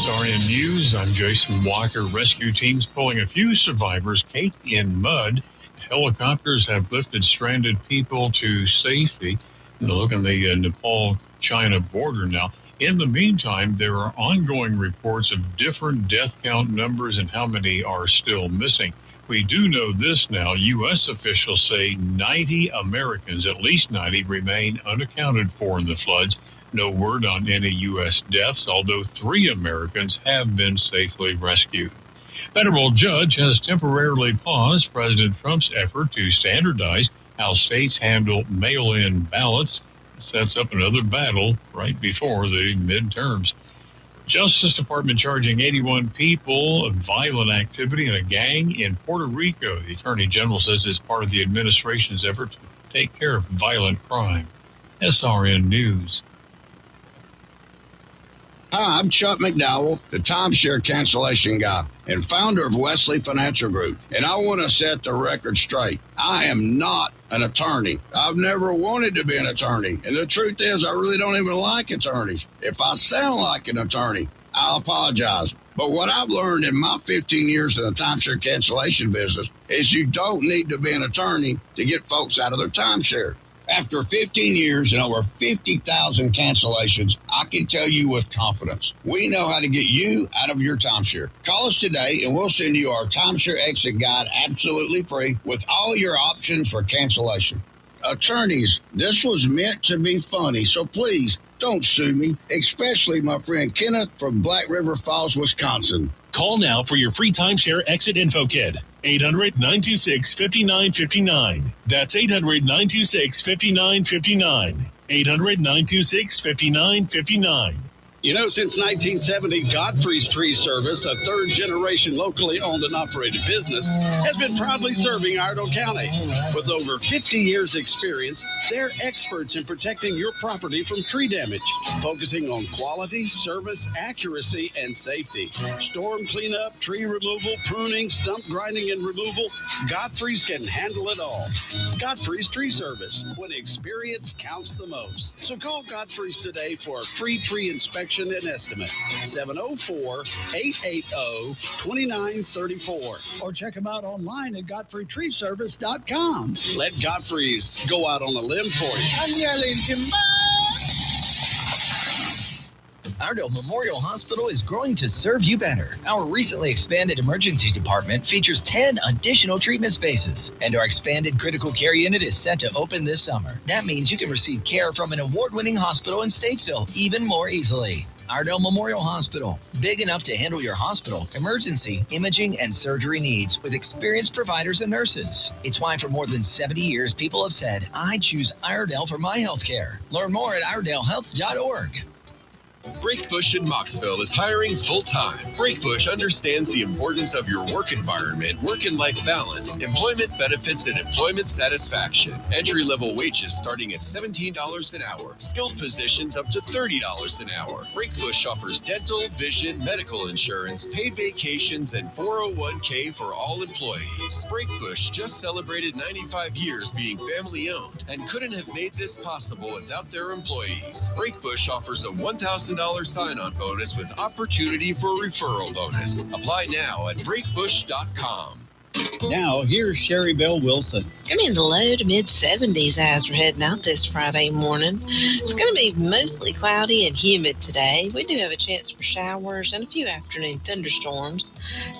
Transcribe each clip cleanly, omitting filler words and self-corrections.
SRN News, I'm Jason Walker. Rescue teams pulling a few survivors caked in mud. Helicopters have lifted stranded people to safety. Look on the Nepal-China border now. In the meantime, there are ongoing reports of different death count numbers and how many are still missing. We do know this now. U.S. officials say 90 Americans, at least 90, remain unaccounted for in the floods. No word on any U.S. deaths, although 3 Americans have been safely rescued. Federal judge has temporarily paused President Trump's effort to standardize how states handle mail-in ballots. It sets up another battle right before the midterms. Justice Department charging 81 people of violent activity in a gang in Puerto Rico. The Attorney General says it's part of the administration's effort to take care of violent crime. SRN News. Hi, I'm Chuck McDowell, the timeshare cancellation guy and founder of Wesley Financial Group. And I want to set the record straight. I am not an attorney. I've never wanted to be an attorney. And the truth is, I really don't even like attorneys. If I sound like an attorney, I'll apologize. But what I've learned in my 15 years in the timeshare cancellation business is you don't need to be an attorney to get folks out of their timeshare. After 15 years and over 50,000 cancellations, I can tell you with confidence, we know how to get you out of your timeshare. Call us today and we'll send you our timeshare exit guide absolutely free with all your options for cancellation. Attorneys, this was meant to be funny, so please don't sue me, especially my friend Kenneth from Black River Falls, Wisconsin. Call now for your free timeshare exit info kit. 800-926-5959. That's 800-926-5959. 800-926-5959. You know, since 1970, Godfrey's Tree Service, a third-generation locally owned and operated business, has been proudly serving Iredell County. With over 50 years' experience, they're experts in protecting your property from tree damage, focusing on quality, service, accuracy, and safety. Storm cleanup, tree removal, pruning, stump grinding, and removal, Godfrey's can handle it all. Godfrey's Tree Service, when experience counts the most. So call Godfrey's today for a free tree inspection and estimate. 704-880-2934. Or check them out online at GodfreyTreeService.com. Let Godfrey's go out on a limb for you. Iredell Memorial Hospital is growing to serve you better. Our recently expanded emergency department features 10 additional treatment spaces, and our expanded critical care unit is set to open this summer. That means you can receive care from an award-winning hospital in Statesville even more easily. Iredell Memorial Hospital, big enough to handle your hospital, emergency, imaging, and surgery needs with experienced providers and nurses. It's why for more than 70 years, people have said, I choose Iredell for my health care. Learn more at IredellHealth.org. Breakbush in Moxville is hiring full-time. Breakbush understands the importance of your work environment, work and life balance, employment benefits, and employment satisfaction. Entry-level wages starting at $17 an hour. Skilled positions up to $30 an hour. Breakbush offers dental, vision, medical insurance, paid vacations, and 401k for all employees. Breakbush just celebrated 95 years being family-owned and couldn't have made this possible without their employees. Breakbush offers a $1,000 sign-on bonus with opportunity for a referral bonus. Apply now at breakbush.com. Now, here's Sherry Bell Wilson. Come in the low to mid-70s as we're heading out this Friday morning. It's going to be mostly cloudy and humid today. We do have a chance for showers and a few afternoon thunderstorms.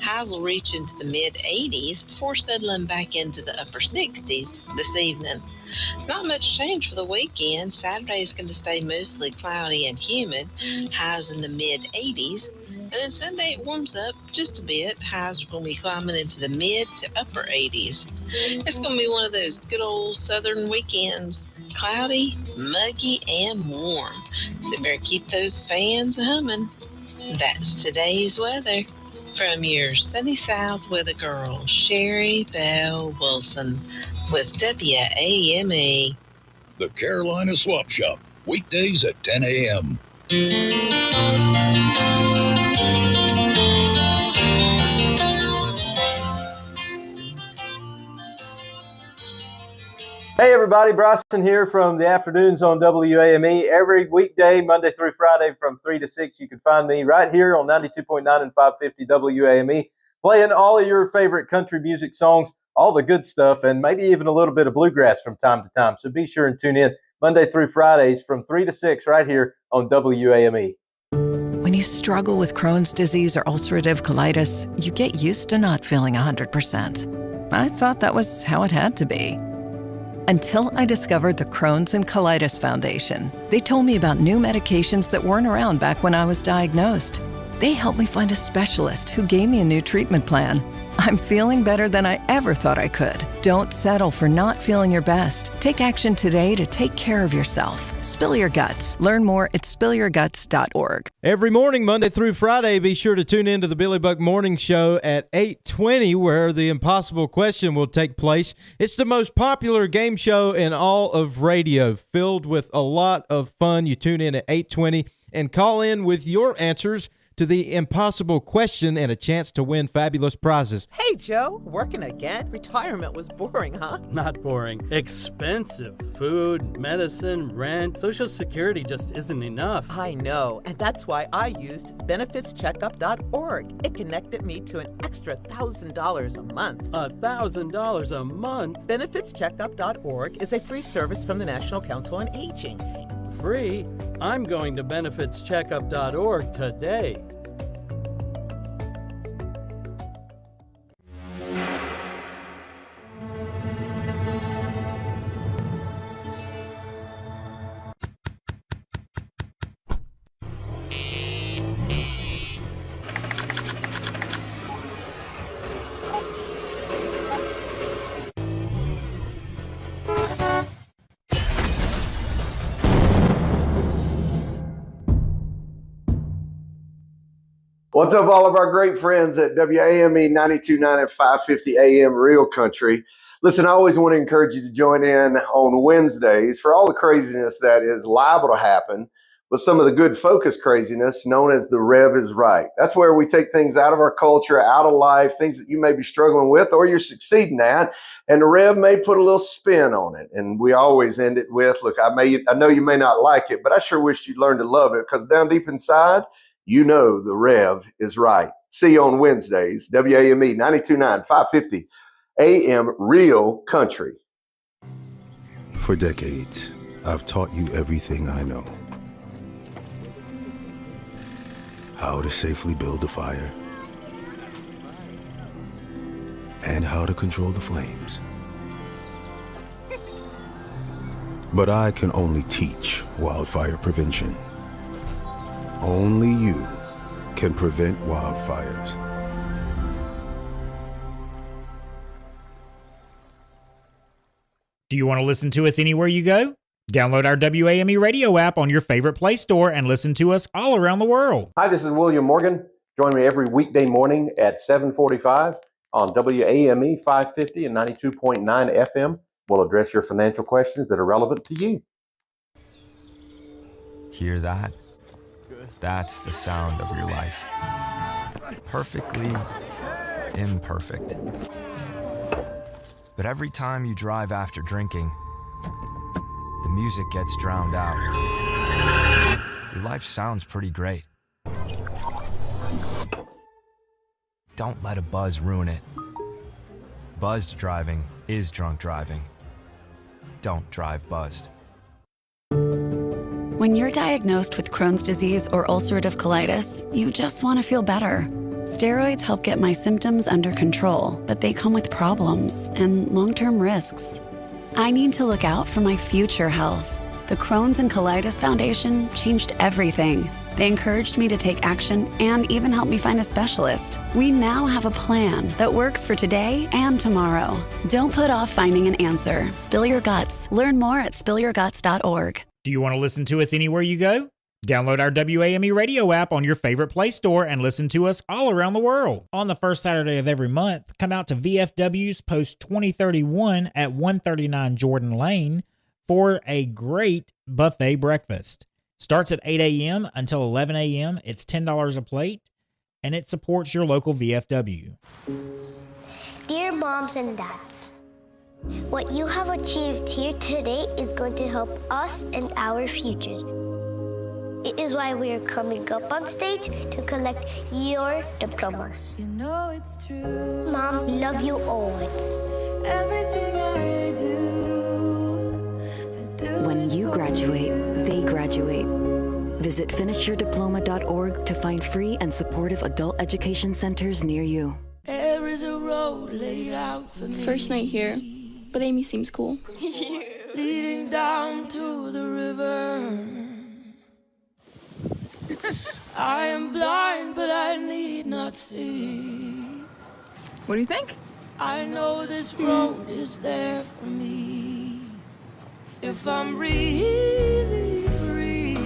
Highs will reach into the mid-80s before settling back into the upper 60s this evening. Not much change for the weekend. Saturday is going to stay mostly cloudy and humid. Highs in the mid-80s. And then Sunday it warms up just a bit. Highs are going to be climbing into the mid to upper 80s. It's going to be one of those good old southern weekends. Cloudy, muggy, and warm. So better keep those fans humming. That's today's weather. From your sunny south weather girl, Sherry Bell Wilson with WAME. The Carolina Swap Shop, weekdays at 10 a.m. Hey everybody, Bryson here from the afternoons on WAME. Every weekday, Monday through Friday from 3 to 6, you can find me right here on 92.9 and 550 WAME, playing all of your favorite country music songs, all the good stuff, and maybe even a little bit of bluegrass from time to time. So be sure and tune in Monday through Fridays from 3 to 6 right here on WAME. When you struggle with Crohn's disease or ulcerative colitis, you get used to not feeling 100%. I thought that was how it had to be. Until I discovered the Crohn's and Colitis Foundation. They told me about new medications that weren't around back when I was diagnosed. They helped me find a specialist who gave me a new treatment plan. I'm feeling better than I ever thought I could. Don't settle for not feeling your best. Take action today to take care of yourself. Spill your guts. Learn more at spillyourguts.org. Every morning, Monday through Friday, be sure to tune in to the Billy Buck Morning Show at 8:20, where the impossible question will take place. It's the most popular game show in all of radio, filled with a lot of fun. You tune in at 8:20 and call in with your answers to the impossible question and a chance to win fabulous prizes. Hey, Joe, working again? Retirement was boring, huh? Not boring. Expensive. Food, medicine, rent. Social Security just isn't enough. I know, and that's why I used benefitscheckup.org. It connected me to an extra $1,000 a month. $1,000 a month? Benefitscheckup.org is a free service from the National Council on Aging. Free? I'm going to benefitscheckup.org today. What's up, all of our great friends at WAME 92.9 and 550 AM Real Country. Listen, I always want to encourage you to join in on Wednesdays for all the craziness that is liable to happen, with some of the good focus craziness known as the Rev is Right. That's where we take things out of our culture, out of life, things that you may be struggling with or you're succeeding at, and the Rev may put a little spin on it. And we always end it with, look, I know you may not like it, but I sure wish you'd learn to love it, because down deep inside, you know the Rev is right. See you on Wednesdays, WAME 92.9, 550 AM Real Country. For decades, I've taught you everything I know. How to safely build a fire, and how to control the flames. But I can only teach wildfire prevention. Only you can prevent wildfires. Do you want to listen to us anywhere you go? Download our WAME radio app on your favorite Play Store and listen to us all around the world. Hi, this is William Morgan. Join me every weekday morning at 7:45 on WAME 550 and 92.9 FM. We'll address your financial questions that are relevant to you. Hear that? That's the sound of your life. Perfectly imperfect. But every time you drive after drinking, the music gets drowned out. Your life sounds pretty great. Don't let a buzz ruin it. Buzzed driving is drunk driving. Don't drive buzzed. When you're diagnosed with Crohn's disease or ulcerative colitis, you just want to feel better. Steroids help get my symptoms under control, but they come with problems and long-term risks. I need to look out for my future health. The Crohn's and Colitis Foundation changed everything. They encouraged me to take action and even helped me find a specialist. We now have a plan that works for today and tomorrow. Don't put off finding an answer. Spill your guts. Learn more at spillyourguts.org. Do you want to listen to us anywhere you go? Download our WAME radio app on your favorite Play Store and listen to us all around the world. On the first Saturday of every month, come out to VFW's Post 2031 at 139 Jordan Lane for a great buffet breakfast. Starts at 8 a.m. until 11 a.m. It's $10 a plate, and it supports your local VFW. Dear moms and dads, What you have achieved here today is going to help us and our futures. It is why we are coming up on stage to collect your diplomas. You know it's true. Mom, we love you always. Everything I do When you graduate, they graduate. Visit finishyourdiploma.org to find free and supportive adult education centers near you. There is a road laid out for me. First night here, but Amy seems cool. Leading down to the river. I am blind, but I need not see. What do you think? I know this road is there for me. If I'm really free,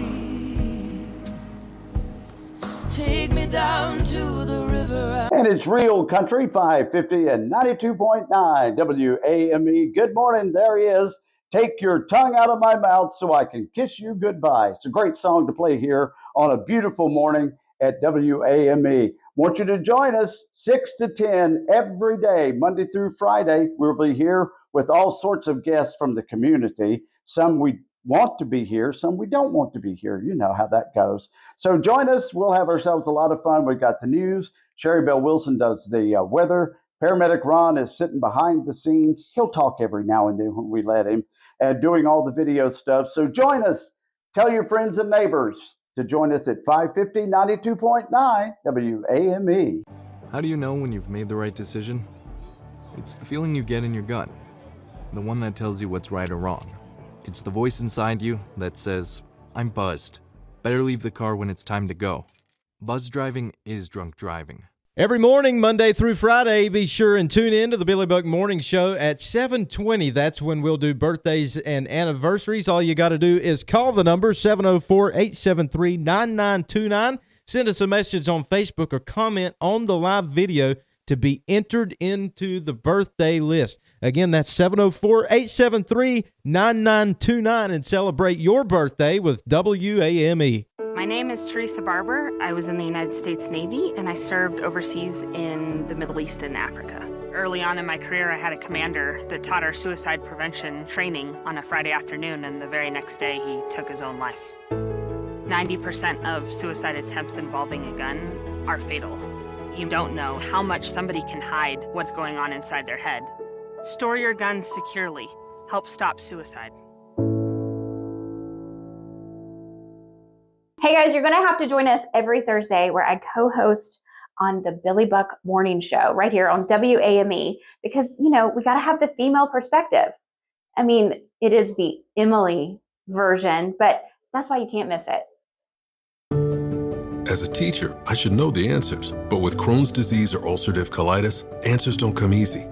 take me down to the river. And it's Real Country 550 and 92.9 WAME. Good morning. There he is. Take your tongue out of my mouth so I can kiss you goodbye. It's a great song to play here on a beautiful morning at WAME. Want you to join us 6 to 10 every day, Monday through Friday. We'll be here with all sorts of guests from the community. Some we want to be here, some we don't want to be here. You know how that goes. So join us. We'll have ourselves a lot of fun. We've got the news. Sherry Bell Wilson does the weather. Paramedic Ron is sitting behind the scenes. He'll talk every now and then when we let him, and doing all the video stuff. So join us. Tell your friends and neighbors to join us at 550 92.9 WAME. How do you know when you've made the right decision? It's the feeling you get in your gut, the one that tells you what's right or wrong. It's the voice inside you that says, I'm buzzed. Better leave the car when it's time to go. Buzz driving is drunk driving. Every morning, Monday through Friday, be sure and tune in to the Billy Buck Morning Show at 7:20. That's when we'll do birthdays and anniversaries. All you got to do is call the number 704-873-9929. Send us a message on Facebook or comment on the live video to be entered into the birthday list. Again, that's 704-873-9929, and celebrate your birthday with WAME. My name is Teresa Barber. I was in the United States Navy, and I served overseas in the Middle East and Africa. Early on in my career, I had a commander that taught our suicide prevention training on a Friday afternoon, and the very next day, he took his own life. 90% of suicide attempts involving a gun are fatal. You don't know how much somebody can hide what's going on inside their head. Store your guns securely. Help stop suicide. Hey guys, you're going to have to join us every Thursday where I co-host on the Billy Buck Morning Show right here on WAME because, you know, we got to have the female perspective. I mean, it is the Emily version, but that's why you can't miss it. As a teacher, I should know the answers, but with Crohn's disease or ulcerative colitis, answers don't come easy.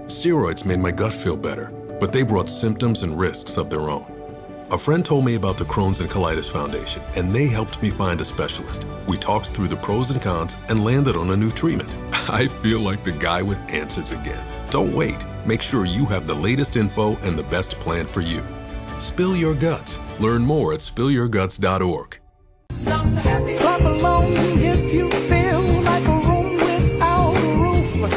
Steroids made my gut feel better, but they brought symptoms and risks of their own. A friend told me about the Crohn's and Colitis Foundation, and they helped me find a specialist. We talked through the pros and cons and landed on a new treatment. I feel like the guy with answers again. Don't wait. Make sure you have the latest info and the best plan for you. Spill your guts. Learn more at spillyourguts.org. Clap along if you feel like a room without a roof.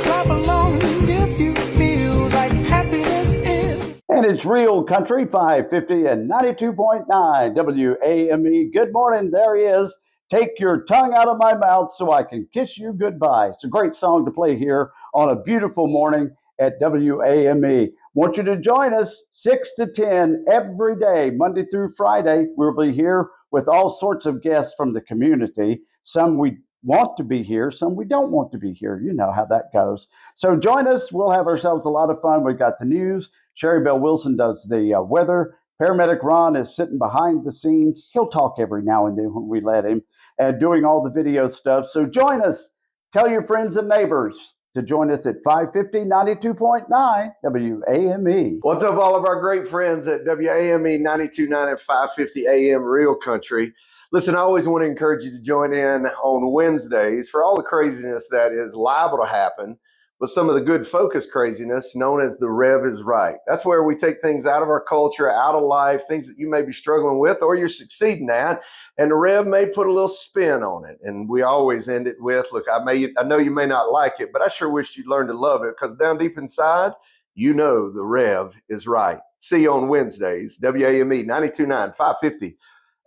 Clap along if you feel like happiness is. And it's Real Country 550 and 92.9 WAME. Good morning. There he is. Take your tongue out of my mouth so I can kiss you goodbye. It's a great song to play here on a beautiful morning at WAME. Want you to join us 6 to 10 every day, Monday through Friday. We'll be here with all sorts of guests from the community. Some we want to be here, some we don't want to be here. You know how that goes. So join us. We'll have ourselves a lot of fun. We've got the news. Sherry Bell Wilson does the weather. Paramedic Ron is sitting behind the scenes. He'll talk every now and then when we let him, and doing all the video stuff. So join us. Tell your friends and neighbors to join us at 550 92.9 WAME. What's up, all of our great friends at WAME 92.9 and 550 AM Real Country. Listen, I always want to encourage you to join in on Wednesdays for all the craziness that is liable to happen with some of the good focus craziness known as the Rev is Right. That's where we take things out of our culture, out of life, things that you may be struggling with or you're succeeding at, and the Rev may put a little spin on it. And we always end it with, look, I know you may not like it, but I sure wish you'd learn to love it, because down deep inside, you know the Rev is right. See you on Wednesdays, WAME 92.9, 550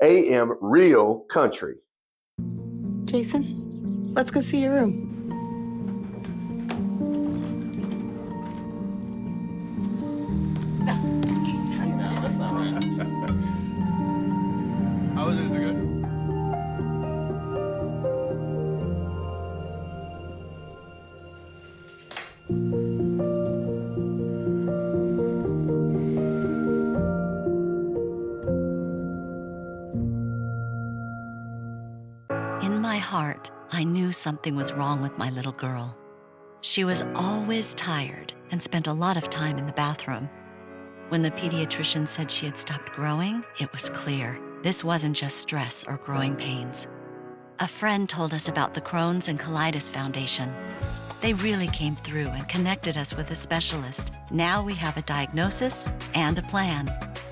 AM, Real Country. Jason, let's go see your room. No, that's not right. How was it? Is it good? In my heart, I knew something was wrong with my little girl. She was always tired and spent a lot of time in the bathroom. When the pediatrician said she had stopped growing, it was clear this wasn't just stress or growing pains. A friend told us about the Crohn's and Colitis Foundation. They really came through and connected us with a specialist. Now we have a diagnosis and a plan.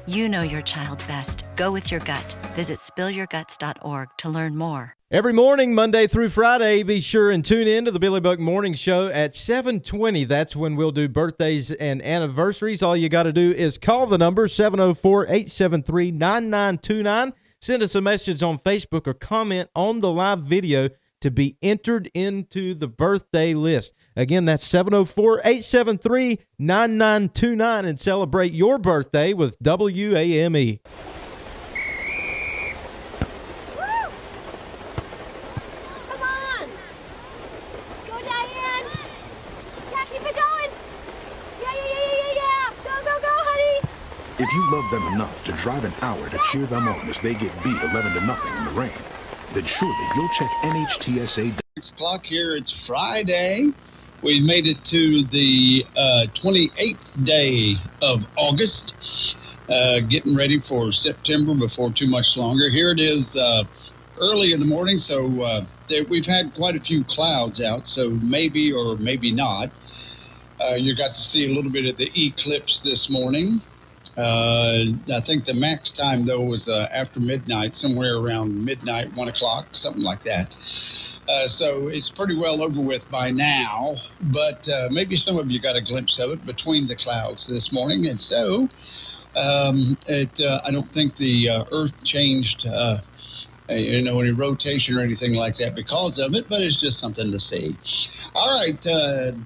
You know your child best. Go with your gut. Visit spillyourguts.org to learn more. Every morning, Monday through Friday, be sure and tune in to the Billy Buck Morning Show at 7:20. That's when we'll do birthdays and anniversaries. All you got to do is call the number 704-873-9929. Send us a message on Facebook or comment on the live video to be entered into the birthday list. Again, that's 704-873-9929, and celebrate your birthday with WAME. If you love them enough to drive an hour to cheer them on as they get beat 11-0 in the rain, then surely you'll check NHTSA. 6 o'clock here. It's Friday. We've made it to the 28th day of August. Getting ready for September before too much longer. Here it is early in the morning, so we've had quite a few clouds out, so maybe or maybe not. You got to see a little bit of the eclipse this morning. I think the max time, though, was after midnight, somewhere around midnight, 1 o'clock, something like that. So it's pretty well over with by now, but maybe some of you got a glimpse of it between the clouds this morning. And so I don't think the Earth changed, any rotation or anything like that because of it, but it's just something to see. All right,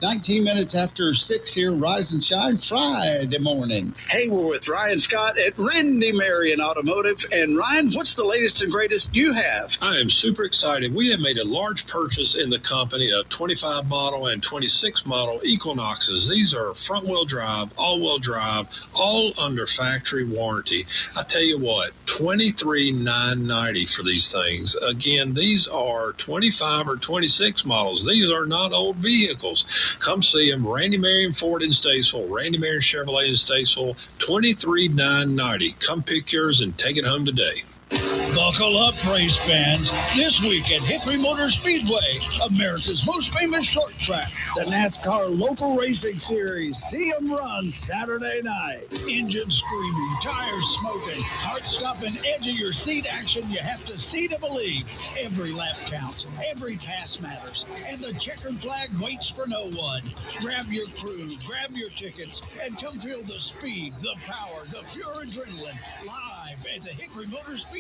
19 minutes after 6 here, Rise and Shine Friday morning. Hey, we're with Ryan Scott at Randy Marion Automotive. And Ryan, what's the latest and greatest you have? I am super excited. We have made a large purchase in the company of 25 model and 26 model Equinoxes. These are front-wheel drive, all-wheel drive, all under factory warranty. I tell you what, $23,990 for these things. Again, these are 25 or 26 models. These are not old vehicles. Come see them. Randy Marion Ford in Statesville, Randy Marion Chevrolet in Statesville, $23,990. Come pick yours and take it home today. Buckle up, race fans. This week at Hickory Motor Speedway, America's most famous short track, the NASCAR Local Racing Series. See them run Saturday night. Engine screaming, tires smoking, heart-stopping, edge-of-your-seat action you have to see to believe. Every lap counts, every pass matters, and the checkered flag waits for no one. Grab your crew, grab your tickets, and come feel the speed, the power, the pure adrenaline live at the Hickory Motor Speedway.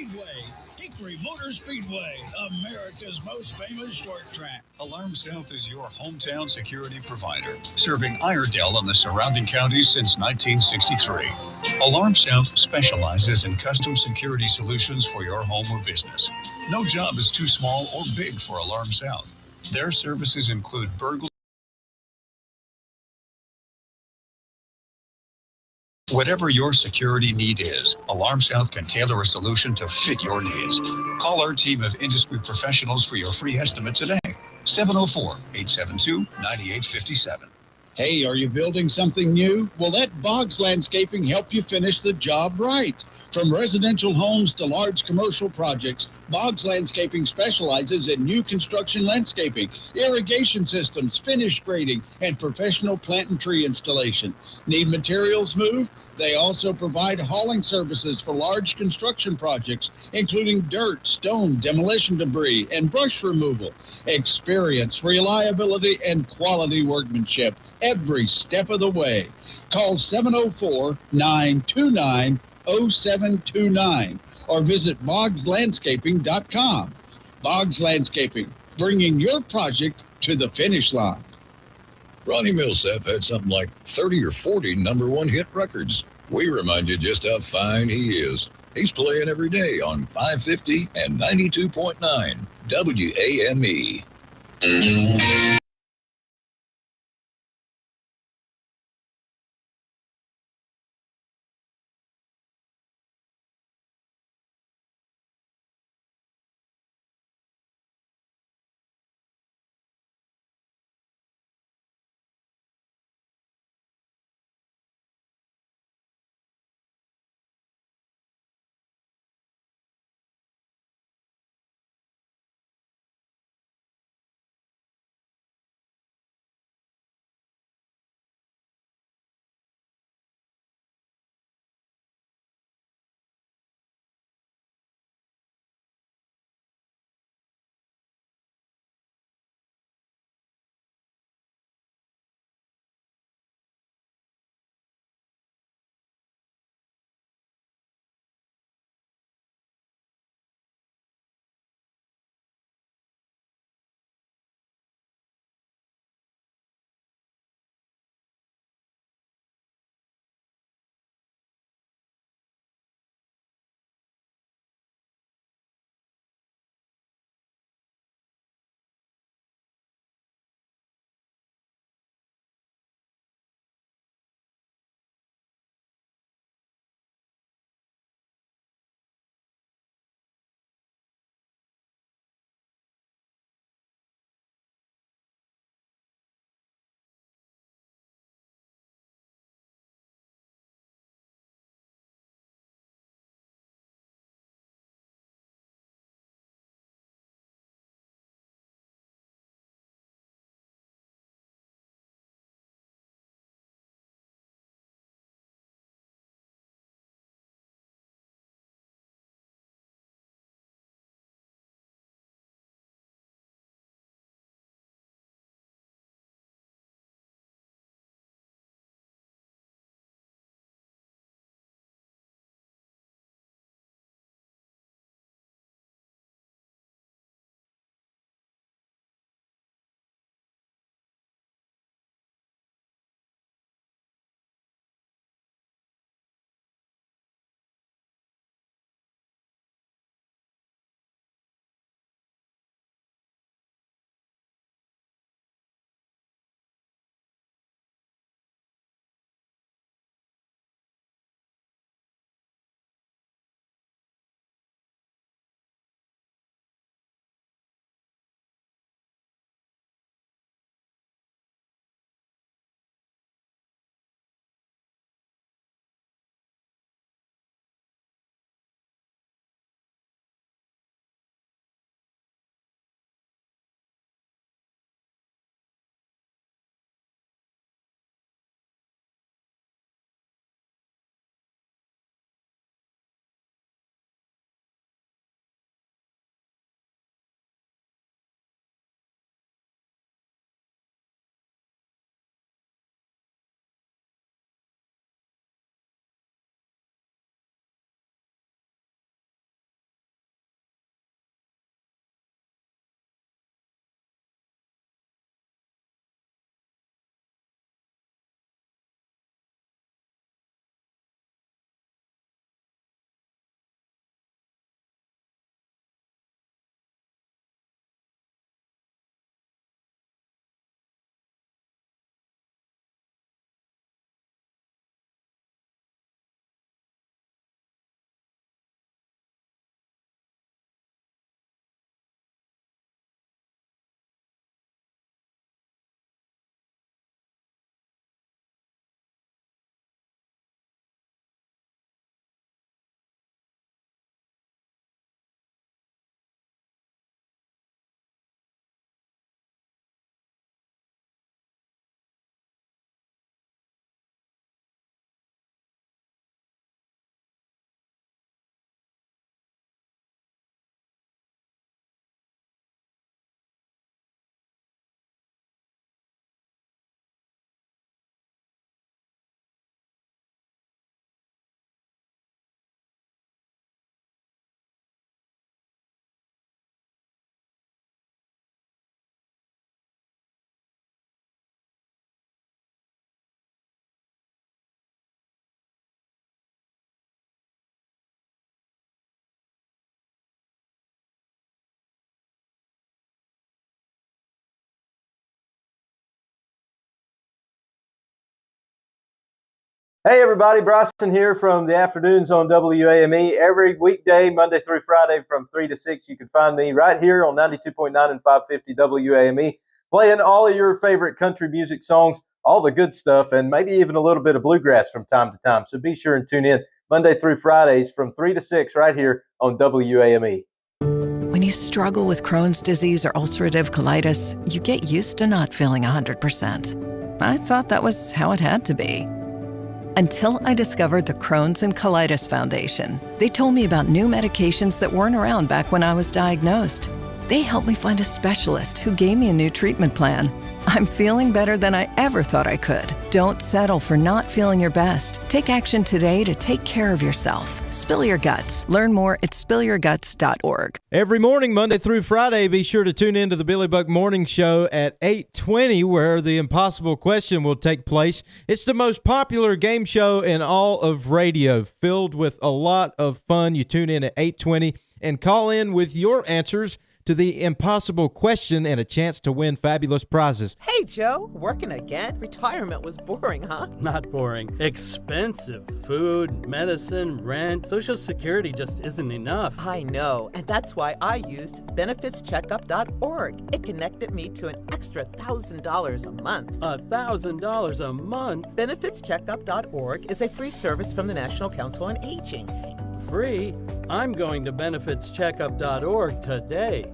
Hickory Motor Speedway, America's most famous short track. Alarm South is your hometown security provider, serving Iredell and the surrounding counties since 1963. Alarm South specializes in custom security solutions for your home or business. No job is too small or big for Alarm South. Their services include burglary. Whatever your security need is, Alarm South can tailor a solution to fit your needs. Call our team of industry professionals for your free estimate today. 704-872-9857. Hey, are you building something new? Well, let Boggs Landscaping help you finish the job right. From residential homes to large commercial projects, Boggs Landscaping specializes in new construction landscaping, irrigation systems, finish grading, and professional plant and tree installation. Need materials moved? They also provide hauling services for large construction projects, including dirt, stone, demolition debris, and brush removal. Experience, reliability, and quality workmanship every step of the way. Call 704-929-0729 or visit boggslandscaping.com. Boggs Landscaping, bringing your project to the finish line. Ronnie Millsap had something like 30 or 40 #1 hit records. We remind you just how fine he is. He's playing every day on 550 and 92.9 WAME. Hey everybody, Bryson here from the afternoons on WAME. Every weekday, Monday through Friday from 3 to 6, you can find me right here on 92.9 and 550 WAME, playing all of your favorite country music songs, all the good stuff, and maybe even a little bit of bluegrass from time to time. So be sure and tune in Monday through Fridays from 3 to 6 right here on WAME. When you struggle with Crohn's disease or ulcerative colitis, you get used to not feeling 100%. I thought that was how it had to be. Until I discovered the Crohn's and Colitis Foundation. They told me about new medications that weren't around back when I was diagnosed. They helped me find a specialist who gave me a new treatment plan. I'm feeling better than I ever thought I could. Don't settle for not feeling your best. Take action today to take care of yourself. Spill your guts. Learn more at spillyourguts.org. Every morning, Monday through Friday, be sure to tune in to the Billy Buck Morning Show at 8:20, where the impossible question will take place. It's the most popular game show in all of radio, filled with a lot of fun. You tune in at 8:20 and call in with your answers to the impossible question and a chance to win fabulous prizes. Hey, Joe, working again? Retirement was boring, huh? Not boring. Expensive. Food, medicine, rent. Social Security just isn't enough. I know, and that's why I used benefitscheckup.org. It connected me to an extra $1,000 a month. $1,000 a month? Benefitscheckup.org is a free service from the National Council on Aging. Free? I'm going to benefitscheckup.org today.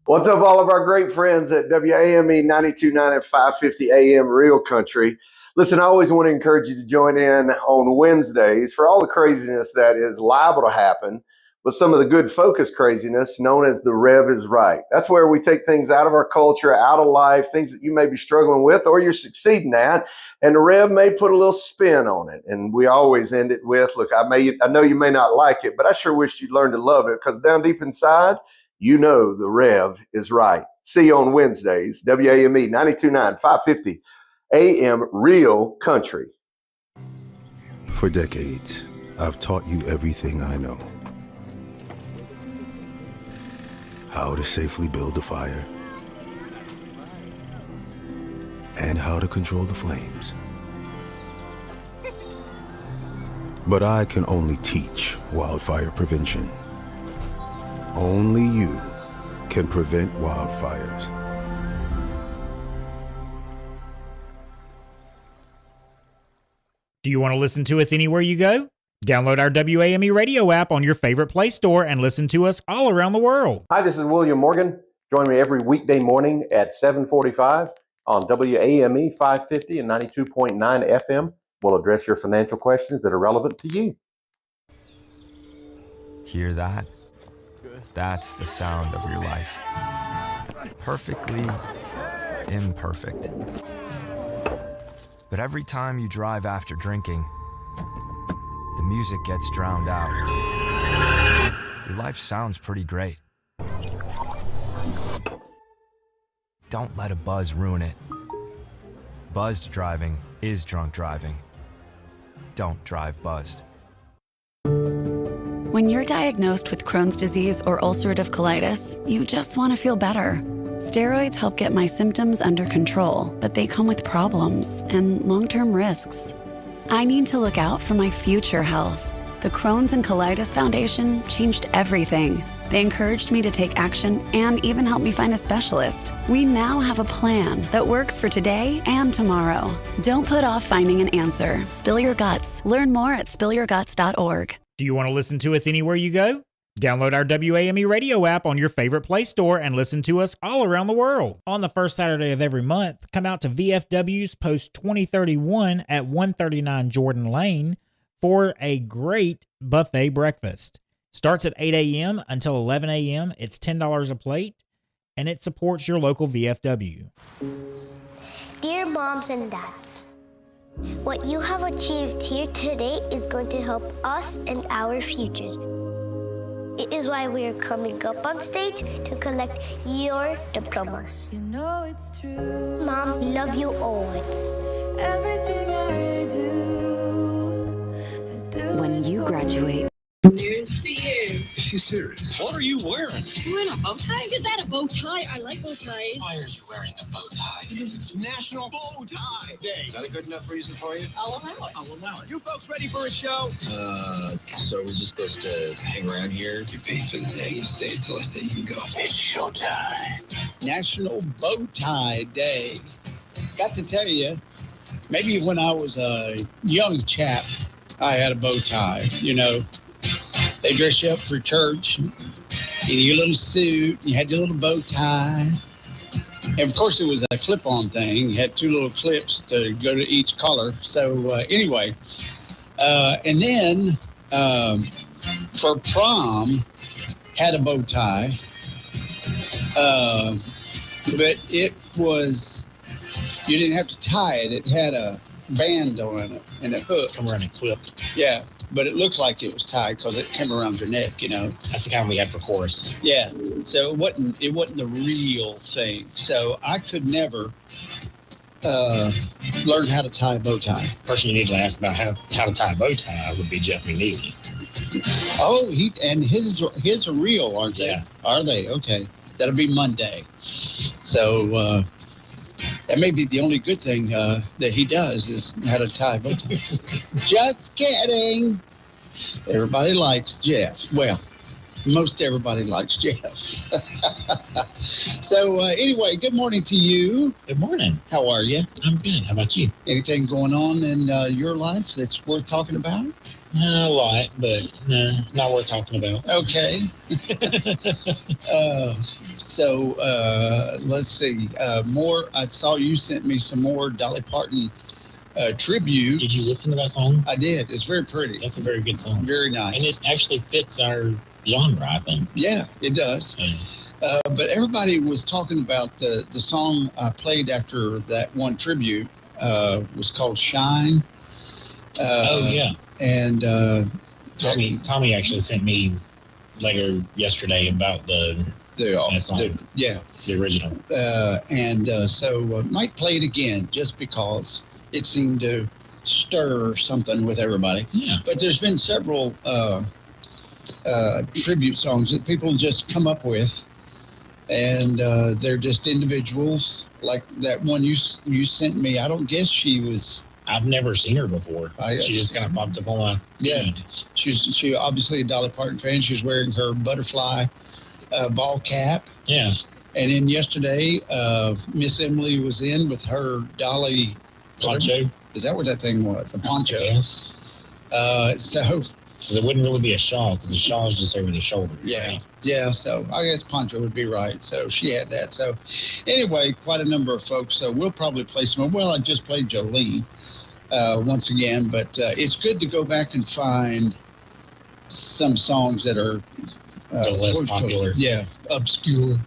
What's up, all of our great friends at WAME 92.9 and 550 AM Real Country. Listen, I always want to encourage you to join in on Wednesdays for all the craziness that is liable to happen, but some of the good focus craziness known as the Rev is Right. That's where we take things out of our culture, out of life, things that you may be struggling with or you're succeeding at, and the Rev may put a little spin on it. And we always end it with, look, I know you may not like it, but I sure wish you'd learn to love it, because down deep inside, you know the Rev is right. See you on Wednesdays, WAME 92.9, 550 AM Real Country. For decades, I've taught you everything I know. How to safely build a fire, and how to control the flames. But I can only teach wildfire prevention. Only you can prevent wildfires. Do you want to listen to us anywhere you go? Download our WAME radio app on your favorite Play Store and listen to us all around the world. Hi, this is William Morgan. Join me every weekday morning at 7:45 on WAME 550 and 92.9 FM. We'll address your financial questions that are relevant to you. Hear that? That's the sound of your life. Perfectly imperfect. But every time you drive after drinking, the music gets drowned out. Your life sounds pretty great. Don't let a buzz ruin it. Buzzed driving is drunk driving. Don't drive buzzed. When you're diagnosed with Crohn's disease or ulcerative colitis, you just want to feel better. Steroids help get my symptoms under control, but they come with problems and long-term risks. I need to look out for my future health. The Crohn's and Colitis Foundation changed everything. They encouraged me to take action and even helped me find a specialist. We now have a plan that works for today and tomorrow. Don't put off finding an answer. Spill your guts. Learn more at spillyourguts.org. Do you want to listen to us anywhere you go? Download our WAME radio app on your favorite Play Store and listen to us all around the world. On the first Saturday of every month, come out to VFW's Post 2031 at 139 Jordan Lane for a great buffet breakfast. Starts at 8 a.m. until 11 a.m. It's $10 a plate, and it supports your local VFW. Dear moms and dads, What you have achieved here today is going to help us and our futures. It is why we are coming up on stage to collect your diplomas. You know it's true. Mom, love you always. Everything I do. When you graduate, Here's for you. Is she serious? What are you wearing? You wearing a bow tie? Is that a bow tie? I like bow ties. Why are you wearing a bow tie? Because it's National Bow Tie Day. Is that a good enough reason for you? I'll allow it. I'll allow it. You folks ready for a show? So we're just supposed to hang around here? You paid for the day. You stay until I say you can go. It's showtime. National Bow Tie Day. Got to tell you, maybe when I was a young chap, I had a bow tie, you know. They dress you up for church in your little suit. You had your little bow tie. And, of course, it was a clip-on thing. You had two little clips to go to each collar. So, anyway. And then, for prom, had a bow tie. But it was, you didn't have to tie it. It had a band on it and a hook. Come around and clip. Yeah, but it looked like it was tied because it came around your neck, you know. That's the kind we had for chorus. Yeah, so it wasn't the real thing. So I could never learn how to tie a bow tie. Person you need to ask about how to tie a bow tie would be Jeff McNeely. Oh, his are real, aren't they? Yeah. Are they? Okay, that'll be Monday. So that may be the only good thing that he does is how to tie a bow tie. Just kidding. Everybody likes Jeff. Well, most everybody likes Jeff. So anyway, good morning to you. Good morning. How are you? I'm good. How about you? Anything going on in your life that's worth talking about? A lot, but not worth talking about. Okay. So let's see. More. I saw you sent me some more Dolly Parton tributes. Did you listen to that song? I did. It's very pretty. That's a very good song. Very nice. And it actually fits our genre, I think. Yeah, it does. But everybody was talking about the song I played after that one tribute was called Shine. Oh, yeah. And Tommy actually sent me later yesterday about that song. The original. So might play it again just because it seemed to stir something with everybody. Yeah. But there's been several tribute songs that people just come up with, and they're just individuals. Like that one you sent me. I don't guess she was. I've never seen her before. She just kind of popped up on my feed. She obviously a Dolly Parton fan. She was wearing her butterfly ball cap. Yeah. And then yesterday, Miss Emily was in with her Dolly poncho. Is that what that thing was? A poncho. Yes. So it wouldn't really be a shawl because the shawl is just over the shoulder. Yeah. Right? Yeah. So I guess poncho would be right. So she had that. So anyway, quite a number of folks. So we'll probably play some. Well, I just played Jolene once again, but it's good to go back and find some songs that are less popular. Yeah, obscure.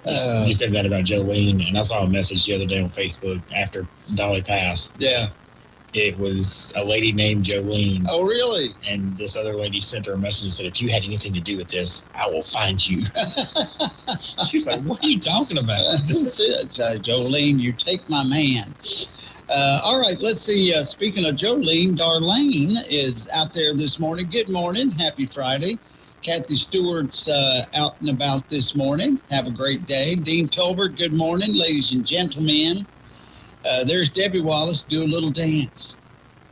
You said that about Jolene, and I saw a message the other day on Facebook after Dolly passed. Yeah. It was a lady named Jolene. Oh, really? And this other lady sent her a message and said, if you had anything to do with this, I will find you. She's like, what are you talking about? That's it, Jolene, you take my man. All right, let's see. Speaking of Jolene, Darlene is out there this morning. Good morning. Happy Friday. Kathy Stewart's out and about this morning. Have a great day. Dean Tolbert, good morning, ladies and gentlemen. There's Debbie Wallace. Do a little dance.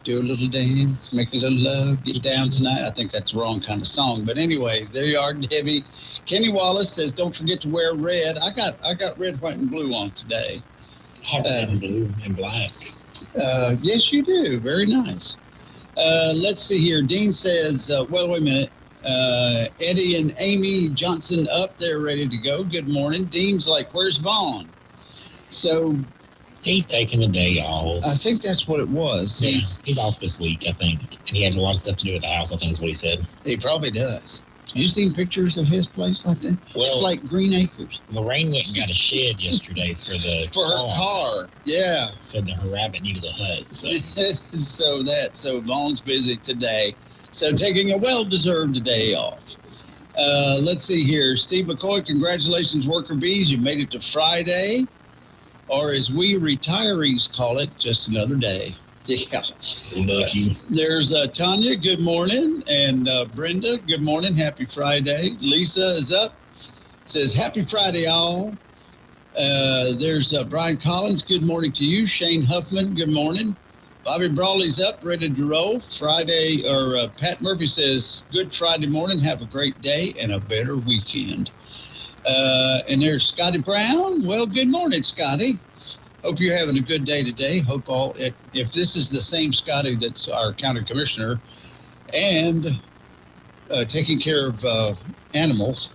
Do a little dance. Make a little love. Get down tonight. I think that's the wrong kind of song. But anyway, there you are, Debbie. Kenny Wallace says, don't forget to wear red. I got red, white, and blue on today. Red and blue and black. Yes, you do. Very nice. Let's see here. Dean says, well, wait a minute. Eddie and Amy Johnson up there ready to go. Good morning. Dean's like, where's Vaughn? So he's taking the day off. I think that's what it was. Yeah, he's off this week, I think. And he had a lot of stuff to do with the house, I think is what he said. He probably does. You seen pictures of his place like that? Well, it's like Green Acres. Lorraine went and got a shed yesterday for her car. Yeah. Said that her rabbit needed a hut. So Vaughn's busy today. So taking a well-deserved day off. Let's see here. Steve McCoy, congratulations, worker bees. You made it to Friday. Or as we retirees call it, just another day. Yeah. Lucky. There's Tanya, good morning. And Brenda, good morning. Happy Friday. Lisa is up. Says, happy Friday, all. There's Brian Collins, good morning to you. Shane Huffman, good morning. Bobby Brawley's up, ready to roll. Friday, or Pat Murphy says, good Friday morning. Have a great day and a better weekend. And there's Scotty Brown. Well, good morning, Scotty. Hope you're having a good day today. Hope if this is the same Scotty that's our county commissioner and taking care of animals.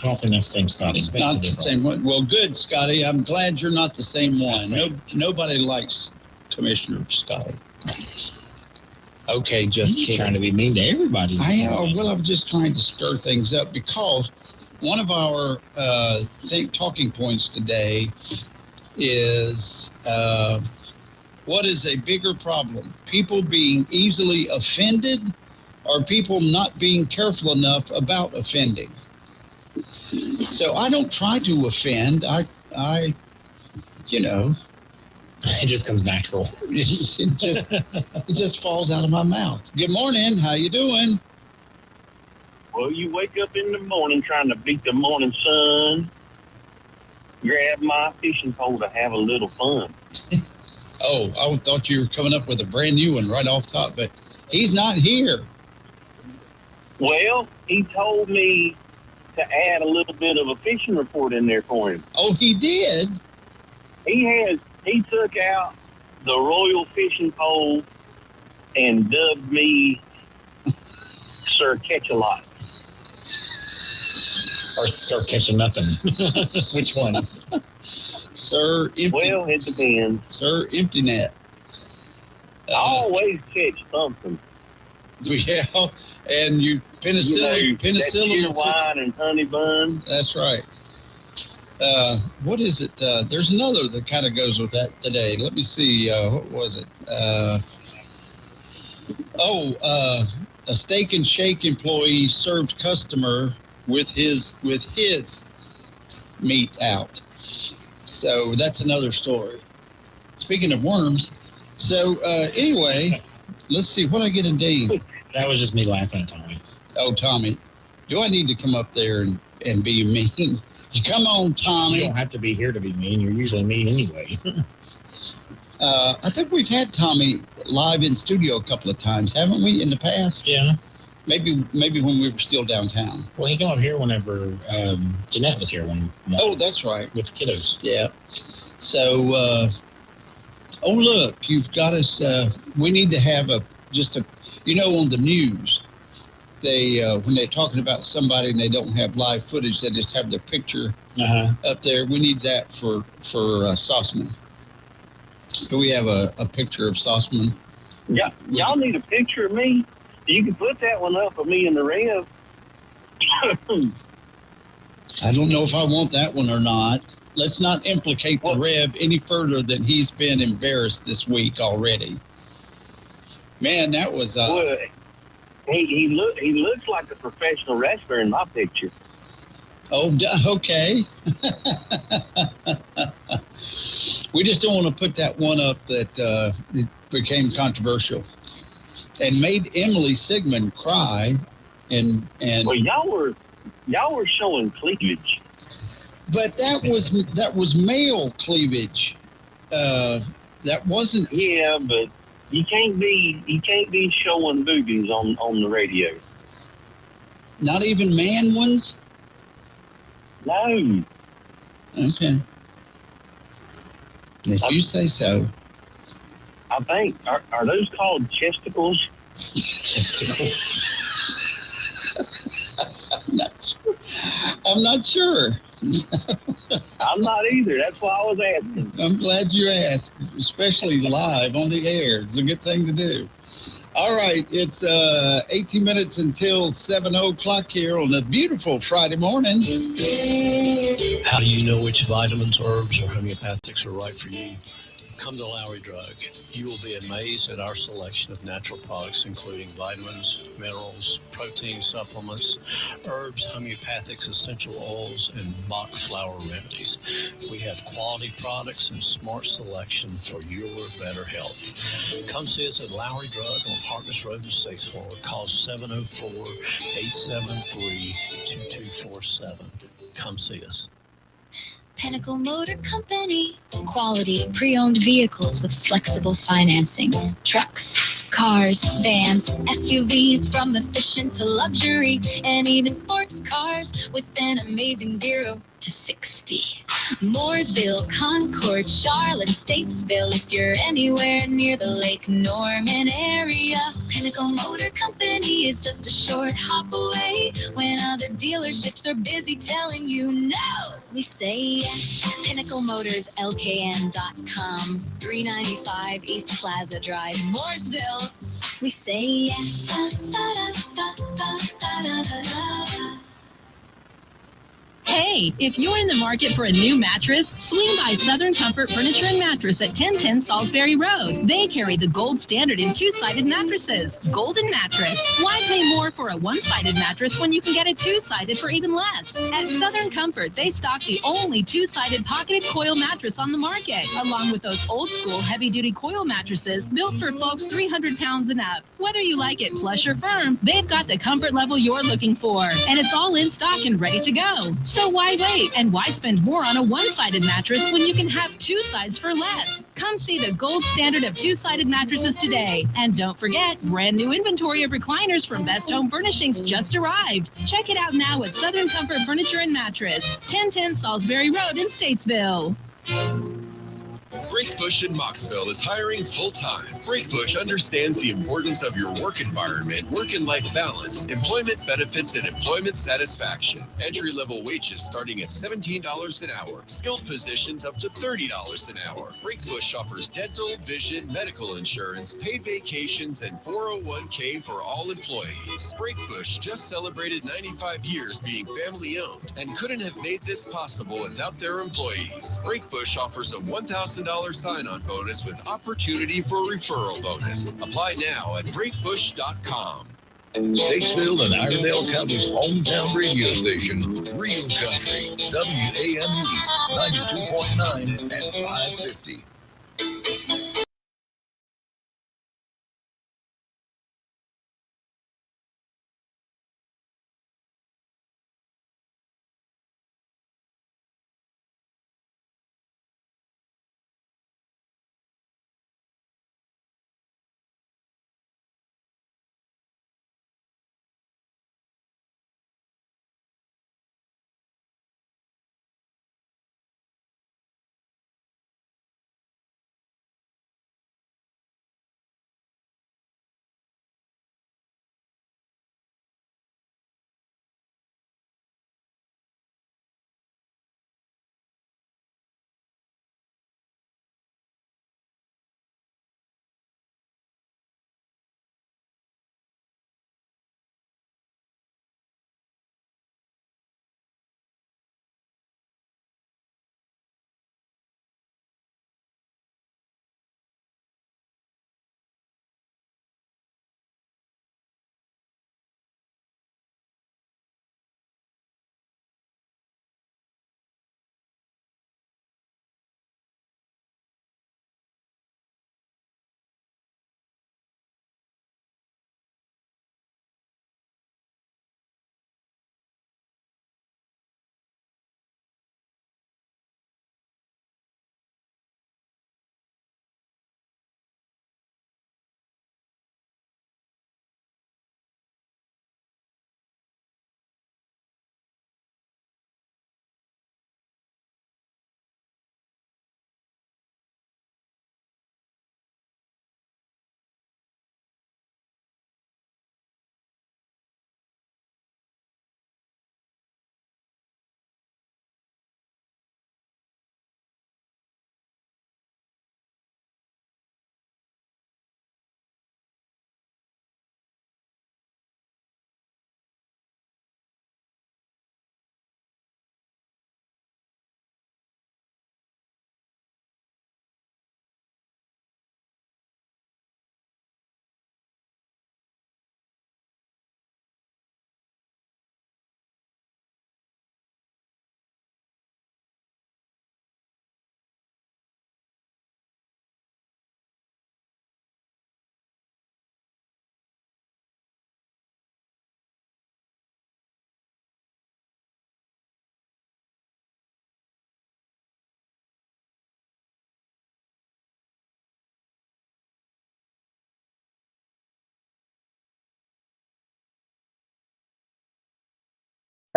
I don't think that's the same Scotty. It's not the same one. Well, good, Scotty. I'm glad you're not the same one. Nobody likes Commissioner Scotty. Okay, just kidding. Trying to be mean to everybody. Well, I'm just trying to stir things up because one of our talking points today is what is a bigger problem? People being easily offended or people not being careful enough about offending? So I don't try to offend. I it just comes natural. It just falls out of my mouth. Good morning. How you doing? Well, you wake up in the morning trying to beat the morning sun. Grab my fishing pole to have a little fun. Oh, I thought you were coming up with a brand new one right off top, but he's not here. Well, he told me to add a little bit of a fishing report in there for him. Oh, he did? He took out the Royal Fishing Pole and dubbed me Sir Catch-a-Lot. Or Sir Catch-a-Nothing. Which one? Sir Empty. Well, it depends. Sir Empty Net. I always catch something. Yeah, and you penicillin. That wine and honey bun. That's right. What is it? There's another that kind of goes with that today. Let me see. What was it? A Steak and Shake employee served customer with his meat out. So that's another story. Speaking of worms, so anyway, let's see what I get a day. That was just me laughing at Tommy. Oh, Tommy, do I need to come up there and be mean? Come on, Tommy. You don't have to be here to be mean. You're usually mean anyway. I think we've had Tommy live in studio a couple of times, haven't we, in the past? Yeah. Maybe when we were still downtown. Well, he came up here whenever Jeanette was here one month. Oh, that's right. With the kiddos. Yeah. So, oh, look, you've got us. We need to have on the news, they when they're talking about somebody and they don't have live footage, they just have their picture up there. We need that for Sauceman. Do we have a picture of Sauceman? Yeah, y'all need a picture of me. You can put that one up of me in the Rev. I don't know if I want that one or not. Let's not implicate the Rev any further than he's been embarrassed this week already. Man, that was... He looks like a professional wrestler in my picture. Oh, okay. We just don't want to put that one up that it became controversial and made Emily Sigmund cry. And well, y'all were showing cleavage, but that was male cleavage. That wasn't. Yeah, but you can't be showing boobies on the radio. Not even man ones. No. Okay. If you say so. I think are those called chesticles? I'm not sure. I'm not either. That's why I was asking. I'm glad you asked, especially live on the air. It's a good thing to do. All right, it's 18 minutes until 7 o'clock here on a beautiful Friday morning. How do you know which vitamins, herbs, or homeopathics are right for you? Come to Lowry Drug. You will be amazed at our selection of natural products, including vitamins, minerals, protein supplements, herbs, homeopathics, essential oils, and Bach flower remedies. We have quality products and smart selection for your better health. Come see us at Lowry Drug on Hartness Road in Statesboro. Call 704-873-2247. Come see us. Pinnacle Motor Company. Quality pre-owned vehicles with flexible financing. Trucks, cars, vans, SUVs from efficient to luxury, and even sports cars with an amazing 0 to 60. Mooresville, Concord, Charlotte, Statesville. If you're anywhere near the Lake Norman area, Pinnacle Motor Company is just a short hop away. When other dealerships are busy telling you no, we say yes. PinnacleMotorsLKN.com, 395 East Plaza Drive, Mooresville. We say yes. Hey, if you're in the market for a new mattress, swing by Southern Comfort Furniture and Mattress at 1010 Salisbury Road. They carry the gold standard in two-sided mattresses. Golden Mattress. Why pay more for a one-sided mattress when you can get a two-sided for even less? At Southern Comfort, they stock the only two-sided pocketed coil mattress on the market, along with those old-school heavy-duty coil mattresses built for folks 300 pounds and up. Whether you like it plush or firm, they've got the comfort level you're looking for, and it's all in stock and ready to go. So why wait? And why spend more on a one-sided mattress when you can have two sides for less? Come see the gold standard of two-sided mattresses today. And don't forget, brand new inventory of recliners from Best Home Furnishings just arrived. Check it out now at Southern Comfort Furniture and Mattress, 1010 Salisbury Road in Statesville. Breakbush in Moxville is hiring full-time. Breakbush understands the importance of your work environment, work and life balance, employment benefits, and employment satisfaction. Entry-level wages starting at $17 an hour. Skilled positions up to $30 an hour. Breakbush offers dental, vision, medical insurance, paid vacations, and 401k for all employees. Breakbush just celebrated 95 years being family-owned and couldn't have made this possible without their employees. Breakbush offers a $1,000 sign-on bonus with opportunity for a referral bonus. Apply now at breakbush.com. Statesville and Iredell County's hometown radio station, Real Country, WAME 92.9 and 550.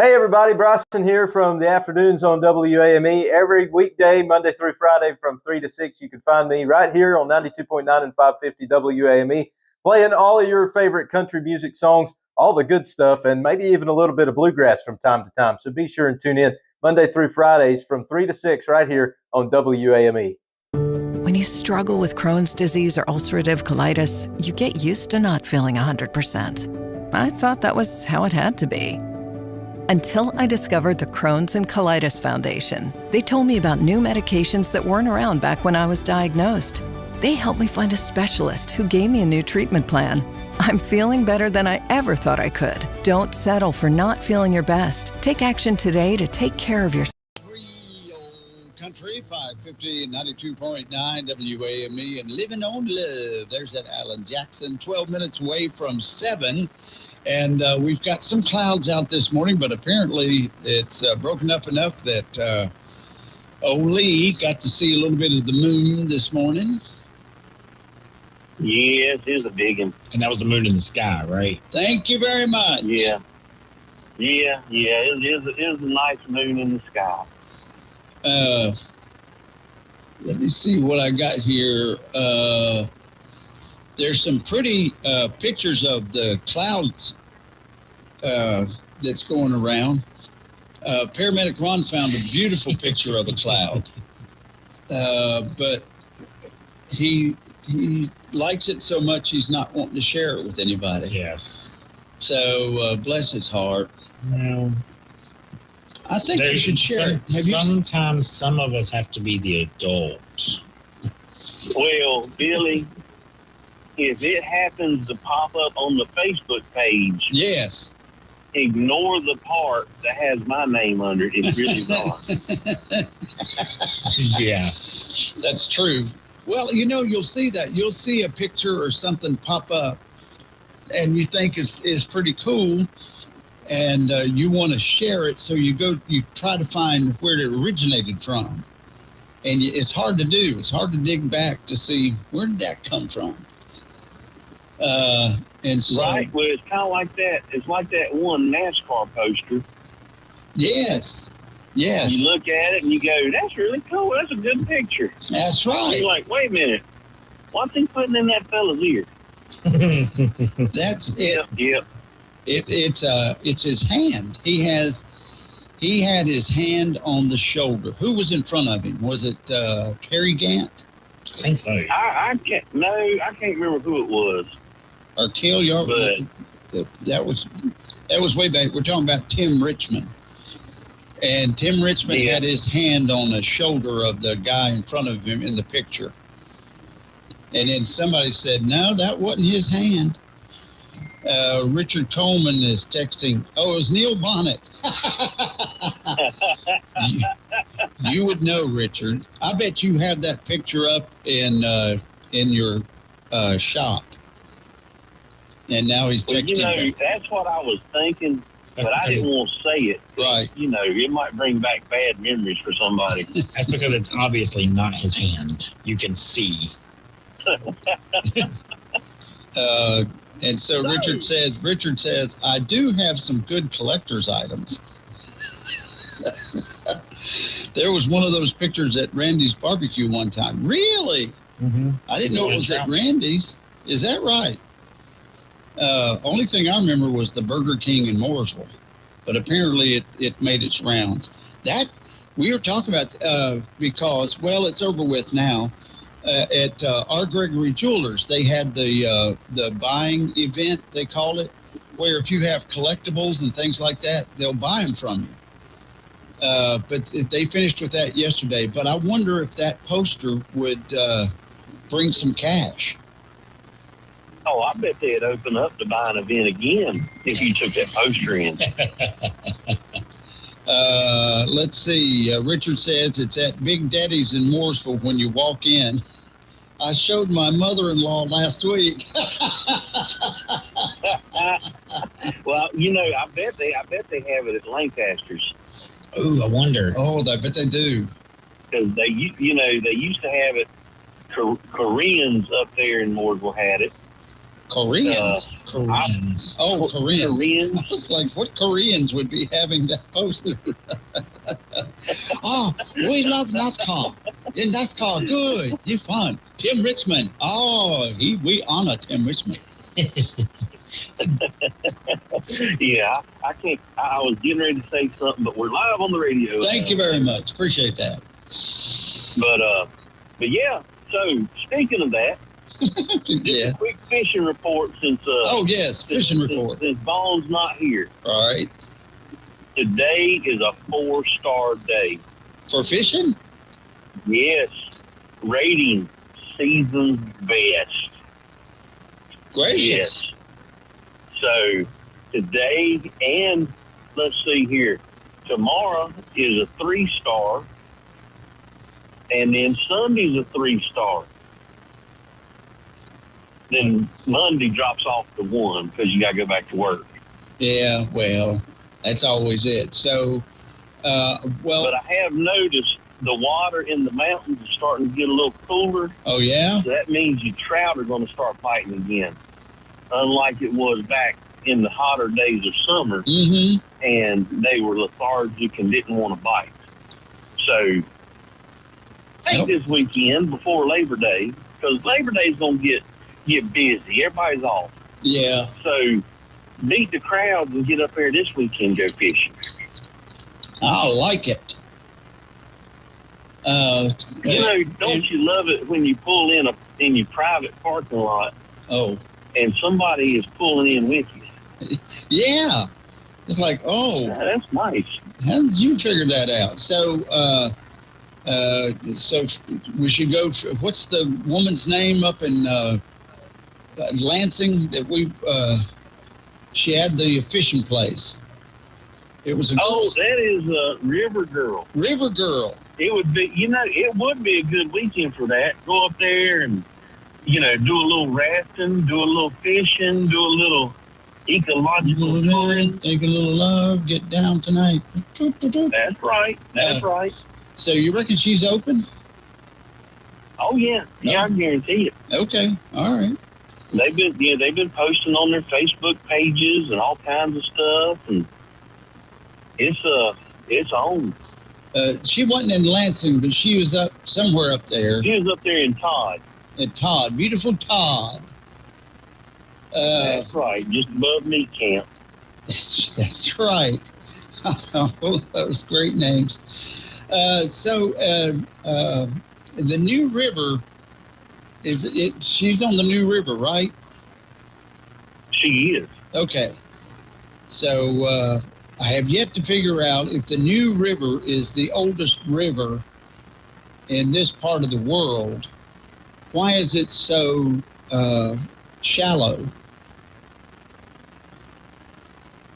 Hey everybody, Bryson here from the afternoons on WAME. Every weekday, Monday through Friday from 3 to 6, you can find me right here on 92.9 and 550 WAME, playing all of your favorite country music songs, all the good stuff, and maybe even a little bit of bluegrass from time to time. So be sure and tune in Monday through Fridays from 3 to 6 right here on WAME. When you struggle with Crohn's disease or ulcerative colitis, you get used to not feeling 100%. I thought that was how it had to be. Until I discovered the Crohn's and Colitis Foundation. They told me about new medications that weren't around back when I was diagnosed. They helped me find a specialist who gave me a new treatment plan. I'm feeling better than I ever thought I could. Don't settle for not feeling your best. Take action today to take care of yourself. Country 550 and 92.9 WAME and living on love. There's that Alan Jackson, 12 minutes away from 7. And we've got some clouds out this morning, but apparently it's broken up enough that old Lee got to see a little bit of the moon this morning. Yes, it is a big one. And that was the moon in the sky, right? Thank you very much. Yeah. It is a nice moon in the sky. Let me see what I got here. There's some pretty pictures of the clouds that's going around. Paramedic Ron found a beautiful picture of a cloud, but he likes it so much he's not wanting to share it with anybody. Yes. So bless his heart. Well, I think you should share it. Sometimes some of us have to be the adults. Well, Billy, if it happens to pop up on the Facebook page, yes, ignore the part that has my name under it. It's really not. Yeah, that's true. Well, you'll see that. You'll see a picture or something pop up, and you think is pretty cool, and you want to share it. So you try to find where it originated from, and it's hard to do. It's hard to dig back to see where did that come from. And so, right. Well, it's kind of like that. It's like that one NASCAR poster. Yes. Yes. You look at it and you go, "That's really cool. That's a good picture." That's right. And you're like, "Wait a minute, what's he putting in that fella's ear?" That's it. Yep. It's his hand. He had his hand on the shoulder. Who was in front of him? Was it Harry Gant? I think so. I can't remember who it was. Or Cale Yard. That was way back. We're talking about Tim Richmond. And Tim Richmond had his hand on the shoulder of the guy in front of him in the picture. And then somebody said, no, that wasn't his hand. Richard Coleman is texting, oh, it was Neil Bonnet. You would know, Richard. I bet you have that picture up in your shop. And now he's texting. That's what I was thinking, but I didn't want to say it. Right. It might bring back bad memories for somebody. That's because it's obviously not his hand. You can see. And so Richard says, I do have some good collector's items. There was one of those pictures at Randy's barbecue one time. Really? Mm-hmm. I didn't know it was at Randy's. Is that right? Only thing I remember was the Burger King in Mooresville, but apparently it made its rounds. That we were talking about because, well, it's over with now. At R. Gregory Jewelers, they had the buying event, they call it, where if you have collectibles and things like that, they'll buy them from you. But they finished with that yesterday. But I wonder if that poster would bring some cash. Oh, I bet they'd open up to buy an event again if you took that poster in. Let's see. Richard says it's at Big Daddy's in Mooresville when you walk in. I showed my mother-in-law last week. Well, I bet they have it at Lancaster's. Oh, I wonder. Oh, I bet they do. Because they used to have it. Koreans up there in Mooresville had it. Koreans. Koreans. Oh, Koreans. Koreans. I was like, what Koreans would be having that poster? Oh, we love NASCAR. In NASCAR, good. You fun. Tim Richmond. Oh, we honor Tim Richmond. Yeah, I can't. I was getting ready to say something, but we're live on the radio. Thank you very much. Appreciate that. But yeah. So speaking of that, yeah. Just a quick fishing report since. Oh yes, fishing report. Since Vaughn's not here. All right. Today is a 4-star day for fishing. Yes, rating season's best. Gracious. Yes. So today and let's see here, tomorrow is a 3-star, and then Sunday's a 3-star. Then Monday drops off to 1 because you got to go back to work. Yeah, well, that's always it. So, But I have noticed the water in the mountains is starting to get a little cooler. Oh, yeah? So that means your trout are going to start biting again. Unlike it was back in the hotter days of summer, and they were lethargic and didn't want to bite. So I think this weekend before Labor Day, because Labor Day is going to get busy. Everybody's off. Yeah. So beat the crowds and get up there this weekend, go fishing. I like it. Don't you love it when you pull in your private parking lot? Oh. And somebody is pulling in with you. Yeah. It's like, oh. That's nice. How did you figure that out? So, so we should go. What's the woman's name up in Lansing that she had the fishing place? It was that is River Girl. River Girl. It would be, it would be a good weekend for that. Go up there and, do a little rafting, do a little fishing, do a little ecological touring. Take a little love, get down tonight. That's right. That's right. So you reckon she's open? Oh yeah. Yeah, I guarantee it. Okay. All right. They've been posting on their Facebook pages and all kinds of stuff, and it's on. She wasn't in Lansing, but she was up somewhere up there. She was up there in Todd. At Todd, beautiful Todd. That's right, just above meat camp. That's right. Those great names. So the New River she's on the New River, right? She is. Okay. So I have yet to figure out if the New River is the oldest river in this part of the world. Why is it so shallow?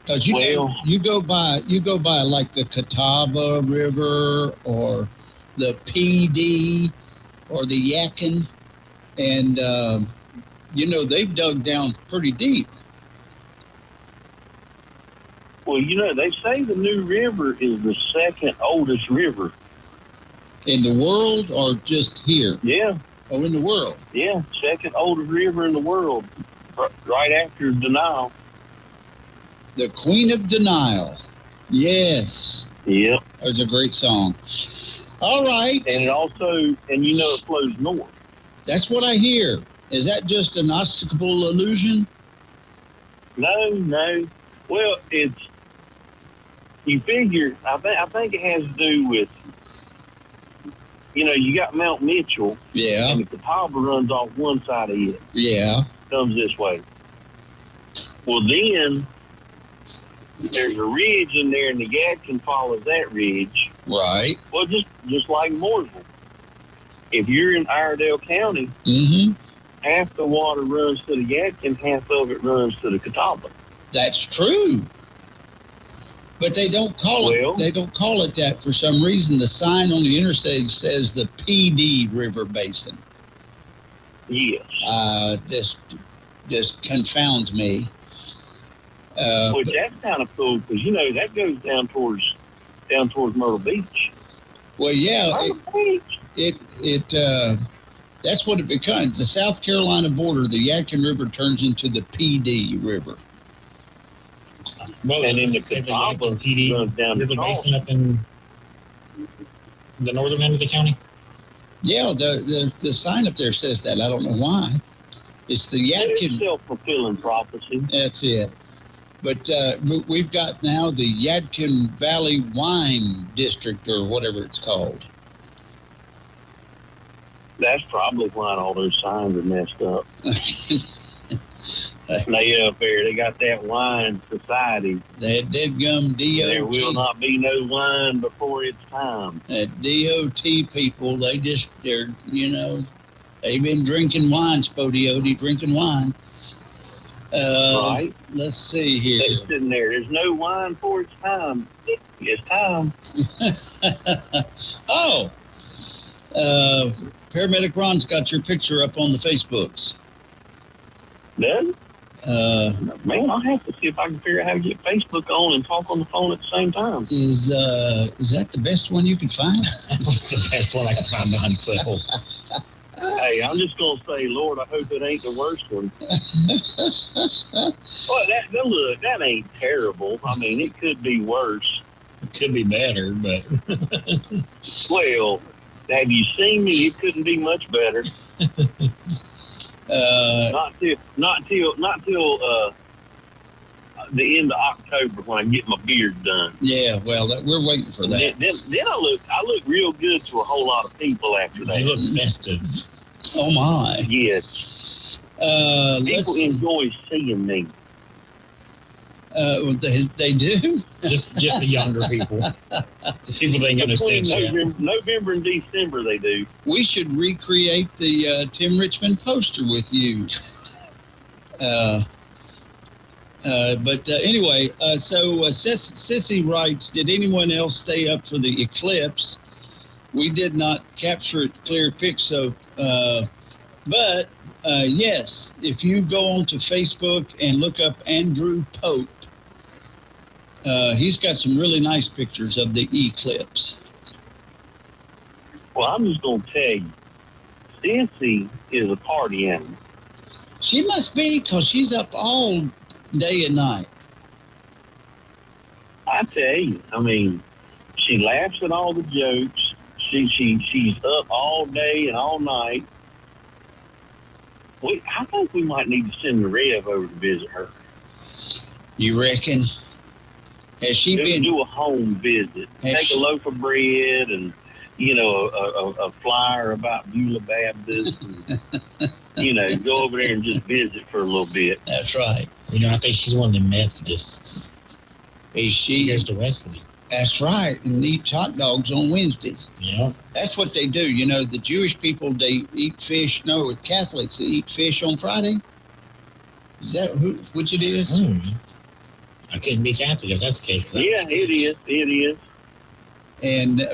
Because you go by like the Catawba River or the PD or the Yadkin, and they've dug down pretty deep. Well, they say the New River is the second oldest river in the world, or just here. Yeah. Oh, in the world. Yeah, second oldest river in the world, right after Denial. The Queen of Denial. Yes. Yep. That was a great song. All right. And it flows north. That's what I hear. Is that just an optical illusion? No. Well, you figure, I think it has to do with, you got Mount Mitchell. Yeah. And the Catawba runs off one side of it. Yeah. Comes this way. Well, then there's a ridge in there, and the Yadkin follows that ridge. Right. Well, just like Mooresville. If you're in Iredell County, half the water runs to the Yadkin, half of it runs to the Catawba. That's true. But they don't call it. They don't call it that for some reason. The sign on the interstate says the PD River Basin. Yes. Just confounds me. Which that's kind of cool because that goes down towards That's what it becomes. The South Carolina border, the Yadkin River turns into the PD River. Well, And then the Yadkin PD runs down River the Basin up in the northern end of the county. Yeah, the sign up there says that. I don't know why. It's the Yadkin. It's self-fulfilling prophecy. That's it. But we've got now the Yadkin Valley Wine District, or whatever it's called. That's probably why all those signs are messed up. They up there, they got that wine society. That deadgum DOT. There will not be no wine before it's time. That DOT people, they've been drinking wine, Spodioti, drinking wine. Right. Let's see here. They're sitting there. There's no wine before it's time. It's time. Oh. Paramedic Ron's got your picture up on the Facebooks. Does? Man, I'll have to see if I can figure out how to get Facebook on and talk on the phone at the same time. Is that the best one you can find? What's the best one I can find myself? Hey, I'm just going to say, Lord, I hope it ain't the worst one. Well, that ain't terrible. I mean, it could be worse. It could be better, but... Well, have you seen me? It couldn't be much better. Not till the end of October when I get my beard done. Yeah, well, we're waiting for that. Then I look real good to a whole lot of people after that. You look festive. Oh my! Yes. People enjoy seeing me. They do. Just the younger people. The people that ain't got no sense yet. November and December, they do. We should recreate the Tim Richmond poster with you. But anyway, so Sissy writes, did anyone else stay up for the eclipse? We did not capture it clear pic, so but yes, if you go onto Facebook and look up Andrew Pope, he's got some really nice pictures of the eclipse. Well, I'm just going to tell you, Sissy is a party animal. She must be, because she's up all day and night. I tell you, I mean, she laughs at all the jokes. She's up all day and all night. I think we might need to send the Rev over to visit her. You reckon? Has she been do a home visit? Take a loaf of bread and a flyer about Beulah Baptist. And, go over there and just visit for a little bit. That's right. I think she's one of the Methodists. Is she? She goes to Wesley. That's right, and eats hot dogs on Wednesdays. Yeah. That's what they do. The Jewish people, they eat fish. No, with Catholics, they eat fish on Friday. Is that which it is? I couldn't be Catholic if that's the case. Yeah, it is. It is.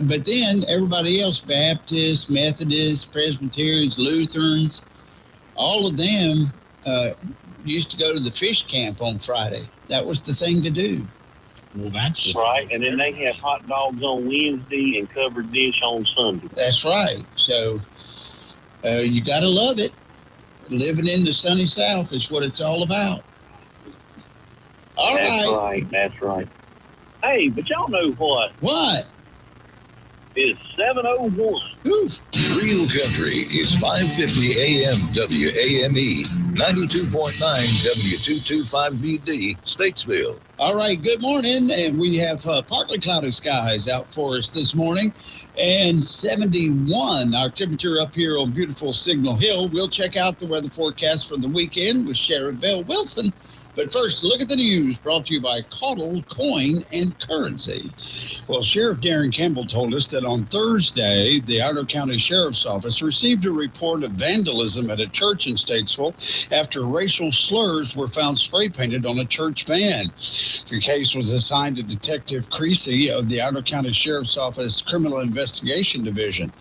But then everybody else, Baptists, Methodists, Presbyterians, Lutherans, all of them used to go to the fish camp on Friday. That was the thing to do. Well, that's right. And then they have hot dogs on Wednesday and covered dish on Sunday. That's right. So you got to love it. Living in the sunny South is what it's all about. That's right. Hey, but y'all know what? What? It's 7:01. Real Country is 550 AM WAME, 92.9 W225BD, Statesville. All right, good morning, and we have partly cloudy skies out for us this morning, and 71, our temperature up here on beautiful Signal Hill. We'll check out the weather forecast for the weekend with Sheriff Bell Wilson. But first, look at the news brought to you by Caudle Coin and Currency. Well, Sheriff Darren Campbell told us that on Thursday, the Idaho County Sheriff's Office received a report of vandalism at a church in Statesville after racial slurs were found spray-painted on a church van. The case was assigned to Detective Creasy of the Idaho County Sheriff's Office Criminal Investigation Division.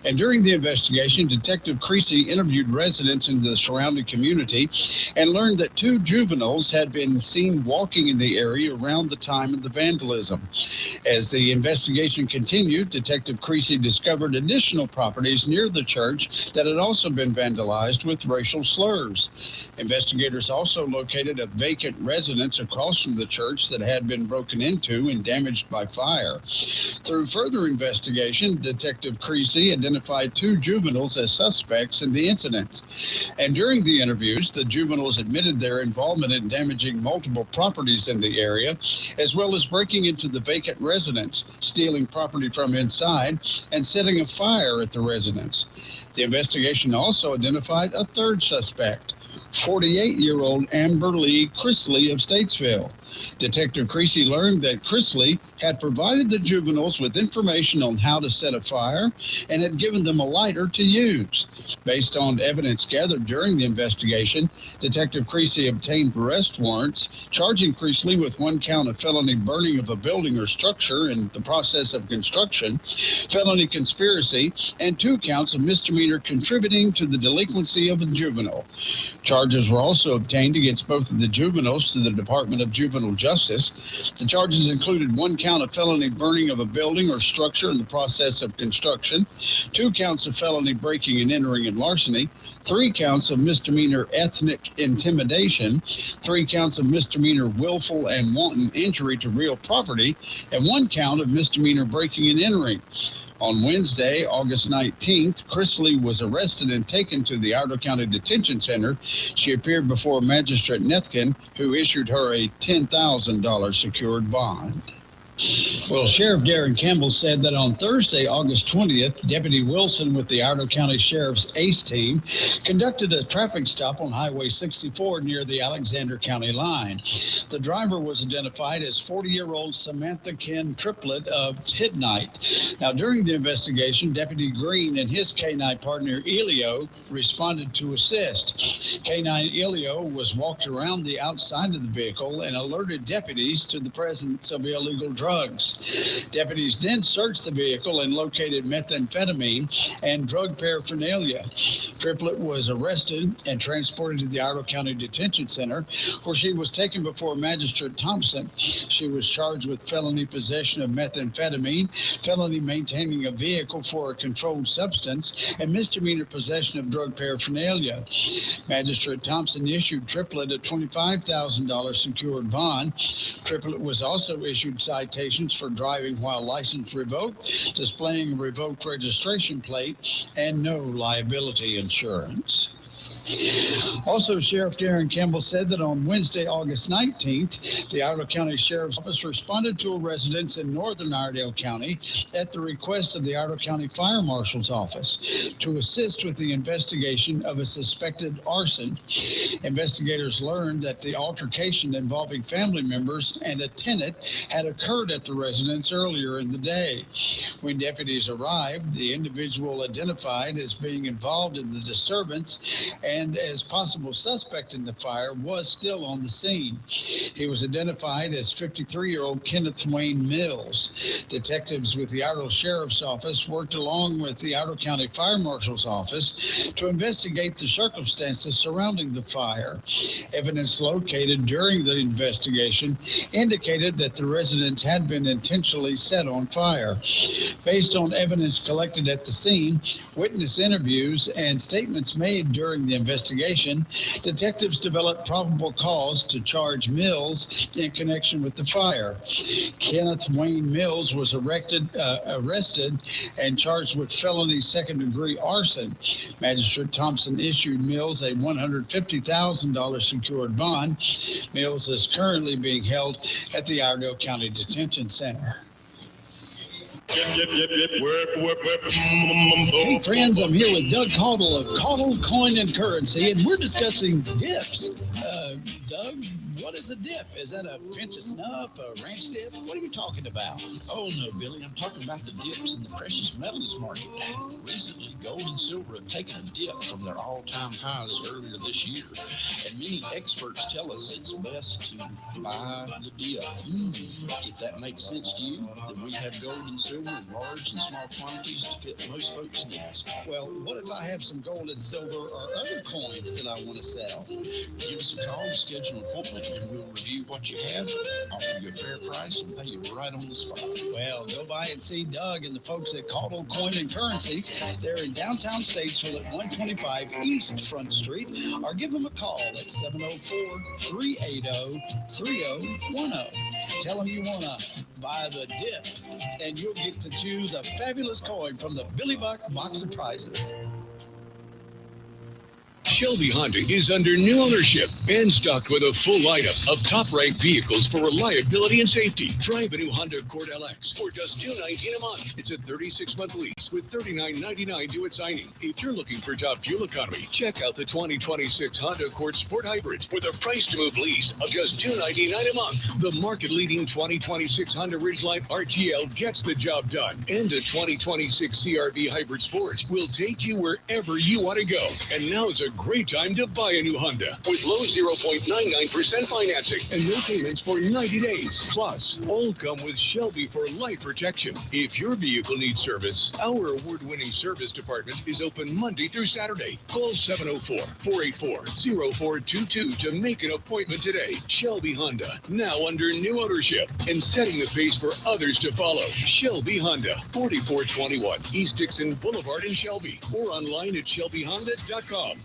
And during the investigation, Detective Creasy interviewed residents in the surrounding community and learned that two juveniles juveniles had been seen walking in the area around the time of the vandalism. As the investigation continued, Detective Creasy discovered additional properties near the church that had also been vandalized with racial slurs. Investigators also located a vacant residence across from the church that had been broken into and damaged by fire. Through further investigation, Detective Creasy identified 2 juveniles as suspects in the incident. And during the interviews, the juveniles admitted their involvement in damaging multiple properties in the area, as well as breaking into the vacant residence, stealing property from inside, and setting a fire at the residence. The investigation also identified a 3rd suspect, 48-year-old Amber Lee Chrisley of Statesville. Detective Creasy learned that Chrisley had provided the juveniles with information on how to set a fire and had given them a lighter to use. Based on evidence gathered during the investigation, Detective Creasy obtained arrest warrants charging Chrisley with 1 count of felony burning of a building or structure in the process of construction, felony conspiracy, and 2 counts of misdemeanor contributing to the delinquency of a juvenile. Charges were also obtained against both of the juveniles to the Department of Juvenile Justice. The charges included 1 count of felony burning of a building or structure in the process of construction, 2 counts of felony breaking and entering and larceny, 3 counts of misdemeanor ethnic intimidation, 3 counts of misdemeanor willful and wanton injury to real property, and 1 count of misdemeanor breaking and entering. On Wednesday, August 19th, Chrisley was arrested and taken to the Iredell County Detention Center. She appeared before Magistrate Nethkin, who issued her a $10,000 secured bond. Well, Sheriff Darren Campbell said that on Thursday, August 20th, Deputy Wilson with the Iredell County Sheriff's ACE team conducted a traffic stop on Highway 64 near the Alexander County line. The driver was identified as 40-year-old Samantha Ken Triplett of Hidnight. Now, during the investigation, Deputy Green and his K-9 partner, Elio, responded to assist. K-9 Elio was walked around the outside of the vehicle and alerted deputies to the presence of illegal drugs. Deputies then searched the vehicle and located methamphetamine and drug paraphernalia. Triplett was arrested and transported to the Iredell County Detention Center, where she was taken before Magistrate Thompson. She was charged with felony possession of methamphetamine, felony maintaining a vehicle for a controlled substance, and misdemeanor possession of drug paraphernalia. Magistrate Thompson issued Triplett a $25,000 secured bond. Triplett was also issued citations for driving while license revoked, displaying a revoked registration plate, and no liability insurance. Also, Sheriff Darren Campbell said that on Wednesday, August 19th, the Iredell County Sheriff's Office responded to a residence in northern Iredell County at the request of the Iredell County Fire Marshal's Office to assist with the investigation of a suspected arson. Investigators learned that the altercation involving family members and a tenant had occurred at the residence earlier in the day. When deputies arrived, the individual identified as being involved in the disturbance and as possible suspect in the fire was still on the scene. He was identified as 53-year-old Kenneth Wayne Mills. Detectives with the Iredell Sheriff's Office worked along with the Iredell County Fire Marshal's Office to investigate the circumstances surrounding the fire. Evidence located during the investigation indicated that the residence had been intentionally set on fire. Based on evidence collected at the scene, witness interviews, and statements made during the investigation, detectives developed probable cause to charge Mills in connection with the fire. Kenneth Wayne Mills was arrested and charged with felony second-degree arson. Magistrate Thompson issued Mills a $150,000 secured bond. Mills is currently being held at the Iredell County Detention Center. Hey friends, I'm here with Doug Caudle of Caudle Coin and Currency, and we're discussing dips. Doug, what What is a dip? Is that a pinch of snuff, a ranch dip? What are you talking about? Oh, no, Billy. I'm talking about the dips in the precious metals market. Recently, gold and silver have taken a dip from their all-time highs earlier this year. And many experts tell us it's best to buy the dip. If that makes sense to you, then we have gold and silver in large and small quantities to fit most folks' needs. Well, what if I have some gold and silver or other coins that I want to sell? Give us a call, schedule an appointment, and we'll review what you have, offer you a fair price, and pay you right on the spot. Well, go by and see Doug and the folks at Caudle Coin and Currency. They're in downtown Statesville at 125 East Front Street, or give them a call at 704-380-3010. Tell them you want to buy the dip, and you'll get to choose a fabulous coin from the Billy Buck box of prizes. Shelby Honda is under new ownership and stocked with a full lineup of top-ranked vehicles for reliability and safety. Drive a new Honda Accord LX for just $219 a month. It's a 36-month lease with $39.99 due at signing. If you're looking for top fuel economy, check out the 2026 Honda Accord Sport Hybrid with a price-to-move lease of just $299 a month. The market-leading 2026 Honda Ridgeline RTL gets the job done. And a 2026 CR-V Hybrid Sport will take you wherever you want to go. And now is a great time to buy a new Honda with low 0.99% financing and no payments for 90 days. Plus, all come with Shelby for life protection. If your vehicle needs service, our award-winning service department is open Monday through Saturday. Call 704-484-0422 to make an appointment today. Shelby Honda, now under new ownership and setting the pace for others to follow. Shelby Honda, 4421 East Dixon Boulevard in Shelby, or online at shelbyhonda.com.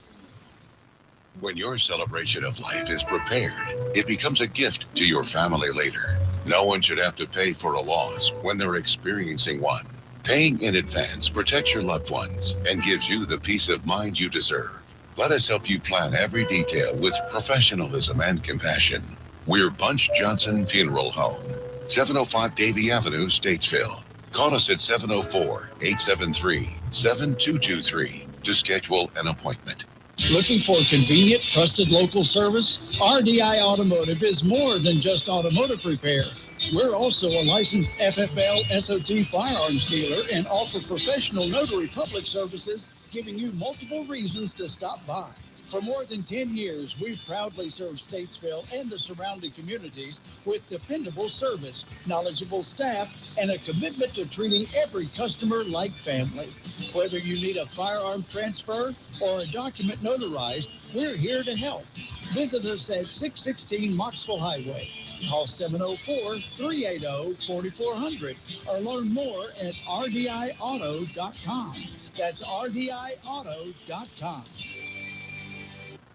When your celebration of life is prepared, it becomes a gift to your family later. No one should have to pay for a loss when they're experiencing one. Paying in advance protects your loved ones and gives you the peace of mind you deserve. Let us help you plan every detail with professionalism and compassion. We're Bunch Johnson Funeral Home, 705 Davie Avenue, Statesville. Call us at 704-873-7223 to schedule an appointment. Looking for convenient, trusted local service? RDI Automotive is more than just automotive repair. We're also a licensed FFL SOT firearms dealer and offer professional notary public services, giving you multiple reasons to stop by. For more than 10 years, we've proudly served Statesville and the surrounding communities with dependable service, knowledgeable staff, and a commitment to treating every customer like family. Whether you need a firearm transfer or a document notarized, we're here to help. Visit us at 616 Moxville Highway. Call 704-380-4400 or learn more at rdiauto.com. That's rdiauto.com.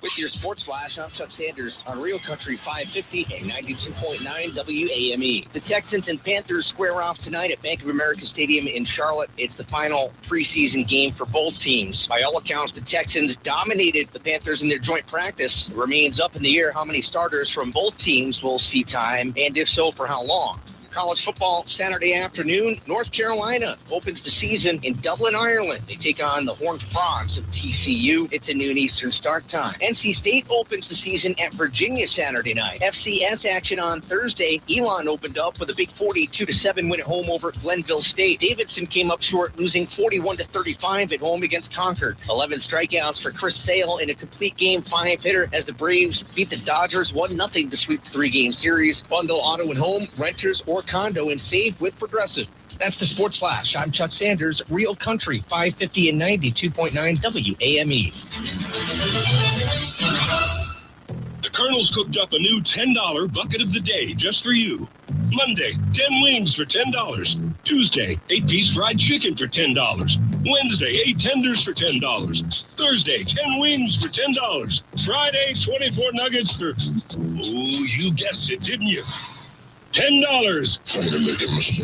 With your Sports Flash, I'm Chuck Sanders on Real Country 550 and 92.9 WAME. The Texans and Panthers square off tonight at Bank of America Stadium in Charlotte. It's the final preseason game for both teams. By all accounts, the Texans dominated the Panthers in their joint practice. It remains up in the air how many starters from both teams will see time, and if so, for how long. College football Saturday afternoon. North Carolina opens the season in Dublin, Ireland. They take on the Horned Frogs of TCU. It's a noon Eastern start time. NC State opens the season at Virginia Saturday night. FCS action on Thursday. Elon opened up with a big 42-7 win at home over Glenville State. Davidson came up short, losing 41-35 at home against Concord. 11 strikeouts for Chris Sale in a complete game 5-hitter as the Braves beat the Dodgers 1-0 to sweep the 3-game series. Bundle auto and home, renters or condo, and save with Progressive. That's the Sports Flash. I'm Chuck Sanders, Real Country 550 and 92.9 WAME. The Colonel's cooked up a new $10 bucket of the day just for you. Monday, 10 wings for $10. Tuesday, 8-piece fried chicken for $10. Wednesday, 8 tenders for $10. Thursday, 10 wings for $10. Friday, 24 nuggets for... Oh, you guessed it, didn't you? $10.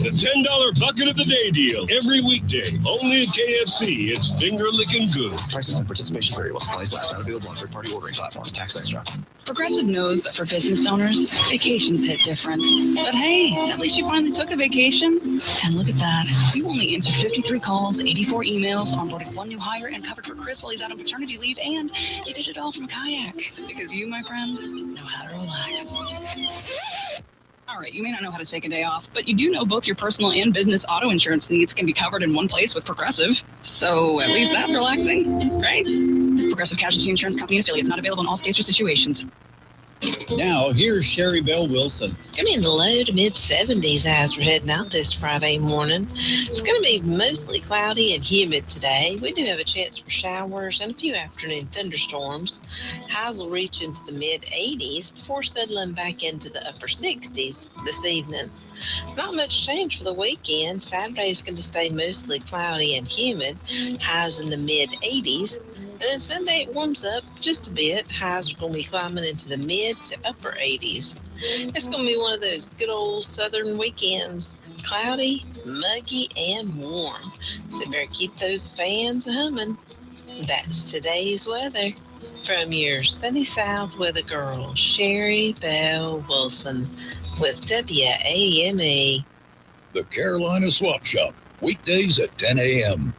The $10 bucket of the day deal. Every weekday. Only at KFC. It's finger-licking good. Prices and participation vary while supplies last. Not available on third-party ordering platforms. Tax extra. Progressive knows that for business owners, vacations hit different. But hey, at least you finally took a vacation. And look at that. You only answered 53 calls, 84 emails, onboarded one new hire, and covered for Chris while he's out on paternity leave, and you did it all from a kayak. Because you, my friend, know how to relax. All right, you may not know how to take a day off, but you do know both your personal and business auto insurance needs can be covered in one place with Progressive. So at least that's relaxing, right? Progressive Casualty Insurance Company and affiliates, not available in all states or situations. Now, here's Sherry Bell Wilson. Going to be in the low to mid-70s as we're heading out this Friday morning. It's going to be mostly cloudy and humid today. We do have a chance for showers and a few afternoon thunderstorms. Highs will reach into the mid-80s before settling back into the upper 60s this evening. Not much change for the weekend. Saturday is going to stay mostly cloudy and humid. Highs in the mid-80s. And then Sunday it warms up just a bit. Highs are going to be climbing into the mid to upper 80s. It's going to be one of those good old southern weekends. Cloudy, muggy, and warm. So better keep those fans humming. That's today's weather. From your sunny south weather girl, Sherry Bell Wilson with WAME. The Carolina Swap Shop, weekdays at 10 a.m.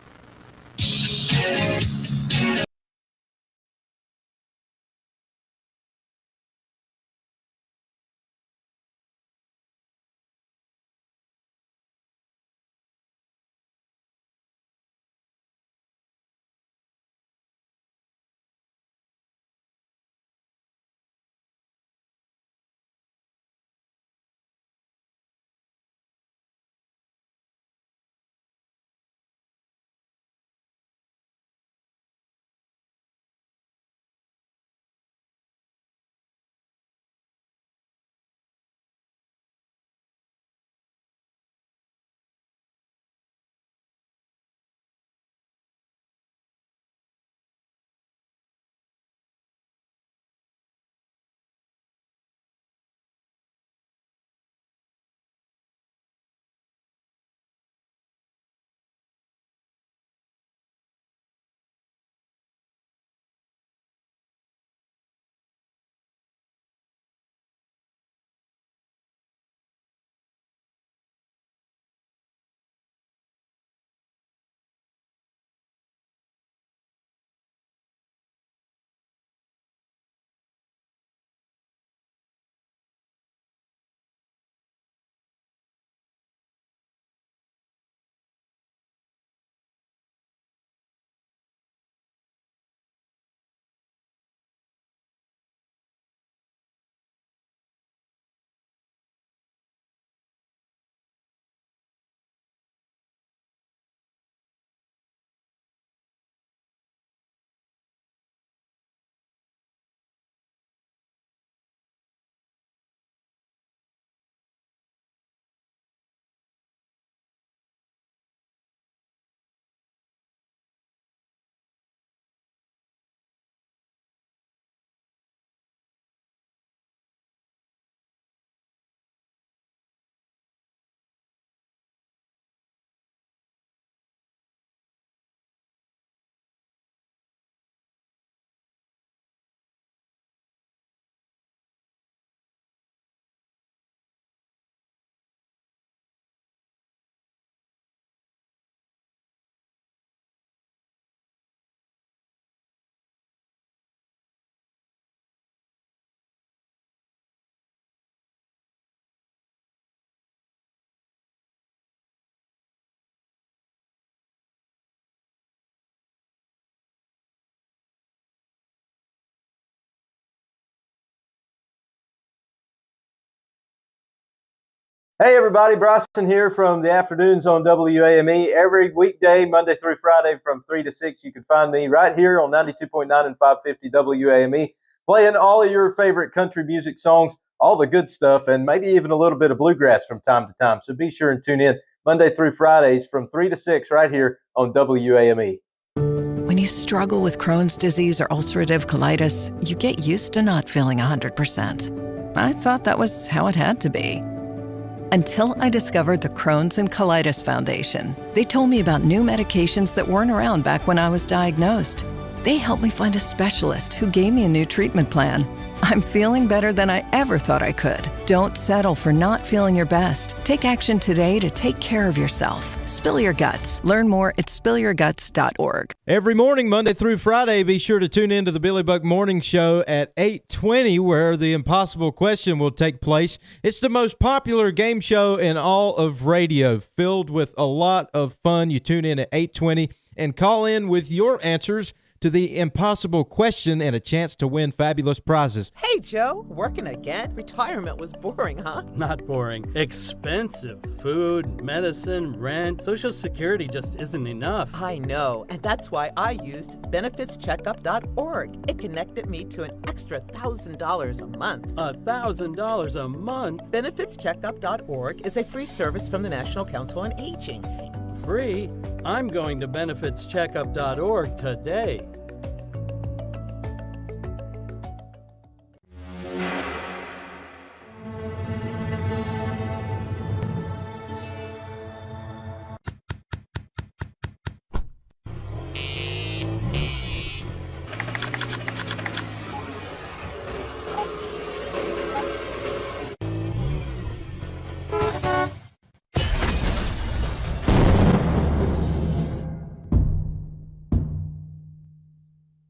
Hey everybody, Bryson here from the afternoons on WAME. Every weekday, Monday through Friday from 3 to 6, you can find me right here on 92.9 and 550 WAME, playing all of your favorite country music songs, all the good stuff, and maybe even a little bit of bluegrass from time to time. So be sure and tune in Monday through Fridays from 3 to 6 right here on WAME. When you struggle with Crohn's disease or ulcerative colitis, you get used to not feeling 100%. I thought that was how it had to be. Until I discovered the Crohn's and Colitis Foundation. They told me about new medications that weren't around back when I was diagnosed. They helped me find a specialist who gave me a new treatment plan. I'm feeling better than I ever thought I could. Don't settle for not feeling your best. Take action today to take care of yourself. Spill your guts. Learn more at spillyourguts.org. Every morning, Monday through Friday, be sure to tune in to the Billy Buck Morning Show at 8:20, where the impossible question will take place. It's the most popular game show in all of radio, filled with a lot of fun. You tune in at 8:20 and call in with your answers to the impossible question and a chance to win fabulous prizes. Hey, Joe, working again? Retirement was boring, huh? Not boring. Expensive. Food, medicine, rent. Social Security just isn't enough. I know, and that's why I used benefitscheckup.org. It connected me to an extra $1,000 a month. $1,000 a month? Benefitscheckup.org is a free service from the National Council on Aging. Free? I'm going to benefitscheckup.org today.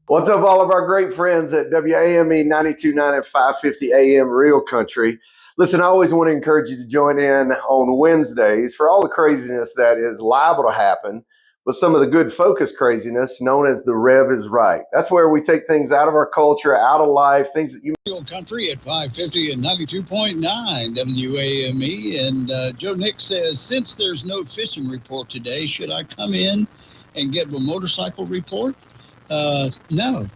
What's up, all of our great friends at WAME 92.9 and 550 AM Real Country. Listen, I always want to encourage you to join in on Wednesdays for all the craziness that is liable to happen, with some of the good focus craziness known as the Rev is Right. That's where we take things out of our culture, out of life, things that you... Real Country at 550 and 92.9 WAME. And Joe Nick says, since there's no fishing report today, should I come in and give a motorcycle report? No.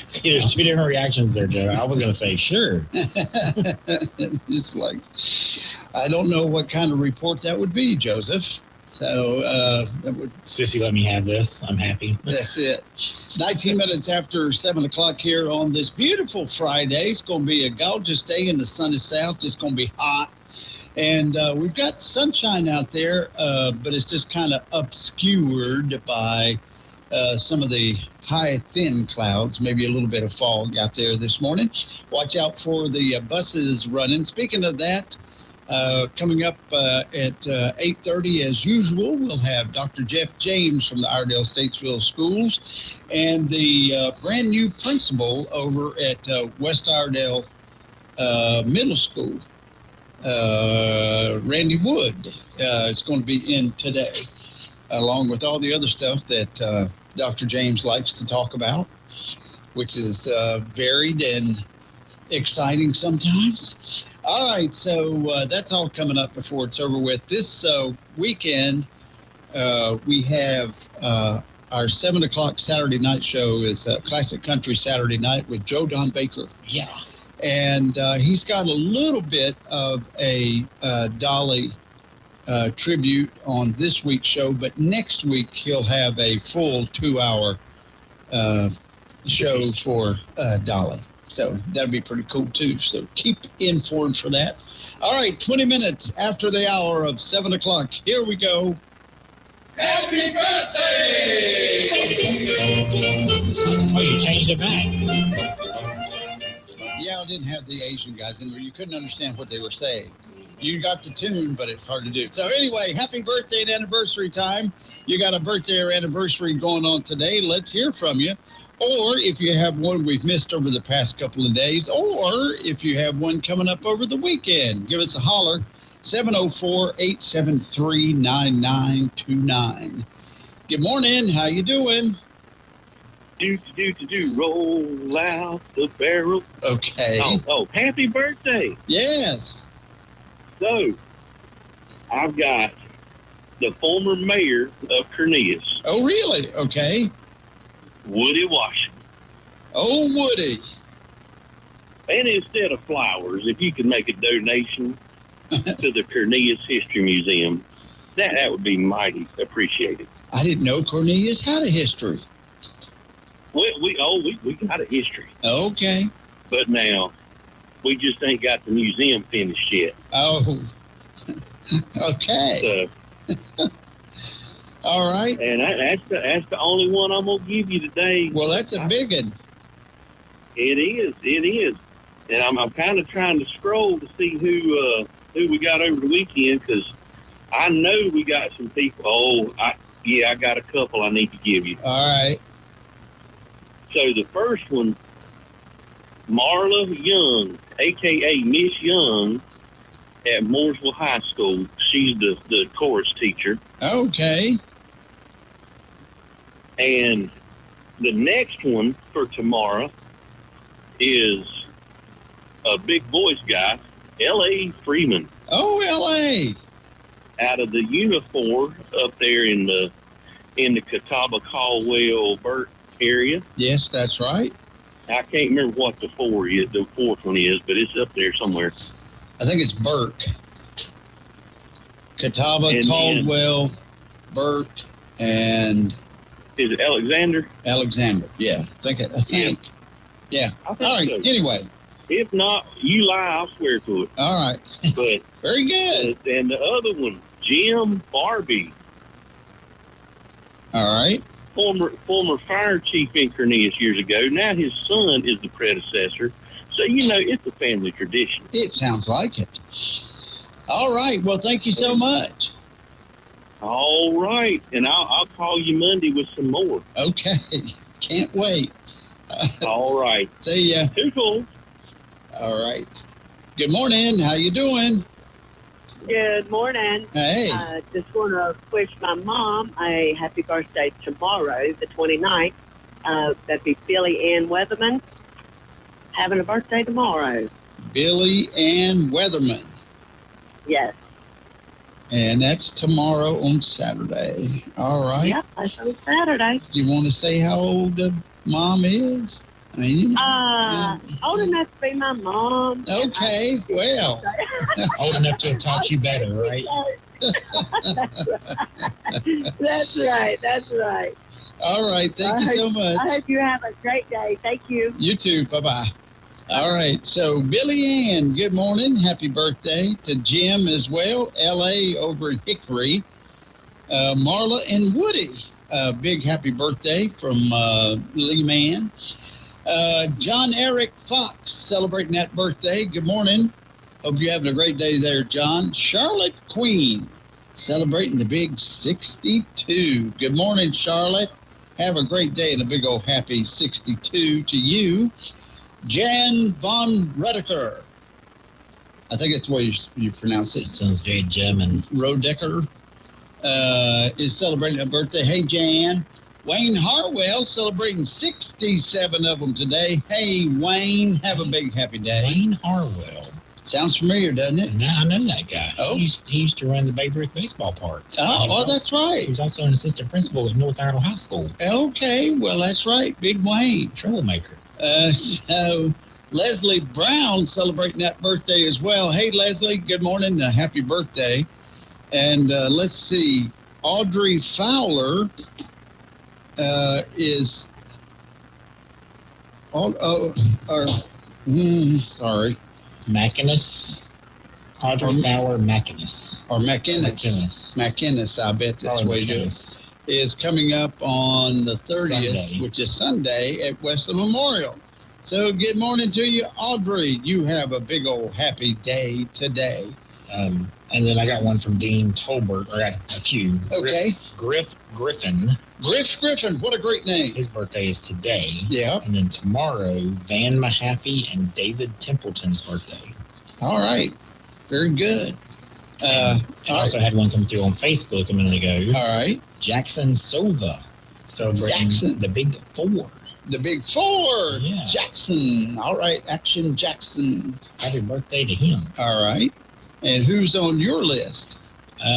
See, there's two different reactions there, Joe. I was going to say, sure. It's like, I don't know what kind of report that would be, Joseph. So, that would... Sissy, let me have this. I'm happy. That's it. 19 minutes after 7 o'clock here on this beautiful Friday. It's going to be a gorgeous day and the sun is out. It's going to be hot. And we've got sunshine out there, but it's just kind of obscured by some of the high, thin clouds, maybe a little bit of fog out there this morning. Watch out for the buses running. Speaking of that, coming up at 8:30 as usual, we'll have Dr. Jeff James from the Iredell Statesville Schools and the brand new principal over at West Iredell Middle School. Randy Wood is going to be in today, along with all the other stuff that Dr. James likes to talk about, which is varied and exciting sometimes. All right, so that's all coming up before it's over with. This weekend, we have our 7 o'clock Saturday night show is Classic Country Saturday Night with Joe Don Baker. Yeah. And he's got a little bit of a Dolly tribute on this week's show, but next week he'll have a full 2-hour show for Dolly. So that'll be pretty cool, too. So keep informed for that. All right, 20 minutes after the hour of 7 o'clock. Here we go. Happy birthday! Oh, you changed it back. Yeah, I didn't have the Asian guys in there. You couldn't understand what they were saying. You got the tune, but it's hard to do. So anyway, happy birthday and anniversary time. You got a birthday or anniversary going on today. Let's hear from you. Or if you have one we've missed over the past couple of days, or if you have one coming up over the weekend, give us a holler, 704-873-9929. Good morning. How you doing? Roll out the barrel. Okay. Oh, happy birthday. Yes. So, I've got the former mayor of Cornelius. Oh, really? Okay. Woody Washington. Oh, Woody. And instead of flowers, if you could make a donation to the Cornelius History Museum, that would be mighty appreciated. I didn't know Cornelius had a history. We got a history. Okay. But now, We just ain't got the museum finished yet. Oh, okay. So, all right. And that's the only one I'm gonna give you today. Well, that's a big one. It is. And I'm kind of trying to scroll to see who we got over the weekend, because I know we got some people. I got a couple I need to give you. All right. So the first one, Marla Young, a.k.a. Miss Young, at Mooresville High School. She's the chorus teacher. Okay. And the next one for tomorrow is a big voice guy, L.A. Freeman. Oh, L.A. Out of the uniform up there in the Catawba, Caldwell, Burt area. Yes, that's right. I can't remember what the fourth one is, but it's up there somewhere. I think it's Burke. Catawba, And Caldwell, Burke, and... Is it Alexander? Alexander, yeah. I think. Yeah. All right, so. Anyway. If not, you lie, I'll swear to it. All right. But very good. And the other one, Jim Barbie. All right. Former fire chief in Cornelius years ago. Now his son is the predecessor. So, it's a family tradition. It sounds like it. All right. Well, thank you so much. All right. And I'll call you Monday with some more. Okay. Can't wait. All right. See ya. Too cool. All right. Good morning. How you doing? Good morning. Hey. Just want to wish my mom a happy birthday tomorrow, the 29th. That'd be Billy Ann Weatherman. Having a birthday tomorrow. Billy Ann Weatherman. Yes. And that's tomorrow on Saturday. All right. Yep, that's on Saturday. You want to say how old Mom is? I mean, old enough to be my mom. Okay, well. Old enough to have taught you better, right? That's right. All right, thank you so much. I hope you have a great day. Thank you. You too, bye-bye. All right, so Billy Ann, good morning. Happy birthday to Jim as well, L.A. over in Hickory. Marla and Woody, big happy birthday from Lee Mann. John Eric Fox celebrating that birthday. Good morning. Hope you're having a great day there, John. Charlotte Queen celebrating the big 62. Good morning, Charlotte. Have a great day and a big old happy 62 to you. Jan Von Rodecker. I think that's the way you pronounce it. Sounds very German. Rodecker is celebrating a birthday. Hey, Jan. Wayne Harwell celebrating 67 of them today. Hey, Wayne, have a big happy day. Wayne Harwell. Sounds familiar, doesn't it? No, I know that guy. Oh. He used to run the Babe Ruth baseball park. Oh, that's right. He was also an assistant principal at North Iredell High School. Okay, well, that's right. Big Wayne. Troublemaker. So Leslie Brown celebrating that birthday as well. Hey, Leslie, good morning. Happy birthday. And let's see. Audrey Fowler is... sorry. Mackinnis. Audrey Fowler Mackinnis. Or McInnes. McInnes, I bet that's the way you do it. Is coming up on the 30th, Sunday. which is Sunday, at Westland Memorial. So good morning to you, Audrey. You have a big old happy day today. And then I got one from Dean Tolbert, or I got a few. Okay. Griff Griffin. Griff Griffin, what a great name. His birthday is today. Yeah. And then tomorrow, Van Mahaffey and David Templeton's birthday. All right. Very good. I also had one come through on Facebook a minute ago. All right. Jackson Sova celebrating the Big Four. The Big Four. Yeah. Jackson. All right. Action Jackson. Happy birthday to him. All right. And who's on your list?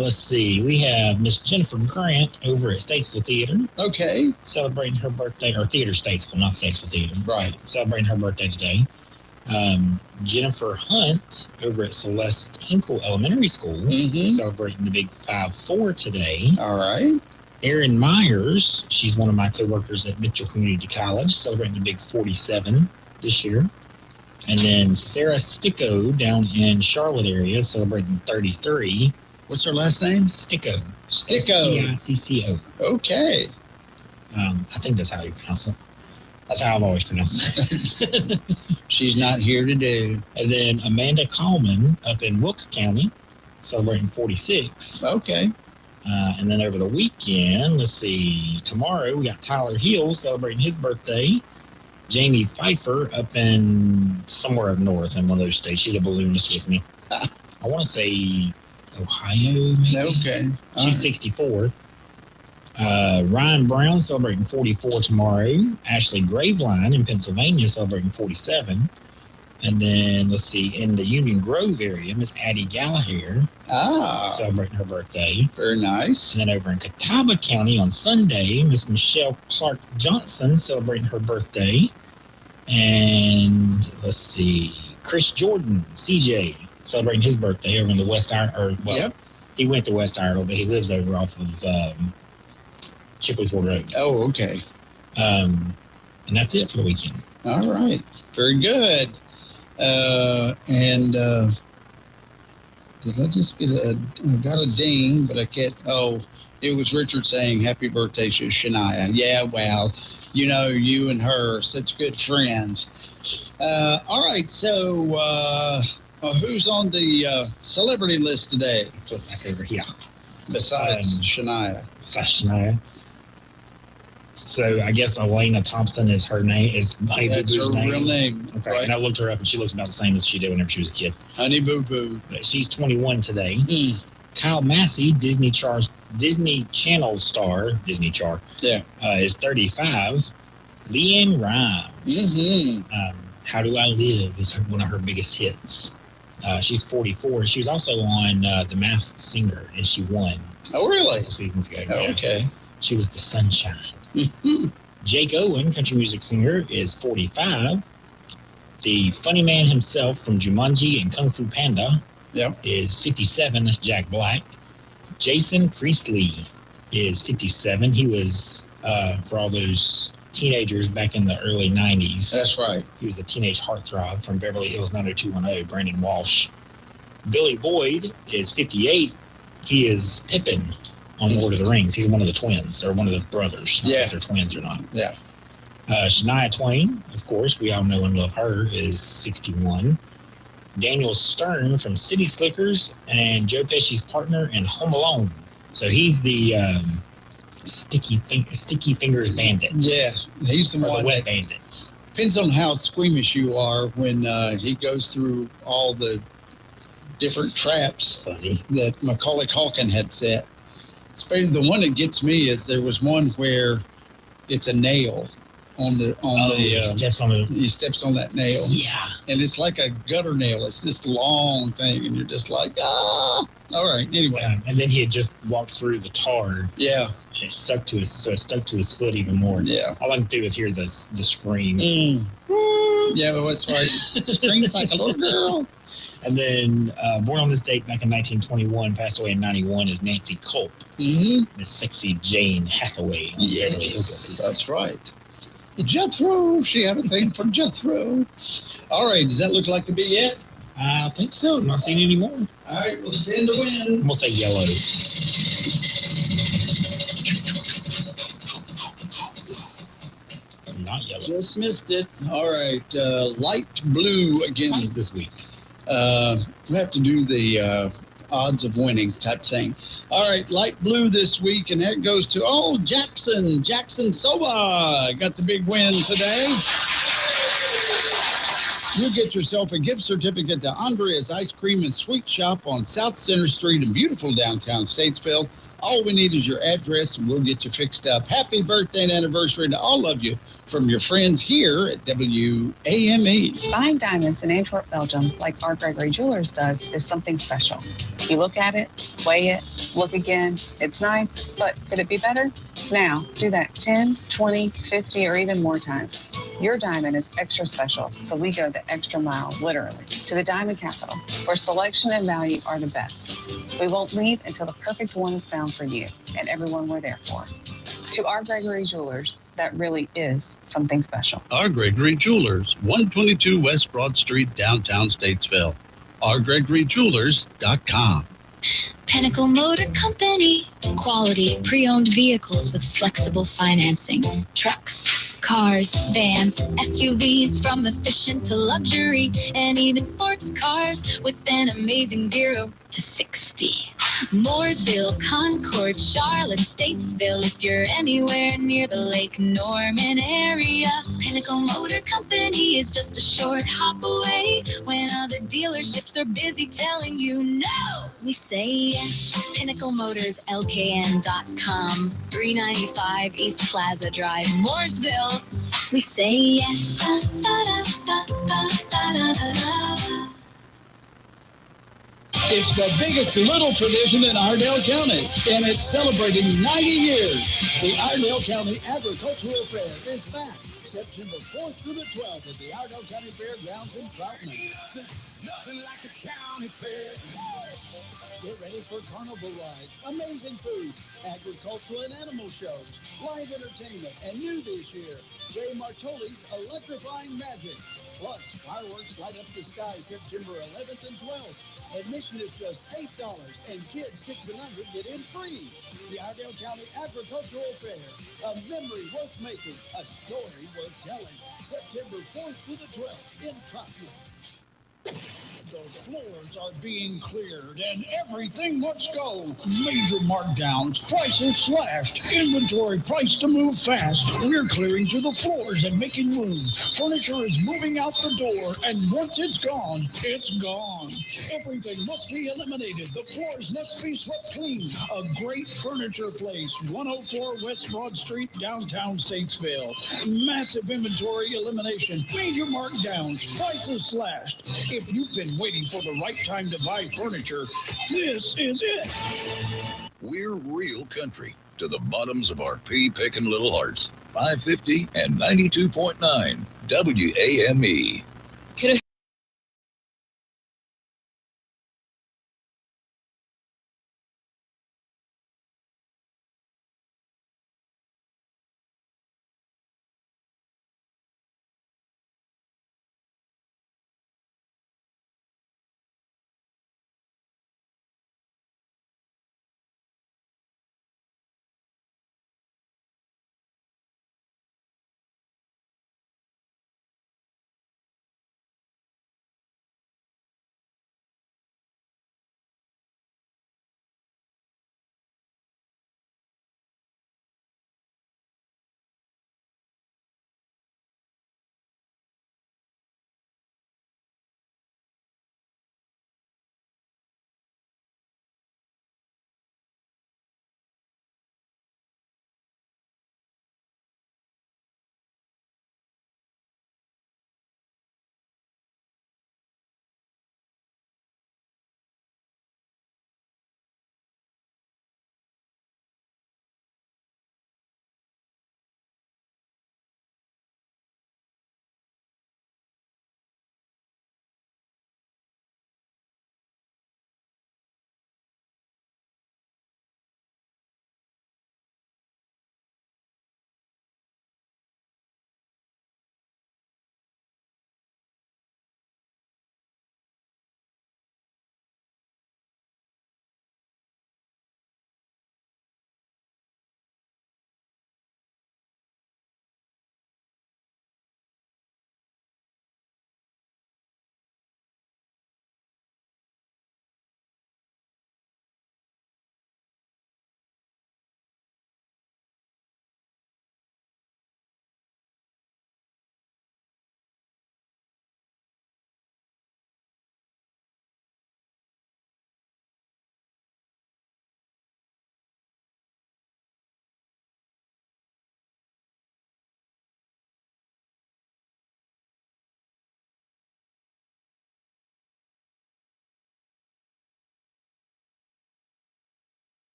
Let's see. We have Miss Jennifer Grant over at Statesville Theater. Okay. Celebrating her birthday, or Theater Statesville, not Statesville Theater. Right. Celebrating her birthday today. Jennifer Hunt over at Celeste Hinkle Elementary School. Mm-hmm. Celebrating the Big 5-4 today. All right. Erin Myers, she's one of my co-workers at Mitchell Community College, celebrating the Big 47 this year. And then Sarah Sticko down in Charlotte area celebrating 33. What's her last name? Sticko. Sticko. Sticco. Okay. I think that's how you pronounce it. That's how I've always pronounced it. She's not here today. And then Amanda Coleman up in Wilkes County celebrating 46. Okay. And then over the weekend, let's see, tomorrow we got Tyler Hill celebrating his birthday. Jamie Pfeiffer up in somewhere up north in one of those states. She's a balloonist with me. I want to say Ohio, maybe? Okay. She's 64. Ryan Brown celebrating 44 tomorrow. Ashley Graveline in Pennsylvania celebrating 47. And then, let's see, in the Union Grove area, Miss Addie Gallagher celebrating her birthday. Very nice. And then over in Catawba County on Sunday, Miss Michelle Clark Johnson celebrating her birthday. And, let's see, Chris Jordan, CJ, celebrating his birthday over in the West Ireland. He went to West Ireland, but he lives over off of Chipley Ford Road. Oh, okay. And that's it for the weekend. All right. Very good. Did I just get I got a ding, but I can't. Oh, it was Richard saying happy birthday to Shania. Yeah, well, you know, you and her are such good friends. All right, so who's on the celebrity list today? Flip back over here. Besides Shania. Besides Shania. So I guess Elena Thompson is her name. Is Honey That's Boo Boo's her name. real name. Okay, Right. and I looked her up, and she looks about the same as she did whenever she was a kid. Honey Boo Boo. But she's 21 today. Kyle Massey, Disney Channel star, is 35. Leanne Rimes. How Do I Live is one of her biggest hits. She's 44. She was also on The Masked Singer, and she won. Oh, really? A couple seasons ago. Oh, okay. She was the sunshine. Jake Owen, country music singer, is 45. The funny man himself from Jumanji and Kung Fu Panda is 57. That's Jack Black. Jason Priestley is 57. He was, for all those teenagers back in the early 90s. That's right. He was a teenage heartthrob from Beverly Hills 90210, Brandon Walsh. Billy Boyd is 58. He is Pippin on Lord of the Rings. He's one of the twins, or one of the brothers. I don't know if they're twins or not. Yeah. Shania Twain, of course, we all know and love her, is 61. Daniel Stern from City Slickers and Joe Pesci's partner in Home Alone. So he's the Sticky Fingers Bandit. Yes, he's the one. The Wet Bandits. Depends on how squeamish you are when he goes through all the different traps that Macaulay Culkin had set. Especially the one that gets me is there was one where it's a nail he steps on that nail. Yeah. And it's like a gutter nail. It's this long thing, and you're just like, ah. All right. Anyway. And then he had just walked through the tar. Yeah. And it stuck to his foot even more. Yeah. All I can do is hear the scream. Yeah, but that's right. Screams like a little girl. And then, born on this date back in 1921, passed away in 91, is Nancy Culp. Miss Sexy Jane Hathaway. Yes, that's right. Jethro. She had a thing for Jethro. All right, does that look like to be it? I think so. I'm not seeing any more. All right, we'll stand to win. I'm going to say yellow. Not yellow. Just missed it. All right, light blue again. Twice this week. We have to do the odds of winning type thing. All right, light blue this week, and that goes to, Jackson Soba got the big win today. You get yourself a gift certificate to Andrea's Ice Cream and Sweet Shop on South Center Street in beautiful downtown Statesville. All we need is your address, and we'll get you fixed up. Happy birthday and anniversary to all of you from your friends here at WAME. Buying diamonds in Antwerp, Belgium, like R. Gregory Jewelers does, is something special. You look at it, weigh it, look again. It's nice, but could it be better? Now, do that 10, 20, 50, or even more times. Your diamond is extra special, so we go the extra mile, literally, to the Diamond Capital, where selection and value are the best. We won't leave until the perfect one is found for you and everyone we're there for. To R. Gregory Jewelers, that really is something special. R. Gregory Jewelers, 122 West Broad Street, downtown Statesville. rgregoryjewelers.com. Pinnacle Motor Company. Quality pre-owned vehicles with flexible financing. Trucks, cars, vans, SUVs from efficient to luxury, and even sports cars with an amazing 0 to 60. Mooresville, Concord, Charlotte, Statesville. If you're anywhere near the Lake Norman area, Pinnacle Motor Company is just a short hop away. When other dealerships are busy telling you no, we say yes. PinnacleMotorsLKN.com, 395 East Plaza Drive, Mooresville. We say yes. It's the biggest little tradition in Iredell County, and it's celebrating 90 years. The Iredell County Agricultural Fair is back September 4th through the 12th at the Iredell County Fairgrounds in Troutman. Nothing like a county fair. Get ready for carnival rides, amazing food, agricultural and animal shows, live entertainment, and new this year, Jay Martoli's Electrifying Magic. Plus, fireworks light up the sky September 11th and 12th. Admission is just $8, and kids 6 and under get in free. The Iredell County Agricultural Fair, a memory worth making, a story worth telling. September 4th through the 12th in Troutman. The floors are being cleared and everything must go. Major markdowns, prices slashed, inventory priced to move fast. We're clearing to the floors and making room. Furniture is moving out the door, and once it's gone, it's gone. Everything must be eliminated. The floors must be swept clean. A great furniture place, 104 West Broad Street, downtown Statesville. Massive inventory elimination, major markdowns, prices slashed. If you've been waiting for the right time to buy furniture, this is it. We're real country to the bottoms of our pea-picking little hearts. 550 and 92.9 WAME.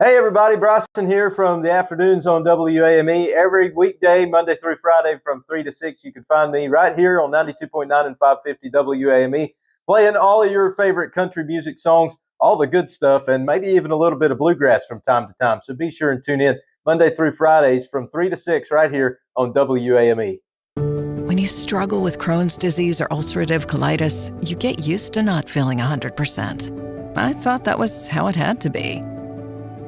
Hey everybody, Bryson here from the afternoons on WAME. Every weekday, Monday through Friday from 3 to 6, you can find me right here on 92.9 and 550 WAME, playing all of your favorite country music songs, all the good stuff, and maybe even a little bit of bluegrass from time to time. So be sure and tune in Monday through Fridays from 3 to 6 right here on WAME. When you struggle with Crohn's disease or ulcerative colitis, you get used to not feeling 100%. I thought that was how it had to be.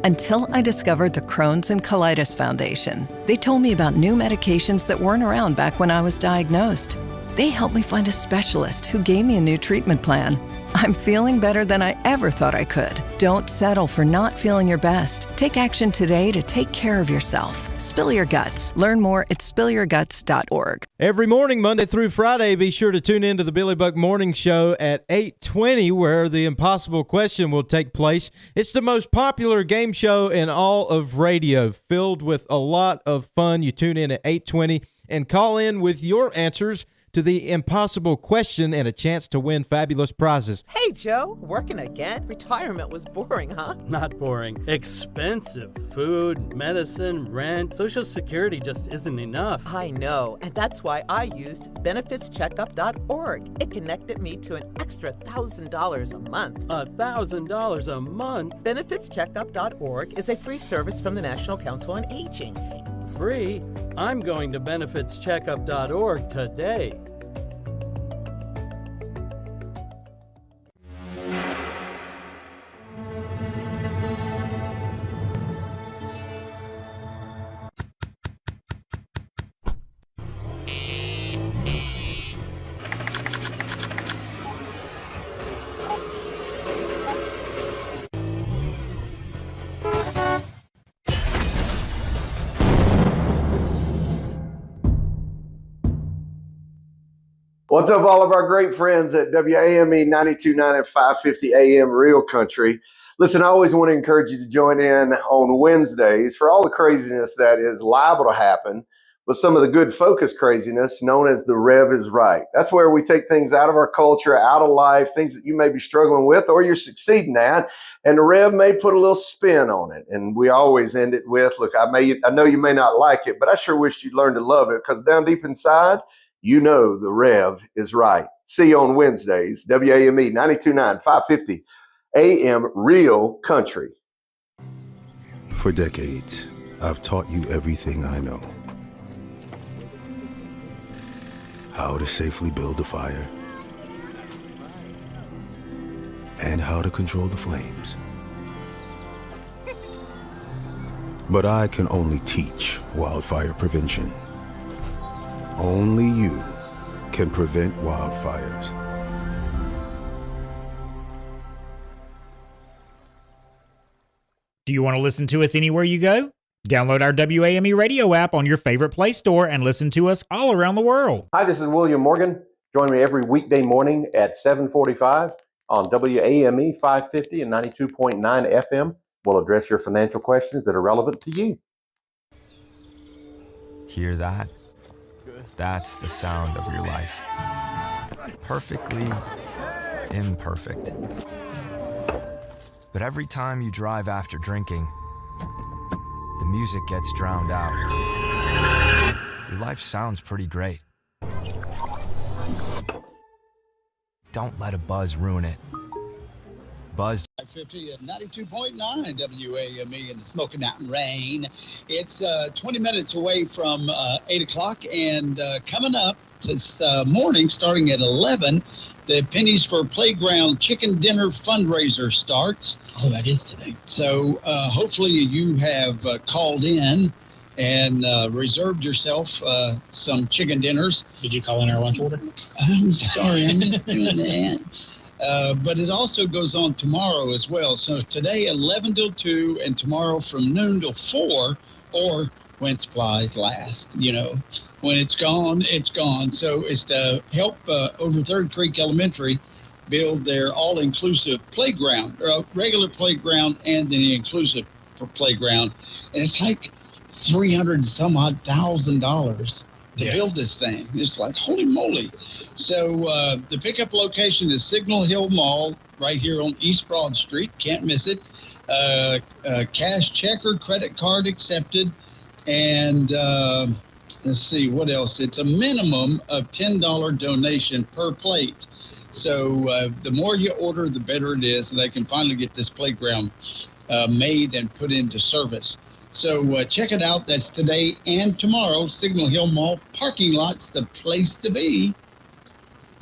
Until I discovered the Crohn's and Colitis Foundation. They told me about new medications that weren't around back when I was diagnosed. They helped me find a specialist who gave me a new treatment plan. I'm feeling better than I ever thought I could. Don't settle for not feeling your best. Take action today to take care of yourself. Spill your guts. Learn more at spillyourguts.org. Every morning, Monday through Friday, be sure to tune in to the Billy Buck Morning Show at 8:20, where the impossible question will take place. It's the most popular game show in all of radio, filled with a lot of fun. You tune in at 8:20 and call in with your answers to the impossible question and a chance to win fabulous prizes. Hey, Joe, working again? Retirement was boring, huh? Not boring. Expensive. Food, medicine, rent. Social Security just isn't enough. I know, and that's why I used benefitscheckup.org. It connected me to an extra $1,000 a month. $1,000 a month? Benefitscheckup.org is a free service from the National Council on Aging. Free? I'm going to benefitscheckup.org today. What's up, all of our great friends at WAME 92.9 and 550 AM Real Country. Listen, I always want to encourage you to join in on Wednesdays for all the craziness that is liable to happen, but some of the good focus craziness known as the Rev is Right. That's where we take things out of our culture, out of life, things that you may be struggling with or you're succeeding at, and the Rev may put a little spin on it. And we always end it with, look, I know you may not like it, but I sure wish you'd learn to love it, because down deep inside, you know the Rev is right. See you on Wednesdays, WAME 92.9, 550 AM Real Country. For decades, I've taught you everything I know. How to safely build a fire, and how to control the flames. But I can only teach wildfire prevention. Only you can prevent wildfires. Do you want to listen to us anywhere you go? Download our WAME radio app on your favorite Play Store and listen to us all around the world. Hi, this is William Morgan. Join me every weekday morning at 7:45 on WAME 550 and 92.9 FM. We'll address your financial questions that are relevant to you. Hear that? That's the sound of your life. Perfectly imperfect. But every time you drive after drinking, the music gets drowned out. Your life sounds pretty great. Don't let a buzz ruin it. Buzz 550 and 92.9 WAME in the Smoky Mountain Rain. It's 20 minutes away from 8 o'clock, and coming up this morning, starting at 11, the Pennies for Playground Chicken Dinner fundraiser starts. Oh, that is today. So hopefully you have called in and reserved yourself some chicken dinners. Did you call in our lunch order? I'm sorry, I'm not doing that. But it also goes on tomorrow as well. So today 11 till 2 and tomorrow from noon till 4, or when supplies last, you know. When it's gone, it's gone. So it's to help over Third Creek Elementary build their all-inclusive playground, or regular playground and the inclusive for playground. And it's like $300 and some odd $1,000 to build this thing. It's like, holy moly. So the pickup location is Signal Hill Mall right here on East Broad Street. Can't miss it. cash check or credit card accepted. And let's see, what else? It's a minimum of $10 donation per plate. So the more you order, the better it is. And they can finally get this playground made and put into service. So check it out. That's today and tomorrow. Signal Hill Mall parking lot's the place to be.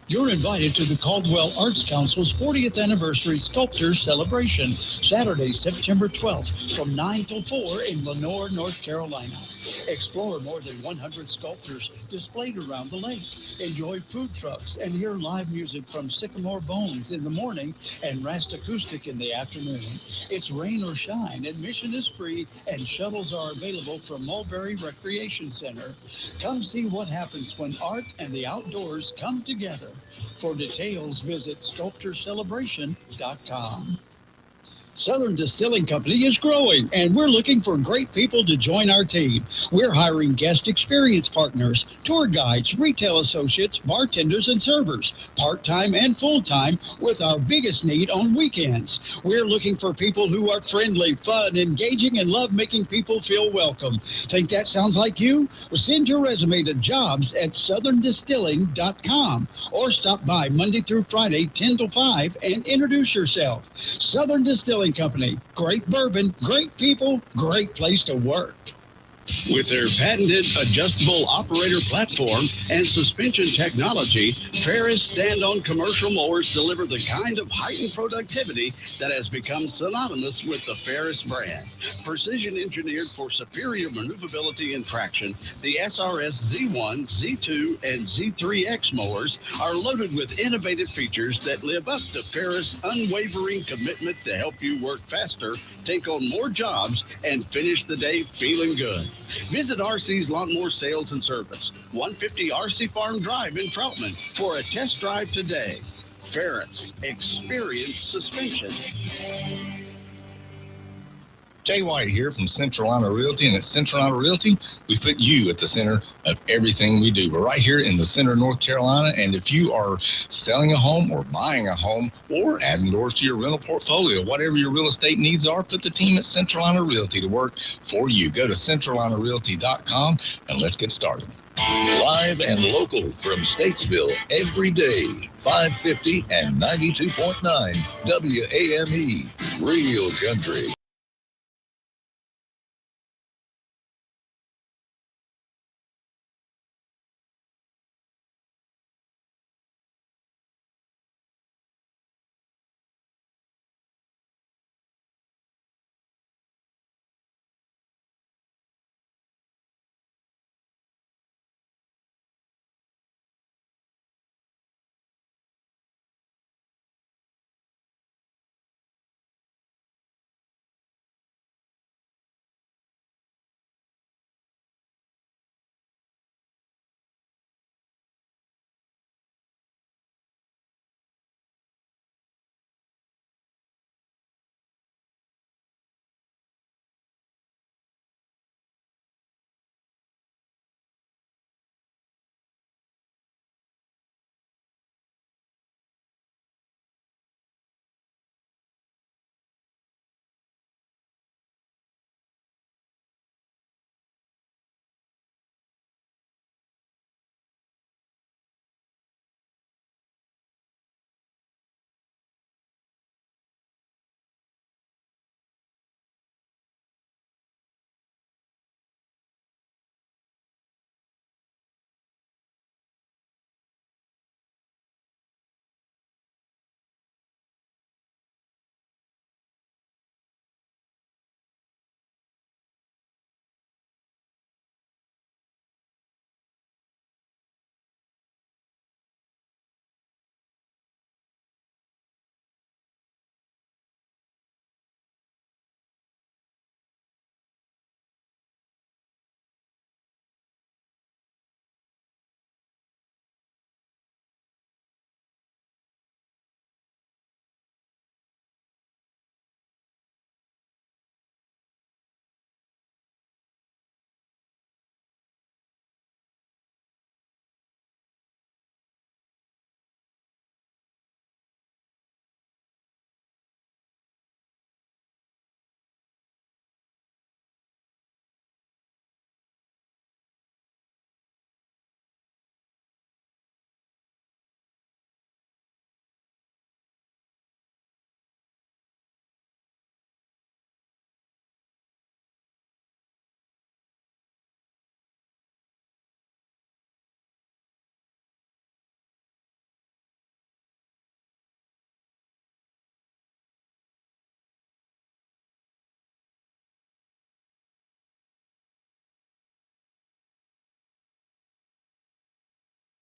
You're invited to the Caldwell Arts Council's 40th Anniversary Sculptors Celebration, Saturday, September 12th, from 9 till 4 in Lenore, North Carolina. Explore more than 100 sculptures displayed around the lake. Enjoy food trucks and hear live music from Sycamore Bones in the morning and Rast Acoustic in the afternoon. It's rain or shine. Admission is free and shuttles are available from Mulberry Recreation Center. Come see what happens when art and the outdoors come together. For details, visit sculptorcelebration.com. Southern Distilling Company is growing, and we're looking for great people to join our team. We're hiring guest experience partners, tour guides, retail associates, bartenders, and servers, part-time and full-time, with our biggest need on weekends. We're looking for people who are friendly, fun, engaging, and love making people feel welcome. Think that sounds like you? Well, send your resume to jobs@southerndistilling.com or stop by Monday through Friday, 10 to 5, and introduce yourself. Southern Distilling Company. Great bourbon, great people, great place to work. With their patented adjustable operator platform and suspension technology, Ferris stand-on commercial mowers deliver the kind of heightened productivity that has become synonymous with the Ferris brand. Precision engineered for superior maneuverability and traction, the SRS Z1, Z2, and Z3X mowers are loaded with innovative features that live up to Ferris' unwavering commitment to help you work faster, take on more jobs, and finish the day feeling good. Visit RC's Lawnmower Sales and Service, 150 RC Farm Drive in Troutman, for a test drive today. Ferris, experience suspension. Jay White here from Central Iowa Realty, and at Central Iowa Realty, we put you at the center of everything we do. We're right here in the center of North Carolina, and if you are selling a home or buying a home or adding doors to your rental portfolio, whatever your real estate needs are, put the team at Central Iowa Realty to work for you. Go to centraliowarealty.com and let's get started. Live and local from Statesville every day, 550 and 92.9 WAME, Real Country.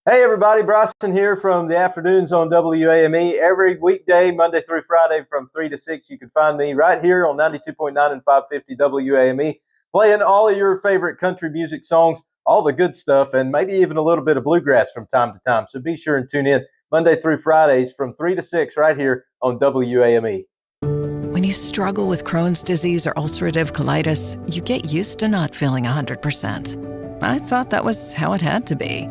Hey everybody, Bryson here from the afternoons on WAME. Every weekday, Monday through Friday from 3 to 6, you can find me right here on 92.9 and 550 WAME, playing all of your favorite country music songs, all the good stuff, and maybe even a little bit of bluegrass from time to time. So be sure and tune in Monday through Fridays from 3 to 6 right here on WAME. When you struggle with Crohn's disease or ulcerative colitis, you get used to not feeling 100%. I thought that was how it had to be.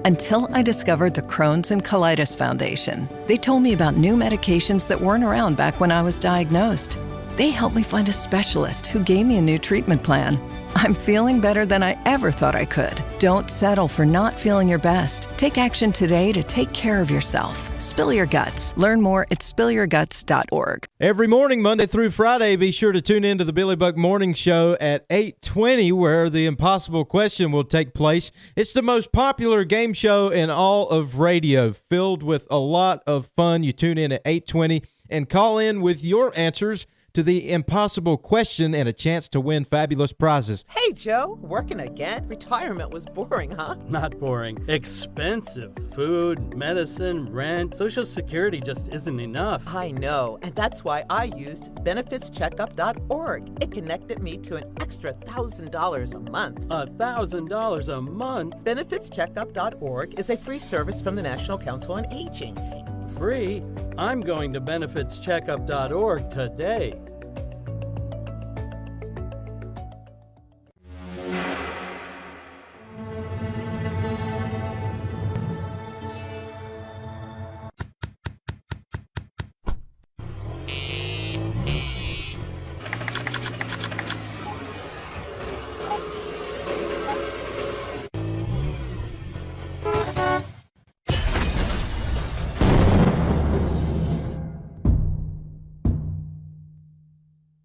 Until I discovered the Crohn's and Colitis Foundation. They told me about new medications that weren't around back when I was diagnosed. They helped me find a specialist who gave me a new treatment plan. I'm feeling better than I ever thought I could. Don't settle for not feeling your best. Take action today to take care of yourself. Spill your guts. Learn more at spillyourguts.org. Every morning, Monday through Friday, be sure to tune in to the Billy Buck Morning Show at 8:20, where the impossible question will take place. It's the most popular game show in all of radio, filled with a lot of fun. You tune in at 8:20 and call in with your answers to the impossible question and a chance to win fabulous prizes. Hey, Joe, working again? Retirement was boring, huh? Not boring. Expensive. Food, medicine, rent. Social Security just isn't enough. I know, and that's why I used benefitscheckup.org. It connected me to an extra $1,000 a month. $1,000 a month? Benefitscheckup.org is a free service from the National Council on Aging. Free? I'm going to benefitscheckup.org today.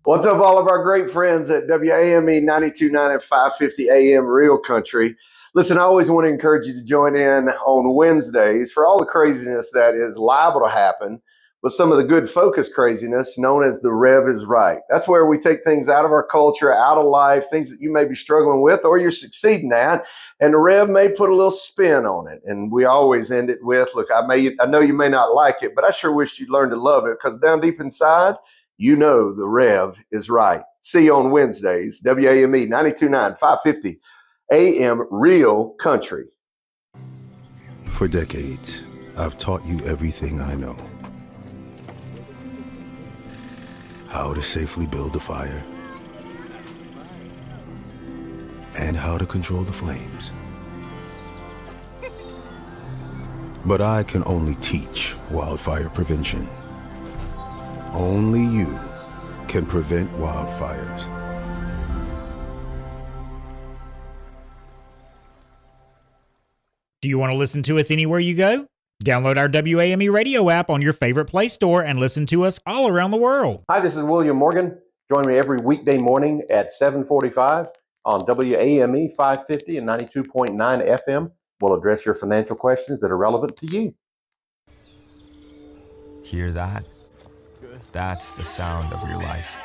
What's up, all of our great friends at WAME 92.9 and 550 AM Real Country. Listen, I always want to encourage you to join in on Wednesdays for all the craziness that is liable to happen with some of the good focus craziness known as the Rev is Right. That's where we take things out of our culture, out of life, things that you may be struggling with or you're succeeding at, and the Rev may put a little spin on it. And we always end it with, look, I know you may not like it, but I sure wish you'd learn to love it, because down deep inside, you know the Rev is right. See you on Wednesdays, WAME 92.9, 550 AM Real Country. For decades, I've taught you everything I know. How to safely build a fire, and how to control the flames. But I can only teach wildfire prevention. Only you can prevent wildfires. Do you want to listen to us anywhere you go? Download our WAME radio app on your favorite Play Store and listen to us all around the world. Hi, this is William Morgan. Join me every weekday morning at 7:45 on WAME 550 and 92.9 FM. We'll address your financial questions that are relevant to you. Hear that? That's the sound of your life.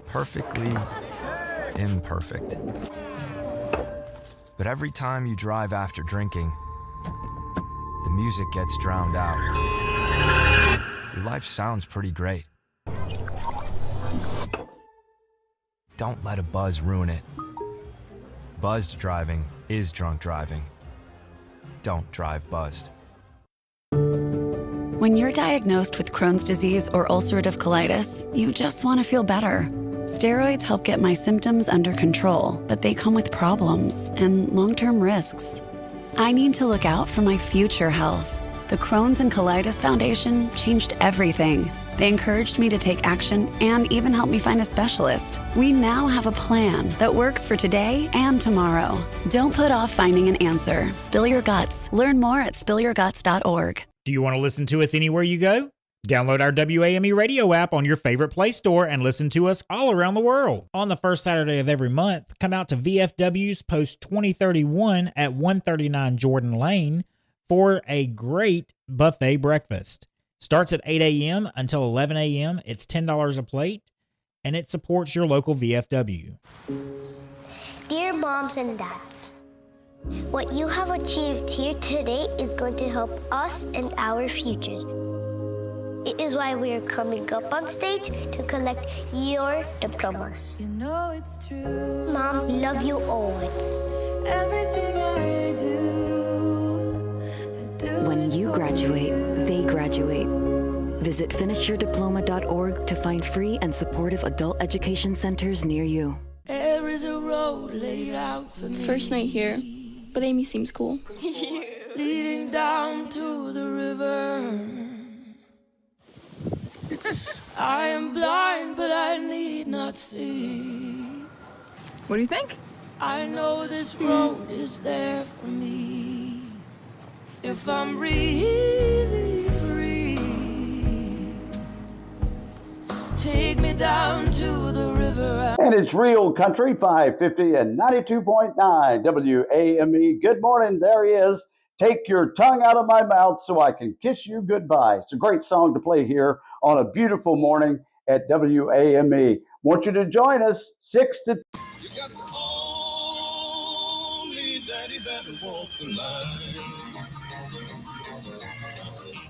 Perfectly imperfect. But every time you drive after drinking, the music gets drowned out. Your life sounds pretty great. Don't let a buzz ruin it. Buzzed driving is drunk driving. Don't drive buzzed. When you're diagnosed with Crohn's disease or ulcerative colitis, you just want to feel better. Steroids help get my symptoms under control, but they come with problems and long-term risks. I need to look out for my future health. The Crohn's and Colitis Foundation changed everything. They encouraged me to take action and even helped me find a specialist. We now have a plan that works for today and tomorrow. Don't put off finding an answer. Spill your guts. Learn more at spillyourguts.org. Do you want to listen to us anywhere you go? Download our WAME radio app on your favorite Play Store and listen to us all around the world. On the first Saturday of every month, come out to VFW's Post 2031 at 139 Jordan Lane for a great buffet breakfast. Starts at 8 a.m. until 11 a.m. It's $10 a plate, and it supports your local VFW. Dear moms and dads, What you have achieved here today is going to help us and our futures. It is why we are coming up on stage to collect your diplomas. You know it's true. Mom, we love you always. Everything I do. When you graduate, they graduate. Visit finishyourdiploma.org to find free and supportive adult education centers near you. There is a road laid out for me. First night here, but Amy seems cool. Leading down to the river. I am blind, but I need not see. What do you think? I know this road is there for me. If I'm really free, take me down to the river. And it's Real Country 550 and 92.9 WAME. Good morning. There he is. Take your tongue out of my mouth so I can kiss you goodbye. It's a great song to play here on a beautiful morning at WAME. Want you to join us 6 to... You got the only daddy that walked the line.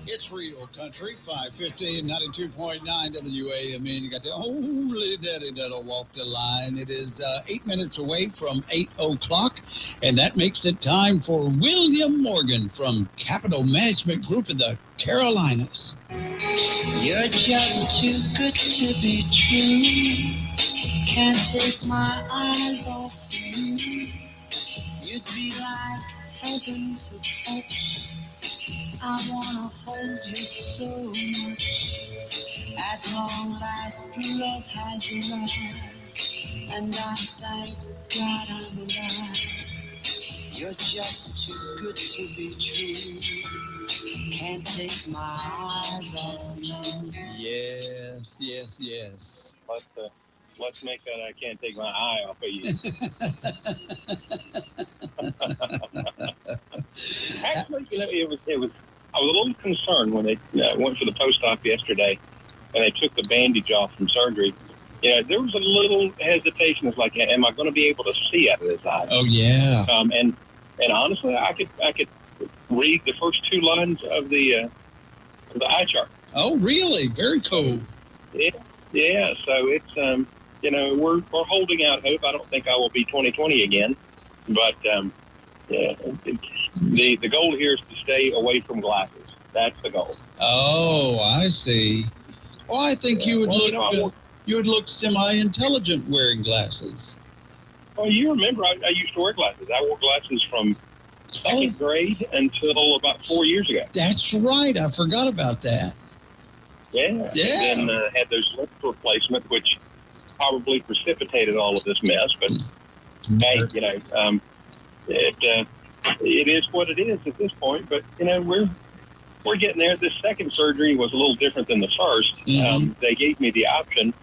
It's Real Country 550 and 92.9 WAME. You got the only daddy that'll walk the line. It is 8 minutes away from 8 o'clock, and that makes it time for William Morgan from Capital Management Group in the Carolinas. You're just too good to be true. Can't take my eyes off you. You'd be like heaven to touch. I wanna hold you so much. At long last, love has arrived, and I thank God I'm alive. You're just too good to be true. Can't take my eyes off you. Yes, yes, yes. Let's make that I can't take my eye off of you. Actually, it was. I was a little concerned when they went to the post-op yesterday, and they took the bandage off from surgery. There was a little hesitation. It's like, am I going to be able to see out of this eye? Oh yeah. And honestly, I could read the first two lines of the eye chart. Oh really? Very cool. Yeah. So it's we're holding out hope. I don't think I will be 20/20 again, but the goal here is to stay away from glasses. That's the goal. Oh, I see. Well, I think you would look semi-intelligent wearing glasses. Well, you remember I used to wear glasses. I wore glasses from second grade until about 4 years ago. That's right. I forgot about that. Yeah. And then had those lens replacement, which probably precipitated all of this mess. But hey, it is what it is at this point. But we're getting there. This second surgery was a little different than the first. Mm-hmm. They gave me the option,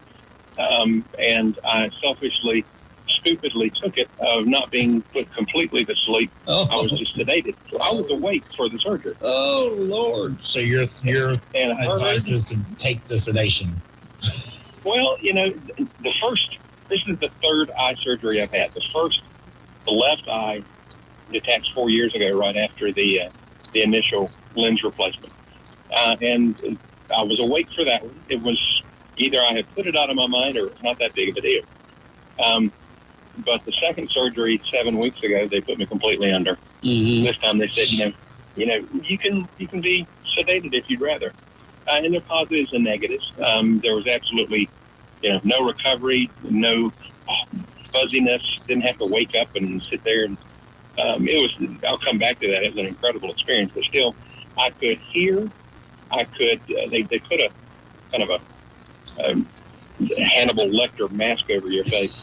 and I selfishly, stupidly took it of not being put completely to sleep. Oh. I was just sedated, so I was awake for the surgery. Oh Lord! So your advice is to take the sedation. Well, this is the third eye surgery I've had. The left eye detached 4 years ago, right after the initial lens replacement. And I was awake for that one. It was either I had put it out of my mind or it's not that big of a deal. But the second surgery 7 weeks ago, they put me completely under. Mm-hmm. This time they said, you can be sedated if you'd rather. And there are positives and negatives. There was absolutely, no recovery, no fuzziness. Didn't have to wake up and sit there. And I'll come back to that. It was an incredible experience. But still, I could hear. They put a kind of a Hannibal Lecter mask over your face,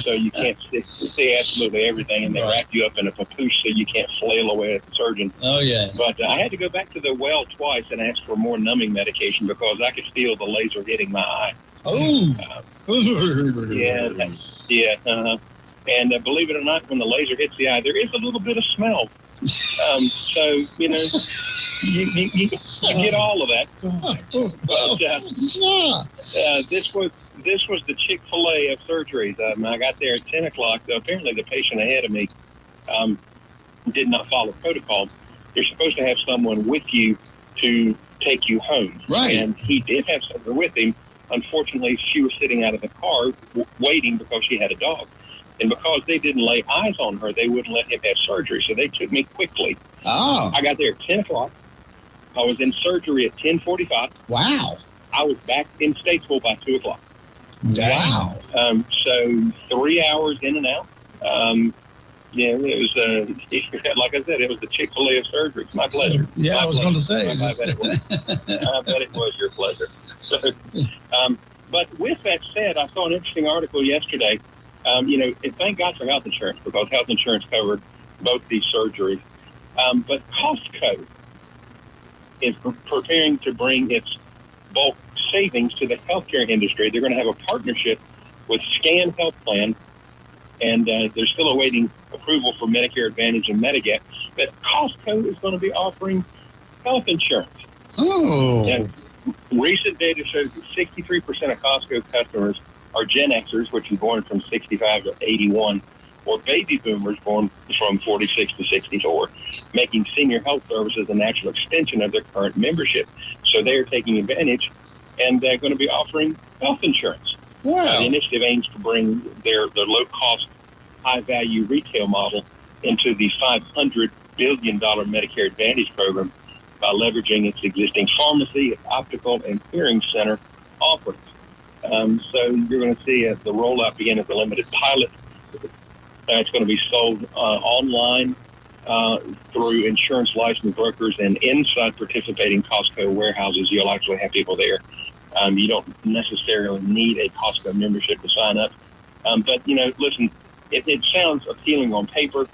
so you can't see absolutely everything, and they wrap you up in a papoose so you can't flail away at the surgeon. Oh yeah. But I had to go back to the well twice and ask for more numbing medication because I could feel the laser hitting my eye. Oh. Yeah. And believe it or not, when the laser hits the eye, there is a little bit of smell. So you get all of that. But this was the Chick-fil-A of surgeries. I got there at 10 o'clock. Apparently, the patient ahead of me did not follow protocol, you're supposed to have someone with you to take you home. Right. And he did have someone with him. Unfortunately, she was sitting out of the car waiting because she had a dog. And because they didn't lay eyes on her, they wouldn't let him have surgery. So they took me quickly. Oh. I got there at 10 o'clock. I was in surgery at 10:45. Wow. I was back in Statesville by 2 o'clock. Wow. So 3 hours in and out. Yeah, it was, like I said, it was the Chick-fil-A of surgery. It's my pleasure. Yeah, I was going to say. I bet it was. I bet it was your pleasure. So, but with that said, I saw an interesting article yesterday. And thank God for health insurance, because health insurance covered both these surgeries. But Costco is preparing to bring its bulk savings to the healthcare industry. They're going to have a partnership with Scan Health Plan, and they're still awaiting approval for Medicare Advantage and Medigap. But Costco is going to be offering health insurance. Oh. And recent data shows that 63% of Costco customers are Gen Xers, which is born from 65 to 81, or baby boomers born from 46 to 64, making senior health services a natural extension of their current membership. So they are taking advantage, and they're going to be offering health insurance. Wow. The initiative aims to bring their low-cost, high-value retail model into the $500 billion Medicare Advantage program by leveraging its existing pharmacy, its optical, and hearing center offerings. So you're going to see the rollout begin as a limited pilot. It's going to be sold online through insurance licensed brokers, and inside participating Costco warehouses, you'll actually have people there. You don't necessarily need a Costco membership to sign up. But, listen, it sounds appealing on paper,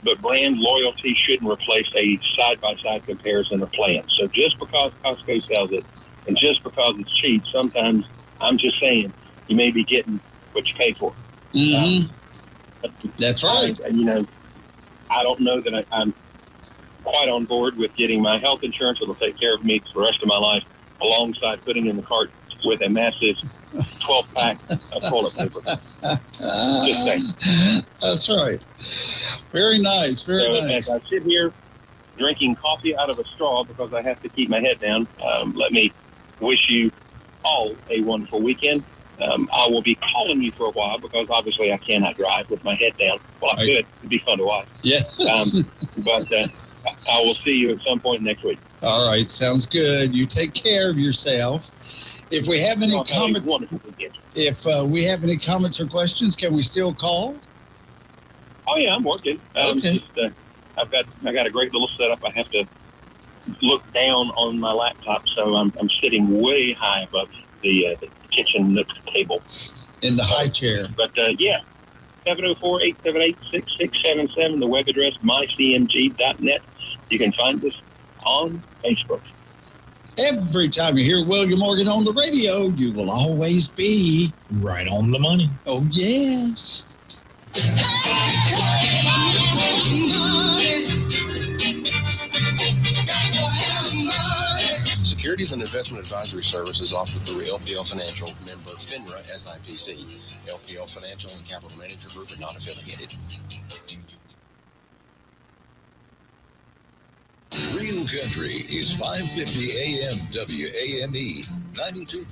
but brand loyalty shouldn't replace a side-by-side comparison of plans. So just because Costco sells it, and just because it's cheap, sometimes I'm just saying you may be getting what you pay for. Mm-hmm. That's right. I don't know that I'm quite on board with getting my health insurance that'll take care of me for the rest of my life, alongside putting in the cart with a massive 12-pack of toilet paper. Just saying. That's right. Very nice. Very nice. As I sit here drinking coffee out of a straw because I have to keep my head down, let me wish you all a wonderful weekend. I will be calling you for a while because obviously I cannot drive with my head down. Well, I could. It'd be fun to watch. Yeah. But I will see you at some point next week. All right. Sounds good. You take care of yourself. If we have any we have any comments or questions, can we still call? Oh yeah, I'm working. Okay. I got a great little setup. I have to look down on my laptop, so I'm sitting way high above the kitchen nook table. In the high chair. But yeah, 704-878-6677, the web address mycmg.net. You can find us on Facebook. Every time you hear William Morgan on the radio, you will always be right on the money. Oh, yes. Securities and investment advisory services offered through LPL Financial, member FINRA SIPC. LPL Financial and Capital Manager Group are not affiliated. Real Country is 550 AM WAME, 92.9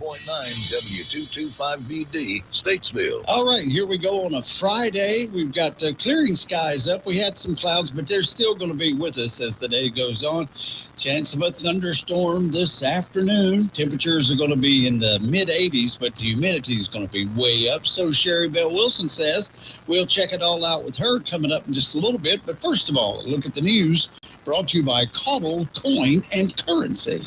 W225BD, Statesville. All right, here we go on a Friday. We've got clearing skies up. We had some clouds, but they're still going to be with us as the day goes on. Chance of a thunderstorm this afternoon. Temperatures are going to be in the mid-80s, but the humidity is going to be way up. So Sherry Bell Wilson says we'll check it all out with her coming up in just a little bit. But first of all, look at the news brought to you by Caudle Coin and Currency.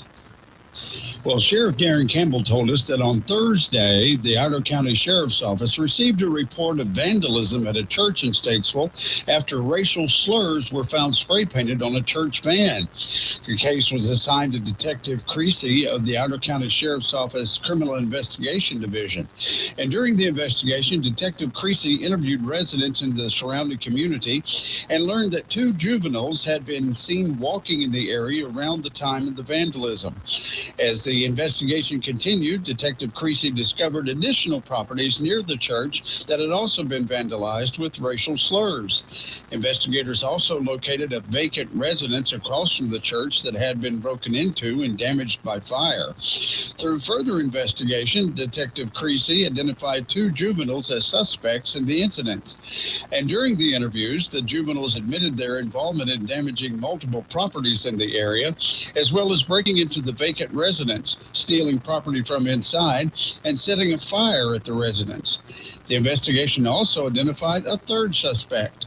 Well, Sheriff Darren Campbell told us that on Thursday, the Idaho County Sheriff's Office received a report of vandalism at a church in Statesville after racial slurs were found spray-painted on a church van. The case was assigned to Detective Creasy of the Idaho County Sheriff's Office Criminal Investigation Division. And during the investigation, Detective Creasy interviewed residents in the surrounding community and learned that 2 juveniles had been seen walking in the area around the time of the vandalism. As the investigation continued, Detective Creasy discovered additional properties near the church that had also been vandalized with racial slurs. Investigators also located a vacant residence across from the church that had been broken into and damaged by fire. Through further investigation, Detective Creasy identified 2 juveniles as suspects in the incident. And during the interviews, the juveniles admitted their involvement in damaging multiple properties in the area, as well as breaking into the vacant residence, stealing property from inside, and setting a fire at the residence. The investigation also identified a 3rd suspect,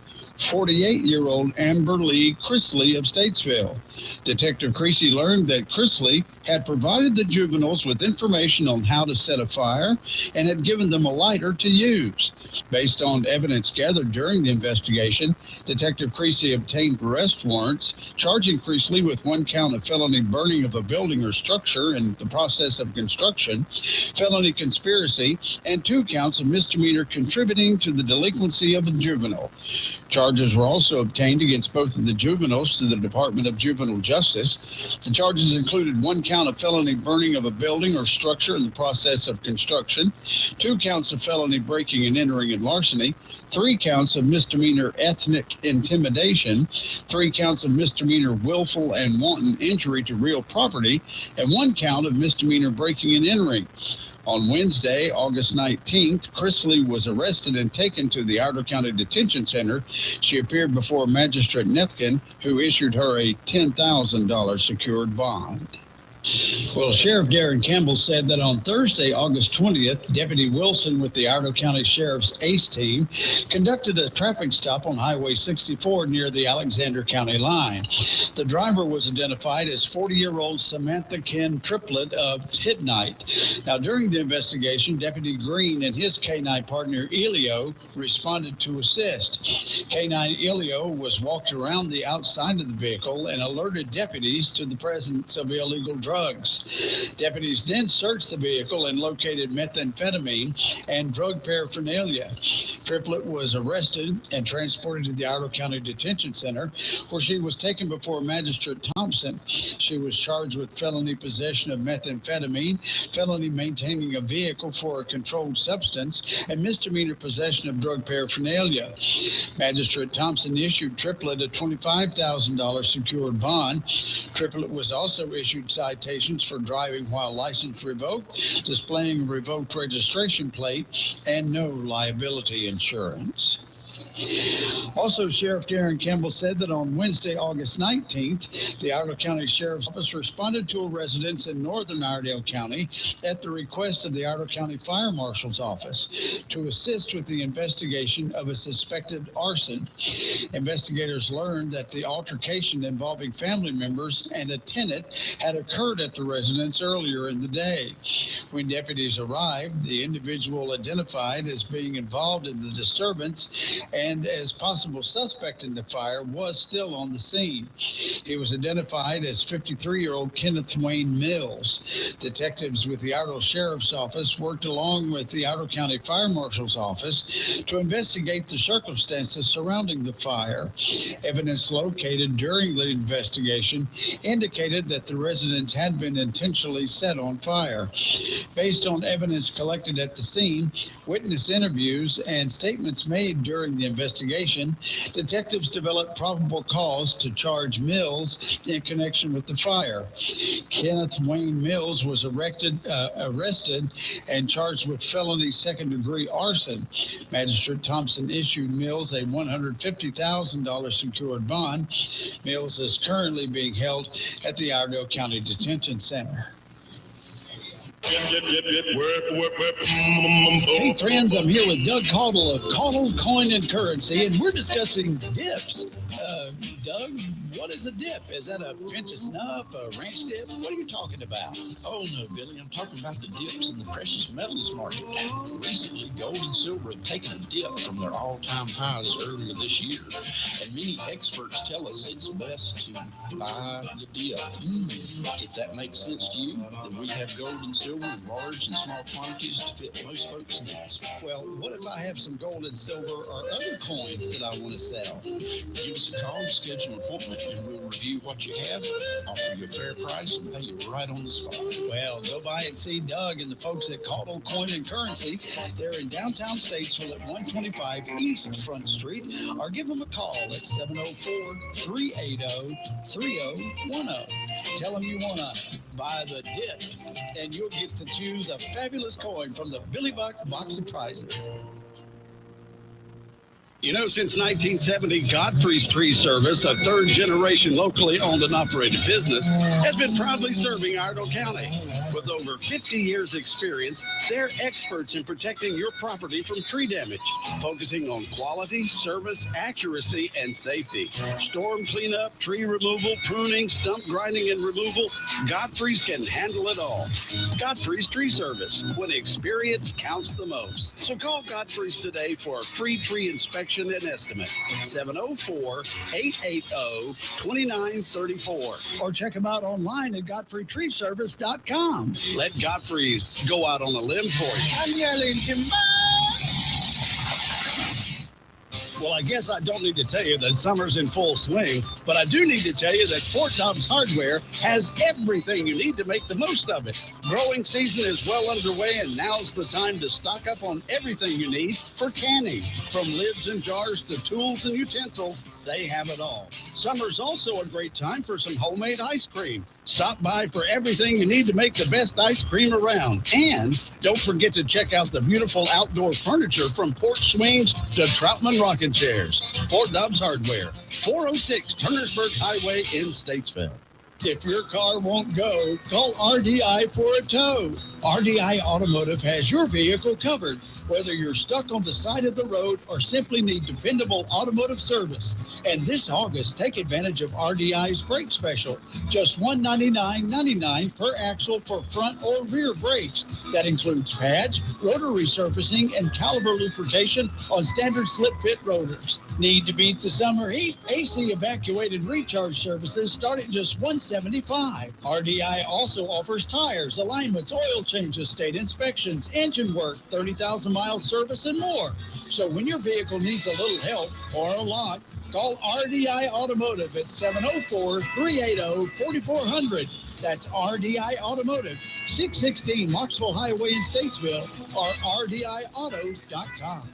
48-year-old Amber Lee Chrisley of Statesville. Detective Creasy learned that Chrisley had provided the juveniles with information on how to set a fire and had given them a lighter to use. Based on evidence gathered during the investigation, Detective Creasy obtained arrest warrants charging Chrisley with 1 count of felony burning of a building or structure in the process of construction, felony conspiracy, and 2 counts of misdemeanor contributing to the delinquency of a juvenile. Charges were also obtained against both of the juveniles to the Department of Juvenile Justice. The charges included 1 count of felony burning of a building or structure in the process of construction, 2 counts of felony breaking and entering and larceny, 3 counts of misdemeanor ethnic intimidation, 3 counts of misdemeanor willful and wanton injury to real property, and 1 count of misdemeanor breaking and entering. On Wednesday, August 19th, Chrisley was arrested and taken to the Iredell County Detention Center. She appeared before Magistrate Nethkin, who issued her a $10,000 secured bond. Well, Sheriff Darren Campbell said that on Thursday, August 20th, Deputy Wilson with the Iredell County Sheriff's ACE team conducted a traffic stop on Highway 64 near the Alexander County line. The driver was identified as 40-year-old Samantha Ken Triplett of Hidnight. Now, during the investigation, Deputy Green and his K-9 partner, Elio, responded to assist. K-9 Elio was walked around the outside of the vehicle and alerted deputies to the presence of illegal drugs. Deputies then searched the vehicle and located methamphetamine and drug paraphernalia. Triplett was arrested and transported to the Iredell County Detention Center, where she was taken before Magistrate Thompson. She was charged with felony possession of methamphetamine, felony maintaining a vehicle for a controlled substance, and misdemeanor possession of drug paraphernalia. Magistrate Thompson issued Triplett a $25,000 secured bond. Triplett was also issued citations for driving while license revoked, displaying revoked registration plate, and no liability insurance. Also, Sheriff Darren Campbell said that on Wednesday, August 19th, the Iredell County Sheriff's Office responded to a residence in northern Iredell County at the request of the Iredell County Fire Marshal's Office to assist with the investigation of a suspected arson. Investigators learned that the altercation involving family members and a tenant had occurred at the residence earlier in the day. When deputies arrived, the individual identified as being involved in the disturbance and as possible suspect in the fire was still on the scene. He was identified as 53-year-old Kenneth Wayne Mills. Detectives with the Iredell Sheriff's Office worked along with the Iredell County Fire Marshal's Office to investigate the circumstances surrounding the fire. Evidence located during the investigation indicated that the residence had been intentionally set on fire. Based on evidence collected at the scene, witness interviews, and statements made during the investigation, detectives developed probable cause to charge Mills in connection with the fire. Kenneth Wayne Mills was arrested and charged with felony second-degree arson. Magistrate Thompson issued Mills a $150,000 secured bond. Mills is currently being held at the Iredell County Detention Center. Hey friends, I'm here with Doug Caudle of Caudle Coin and Currency, and we're discussing dips. Doug, what is a dip? Is that a pinch of snuff, a ranch dip? What are you talking about? Oh no, Billy, I'm talking about the dips in the precious metals market. Recently, gold and silver have taken a dip from their all-time highs earlier this year, and many experts tell us it's best to buy the dip. If that makes sense to you, then we have gold and silver in large and small quantities to fit most folks' needs. Well, what if I have some gold and silver or other coins that I want to sell? Give us a call to schedule an appointment and we'll review what you have, offer you a fair price, and pay you right on the spot. Well, go by and see Doug and the folks at Caudle Coin and Currency. They're in downtown Statesville at 125 East Front Street, or give them a call at 704-380-3010. Tell them you want to buy the dip, and you'll get to choose a fabulous coin from the Billy Buck box of prizes. You know, since 1970, Godfrey's Tree Service, a third-generation locally owned and operated business, has been proudly serving Iredell County. With over 50 years' experience, they're experts in protecting your property from tree damage, focusing on quality, service, accuracy, and safety. Storm cleanup, tree removal, pruning, stump grinding, and removal, Godfrey's can handle it all. Godfrey's Tree Service, when experience counts the most. So call Godfrey's today for a free tree inspection and estimate. 704-880-2934. Or check them out online at GodfreyTreeService.com. Let Godfrey's go out on a limb for you. I'm yelling timber. Well, I guess I don't need to tell you that summer's in full swing, but I do need to tell you that Fort Dobbs Hardware has everything you need to make the most of it. Growing season is well underway, and now's the time to stock up on everything you need for canning. From lids and jars to tools and utensils, they have it all. Summer's also a great time for some homemade ice cream. Stop by for everything you need to make the best ice cream around. And don't forget to check out the beautiful outdoor furniture from porch swings to Troutman rocking chairs. Fort Dobbs Hardware, 406 Turnersburg Highway in Statesville. If your car won't go, call RDI for a tow. RDI Automotive has your vehicle covered, whether you're stuck on the side of the road or simply need dependable automotive service. And this August, take advantage of RDI's brake special. Just $199.99 per axle for front or rear brakes. That includes pads, rotor resurfacing, and caliper lubrication on standard slip fit rotors. Need to beat the summer heat? AC evacuated recharge services start at just $175. RDI also offers tires, alignments, oil changes, state inspections, engine work, 30,000 mile service, and more. So when your vehicle needs a little help or a lot, call RDI Automotive at 704-380-4400. That's RDI Automotive, 616 Knoxville Highway in Statesville, or RDIautos.com.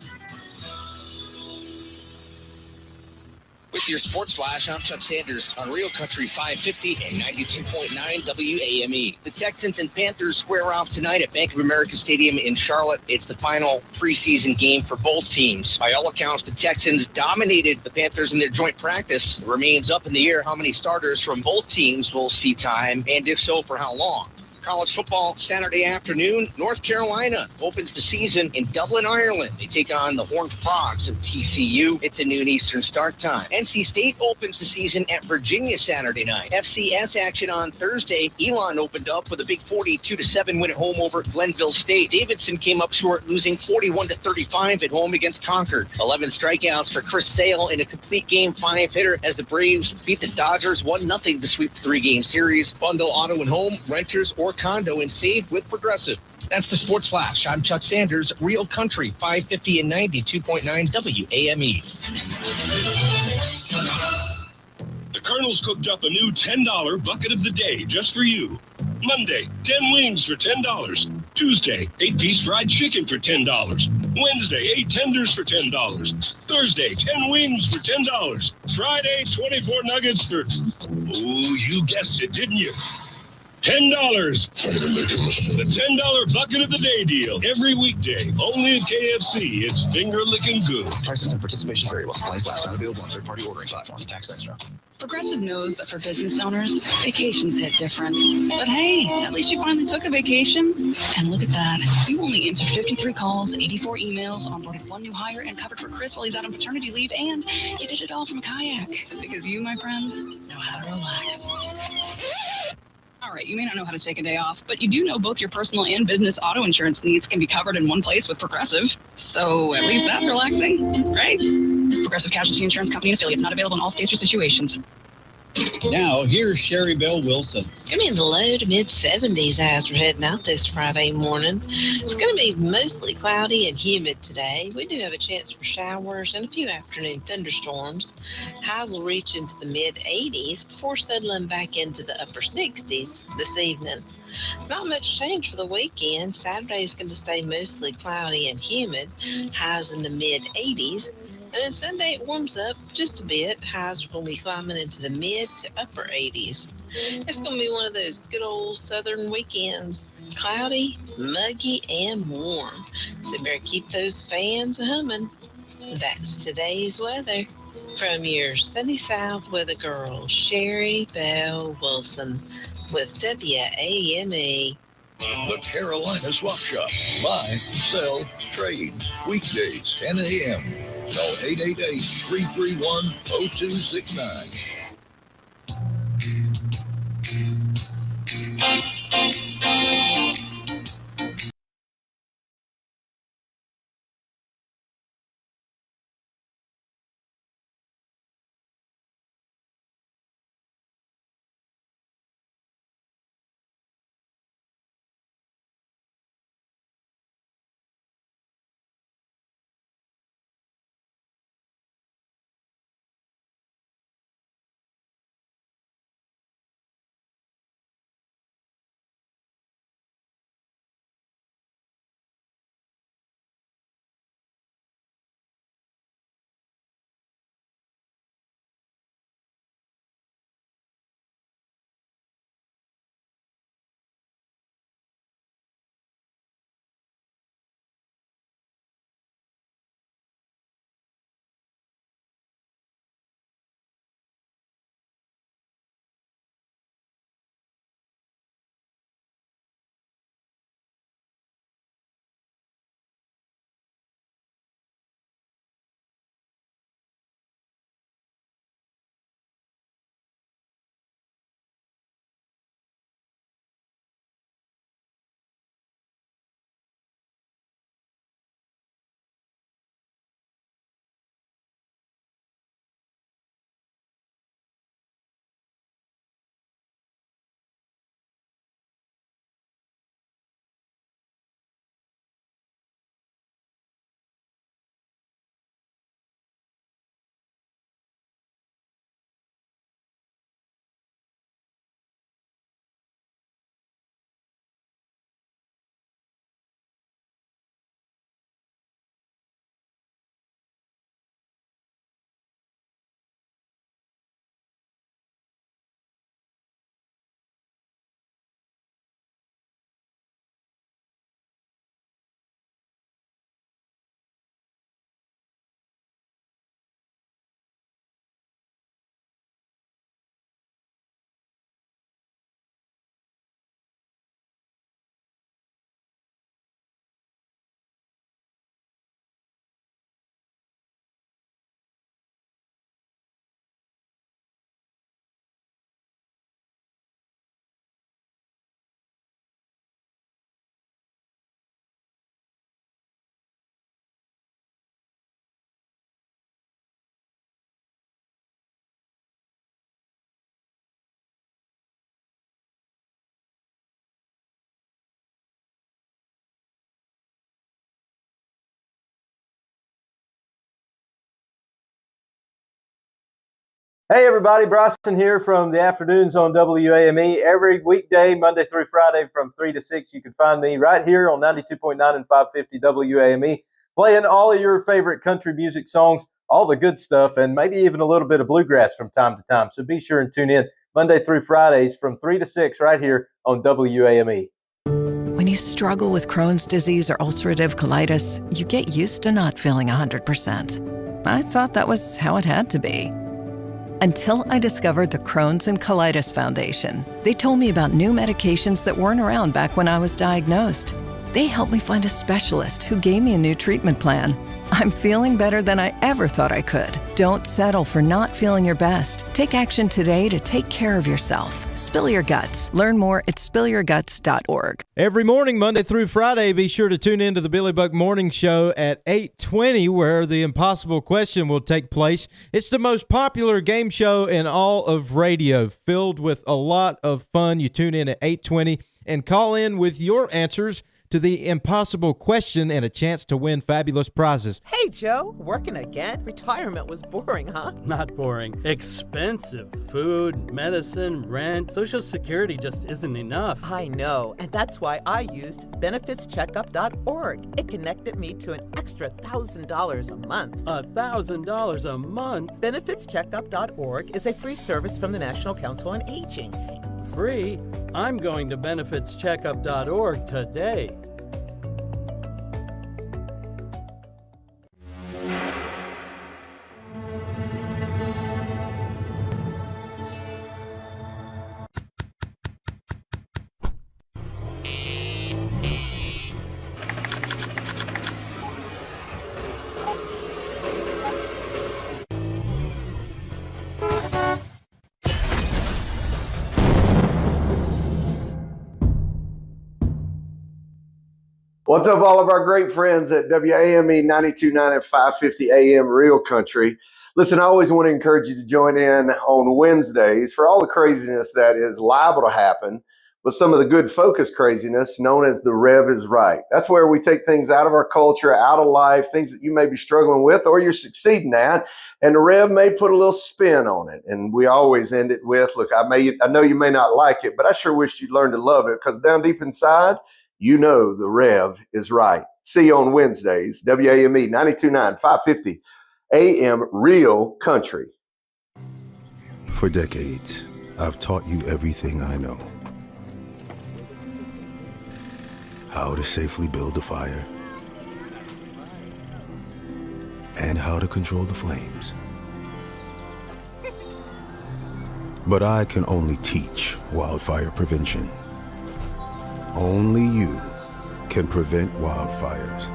With your Sports Flash, I'm Chuck Sanders on Real Country 550 and 92.9 WAME. The Texans and Panthers square off tonight at Bank of America Stadium in Charlotte. It's the final preseason game for both teams. By all accounts, the Texans dominated the Panthers in their joint practice. It remains up in the air how many starters from both teams will see time, and if so, for how long. College football Saturday afternoon. North Carolina opens the season in Dublin, Ireland. They take on the Horned Frogs of TCU. It's a noon Eastern start time. NC State opens the season at Virginia Saturday night. FCS action on Thursday. Elon opened up with a big 42-7 win at home over Glenville State. Davidson came up short, losing 41-35 at home against Concord. 11 strikeouts for Chris Sale in a complete game 5-hitter as the Braves beat the Dodgers 1-0 to sweep the 3-game series. Bundle auto and home, renters, or condo and save with Progressive. That's the Sports Flash. I'm Chuck Sanders, Real Country 550 and 92.9 WAME. The Colonel's cooked up a new $10 bucket of the day just for you. Monday, 10 wings for $10. Tuesday, 8-piece fried chicken for $10. Wednesday, 8 tenders for $10. Thursday, 10 wings for $10. Friday, 24 nuggets for... Oh, you guessed it, didn't you? $10. The $10 bucket of the day deal. Every weekday. Only at KFC. It's finger-licking good. Prices and participation vary while supplies last. Not available on third-party ordering platforms. Tax extra. Progressive knows that for business owners, vacations hit different. But hey, at least you finally took a vacation. And look at that. You only answered 53 calls, 84 emails, onboarded 1 new hire, and covered for Chris while he's out on paternity leave, and you did it all from a kayak. Because you, my friend, know how to relax. All right, you may not know how to take a day off, but you do know both your personal and business auto insurance needs can be covered in one place with Progressive. So at least that's relaxing, right? Progressive Casualty Insurance Company and affiliates, not available in all states or situations. Now, here's Sherry Bell Wilson. Going to be in the low to mid-70s as we're heading out this Friday morning. It's going to be mostly cloudy and humid today. We do have a chance for showers and a few afternoon thunderstorms. Highs will reach into the mid-80s before settling back into the upper 60s this evening. Not much change for the weekend. Saturday is going to stay mostly cloudy and humid. Highs in the mid-80s. And then Sunday it warms up just a bit. Highs are going to be climbing into the mid to upper 80s. It's going to be one of those good old southern weekends. Cloudy, muggy, and warm. So better keep those fans humming. That's today's weather. From your sunny south weather girl, Sherry Bell Wilson with WAME. The Carolina Swap Shop. Buy, sell, trade. Weekdays, 10 a.m. Call 888-331-0269. Hey everybody, Bryson here from the afternoons on WAME. Every weekday, Monday through Friday from 3 to 6, you can find me right here on 92.9 and 550 WAME, playing all of your favorite country music songs, all the good stuff, and maybe even a little bit of bluegrass from time to time. So be sure and tune in Monday through Fridays from 3 to 6 right here on WAME. When you struggle with Crohn's disease or ulcerative colitis, you get used to not feeling 100%. I thought that was how it had to be. Until I discovered the Crohn's and Colitis Foundation. They told me about new medications that weren't around back when I was diagnosed. They helped me find a specialist who gave me a new treatment plan. I'm feeling better than I ever thought I could. Don't settle for not feeling your best. Take action today to take care of yourself. Spill your guts. Learn more at spillyourguts.org. Every morning, Monday through Friday, be sure to tune into the Billy Buck Morning Show at 8:20, where the impossible question will take place. It's the most popular game show in all of radio, filled with a lot of fun. You tune in at 8:20 and call in with your answers to the impossible question and a chance to win fabulous prizes. Hey, Joe, working again? Retirement was boring, huh? Not boring. Expensive. Food, medicine, rent. Social Security just isn't enough. I know, and that's why I used benefitscheckup.org. It connected me to an extra $1,000 a month. $1,000 a month? Benefitscheckup.org is a free service from the National Council on Aging. Free? I'm going to benefitscheckup.org today. What's up, all of our great friends at WAME 92.9 and 550 AM Real Country. Listen, I always want to encourage you to join in on Wednesdays for all the craziness that is liable to happen, but some of the good focus craziness known as the Rev is Right. That's where we take things out of our culture, out of life, things that you may be struggling with or you're succeeding at, and the Rev may put a little spin on it. And we always end it with, look, I know you may not like it, but I sure wish you'd learn to love it, because down deep inside, you know the Rev is right. See you on Wednesdays, WAME 92.9, 550 AM Real Country. For decades, I've taught you everything I know. How to safely build a fire, and how to control the flames. But I can only teach wildfire prevention. Only you can prevent wildfires.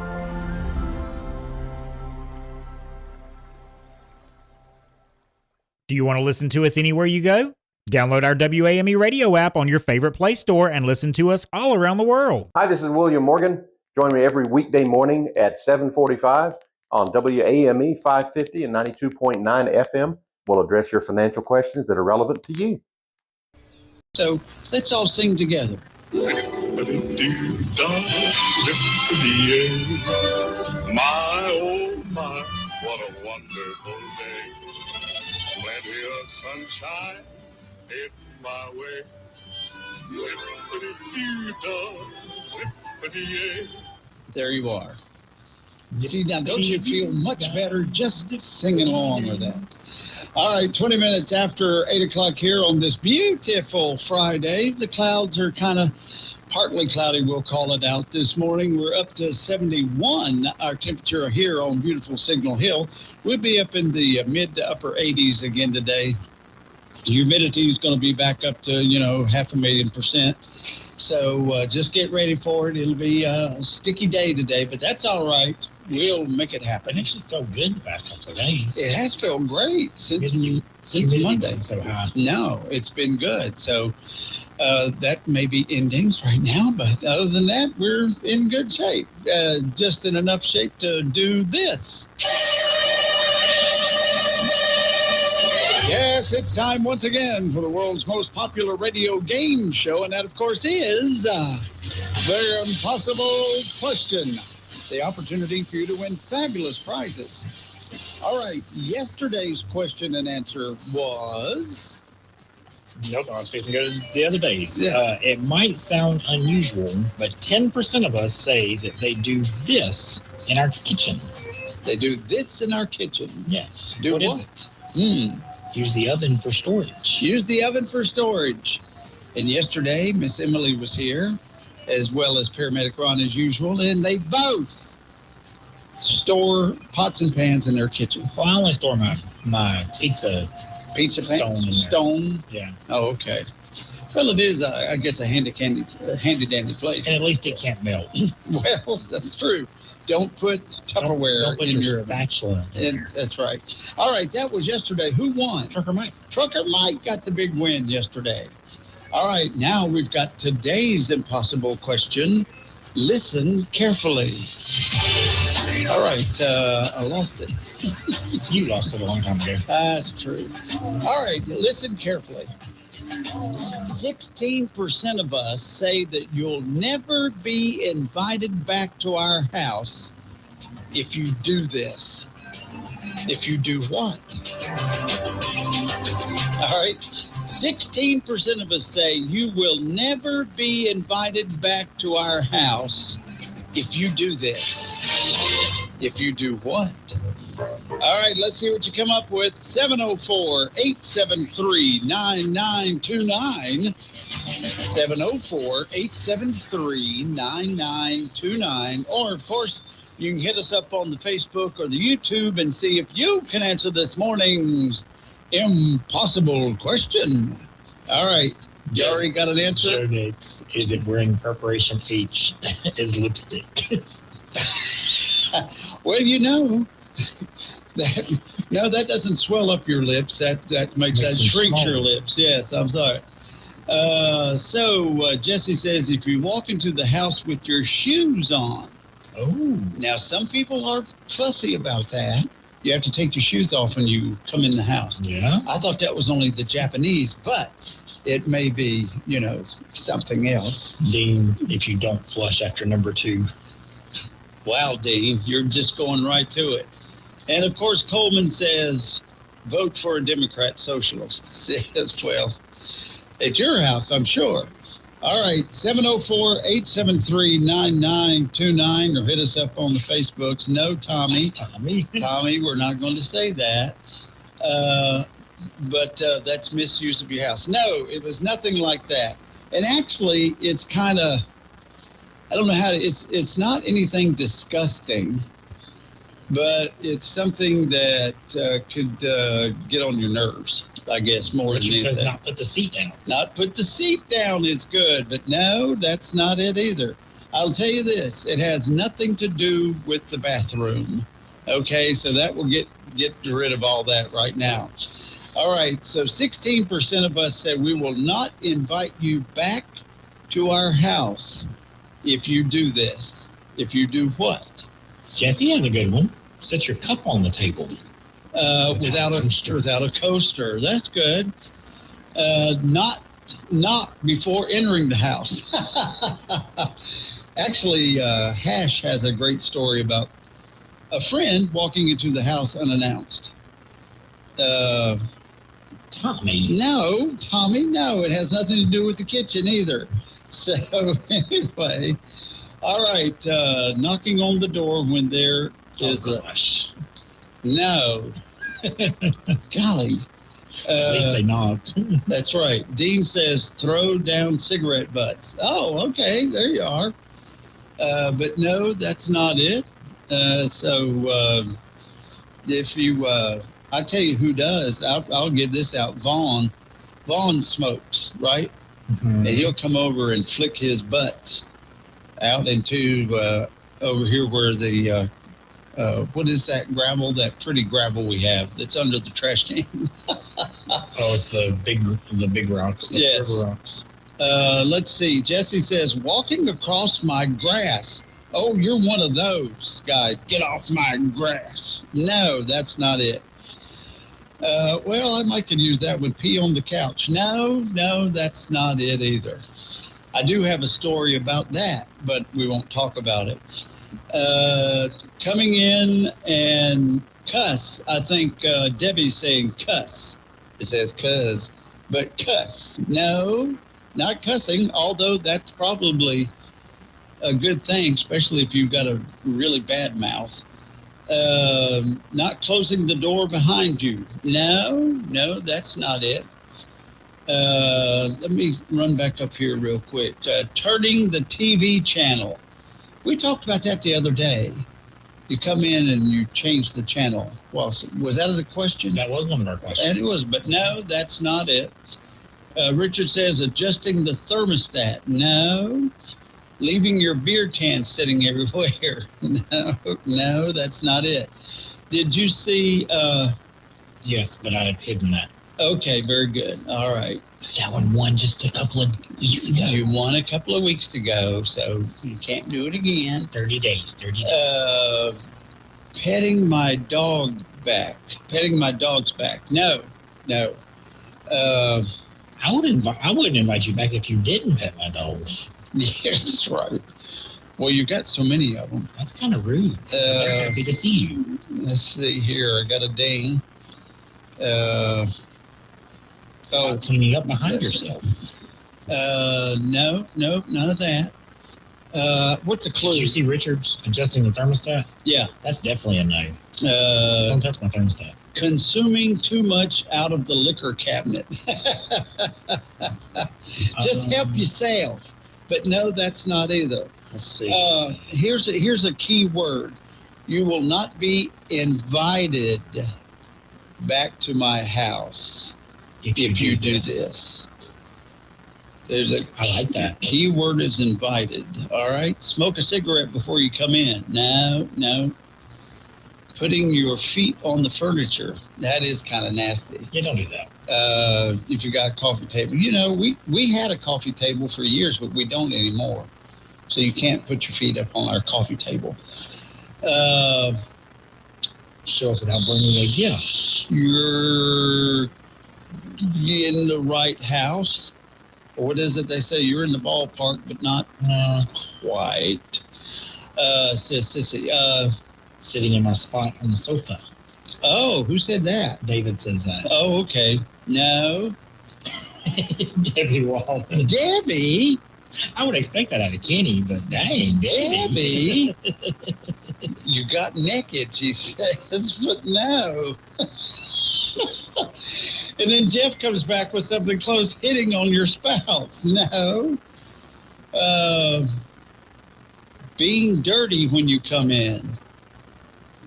Do you want to listen to us anywhere you go? Download our WAME radio app on your favorite Play Store and listen to us all around the world. Hi, this is William Morgan. Join me every weekday morning at 7:45 on WAME 550 and 92.9 FM. We'll address your financial questions that are relevant to you. So let's all sing together. My, oh my, what a wonderful day. Plenty of sunshine heading my way. Zippity-doo-dah, zippity-yay. There you are. See, now don't you feel much better just singing along with that? All right, 20 minutes after 8 o'clock here on this beautiful Friday. The clouds are kind of partly cloudy, we'll call it out this morning. We're up to 71, our temperature here on beautiful Signal Hill. We'll be up in the mid to upper 80s again today. Humidity is going to be back up to, 500,000%. So just get ready for it. It'll be a sticky day today, but that's all right. We'll make it happen. It actually felt good the past couple of days. It has felt great since Monday. So high. No, it's been good. So that may be ending right now, but other than that, we're in good shape. Just in enough shape to do this. Yes, it's time once again for the world's most popular radio game show, and that, of course, is the Impossible Question. The opportunity for you to win fabulous prizes. All right, yesterday's question and answer was... Nope, I was fixing to go to the other days. Yeah. It might sound unusual, but 10% of us say that they do this in our kitchen. They do this in our kitchen? Yes. Do what? Is it? Use the oven for storage. Use the oven for storage. And yesterday, Miss Emily was here, as well as Paramedic Ron as usual, and they both store pots and pans in their kitchen. Well, I only store my pizza stone. Yeah. Oh, okay. Well, it is, I guess, a handy dandy place. And at least it can't melt. Well, that's true. Don't put Tupperware don't put in your your spatula. That's right. All right, that was yesterday. Who won? Trucker Mike. Trucker Mike got the big win yesterday. All right, now we've got today's impossible question. Listen carefully. All right, I lost it. You lost it a long time ago. That's true. All right, listen carefully. 16% of us say that you'll never be invited back to our house if you do this. If you do what? All right. 16% of us say you will never be invited back to our house if you do this. If you do what? All right, let's see what you come up with. 704-873-9929. 704-873-9929. Or, of course, you can hit us up on the Facebook or the YouTube and see if you can answer this morning's impossible question. All right. You already got an answer? Is it wearing Preparation H as lipstick? Well, you know, that doesn't swell up your lips. That shrinks your lips. Yes, I'm sorry. So Jesse says if you walk into the house with your shoes on. Oh. Now, some people are fussy about that. You have to take your shoes off when you come in the house. Yeah. I thought that was only the Japanese, but it may be, something else. Dean, if you don't flush after number 2. Wow, Dean, you're just going right to it. And, of course, Coleman says, vote for a Democrat socialist. Says, well, at your house, I'm sure. All right, 704-873-9929, or hit us up on the Facebooks. No, Tommy. Tommy, we're not going to say that. But that's misuse of your house. No, it was nothing like that. And actually, it's kind of, I don't know how to, it's not anything disgusting, but it's something that could get on your nerves, I guess, more than anything. Says not put the seat down. Not put the seat down is good, but no, that's not it either. I'll tell you this, it has nothing to do with the bathroom. Okay, so that will get rid of all that right now. All right, so 16% of us said we will not invite you back to our house if you do this. If you do what? Jesse has a good one. Set your cup on the table. Without a coaster. That's good. Not before entering the house. Actually, Hash has a great story about a friend walking into the house unannounced. Tommy. No, it has nothing to do with the kitchen either. So anyway, all right, knocking on the door when there is no. Golly. At least they knocked. That's right. Dean says throw down cigarette butts. Oh, okay, there you are. But no, that's not it. If you, I'll tell you who does. I'll give this out. Vaughn smokes, right? Mm-hmm. And he'll come over and flick his butts out into over here where the what is that gravel? That pretty gravel we have that's under the trash can. Oh, it's the big rocks. Yes. River rocks. Let's see. Jesse says walking across my grass. Oh, you're one of those guys. Get off my grass. No, that's not it. Well, I might could use that one. Pee on the couch. No, that's not it either. I do have a story about that, but we won't talk about it. Coming in and cuss. I think Debbie's saying cuss. It says cuz, but cuss. No, not cussing, although that's probably a good thing, especially if you've got a really bad mouth. Not closing the door behind you. No, that's not it. Let me run back up here real quick. Turning the TV channel. We talked about that the other day. You come in and you change the channel. Well, was that a question? That was one of our questions. And it was, but no, that's not it. Richard says adjusting the thermostat. No. Leaving your beer can sitting everywhere. No, that's not it. Did you see? Yes, but I have hidden that. Okay, very good. All right. That one won just a couple of weeks ago. You won a couple of weeks ago, so you can't do it again. 30 days. Petting my dog's back. No. I wouldn't invite you back if you didn't pet my dogs. Yes, right. Well, you've got so many of them. That's kind of rude. They're happy to see you. Let's see here. I got a ding. Cleaning up behind yourself. No, none of that. What's a clue? Did you see Richard's adjusting the thermostat? Yeah. That's definitely a no. Don't touch my thermostat. Consuming too much out of the liquor cabinet. Just help yourself. But no, that's not either. Let's see. Here's a key word. You will not be invited back to my house if you do this. I like that. Key word is invited. All right. Smoke a cigarette before you come in. No. Putting your feet on the furniture. That is kind of nasty. Yeah, don't do that. If you got a coffee table. You know, we had a coffee table for years, but we don't anymore. So you can't put your feet up on our coffee table. Show up without bringing a gift. You're in the right house. Or what is it they say? You're in the ballpark, but not quite. Says Sissy. Sitting in my spot on the sofa. Oh, who said that? David says that. Oh, okay. No. Debbie Wall. Debbie? I would expect that out of Kenny, but dang, Debbie. You got naked, she says, but no. And then Jeff comes back with something close, hitting on your spouse. No. Being dirty when you come in.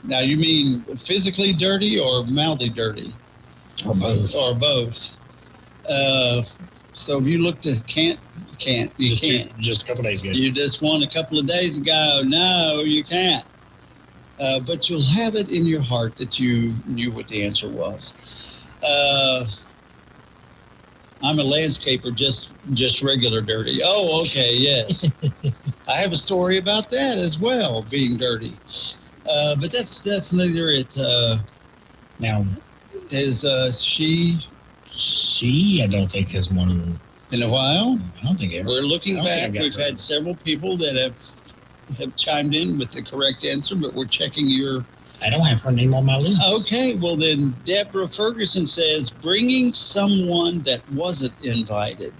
Now, you mean physically dirty or mouthy dirty? Or both. Or both. So if you looked at you can't. Just a couple days ago. You just won a couple of days ago. No, you can't. But you'll have it in your heart that you knew what the answer was. I'm a landscaper, just regular dirty. Oh, okay, yes. I have a story about that as well, being dirty. But that's neither it. Now, is she? She, I don't think has won in a while. I don't think ever. We're looking back. We've had several people that have chimed in with the correct answer, but we're checking your. I don't have her name on my list. Okay, well then, Deborah Ferguson says bringing someone that wasn't invited.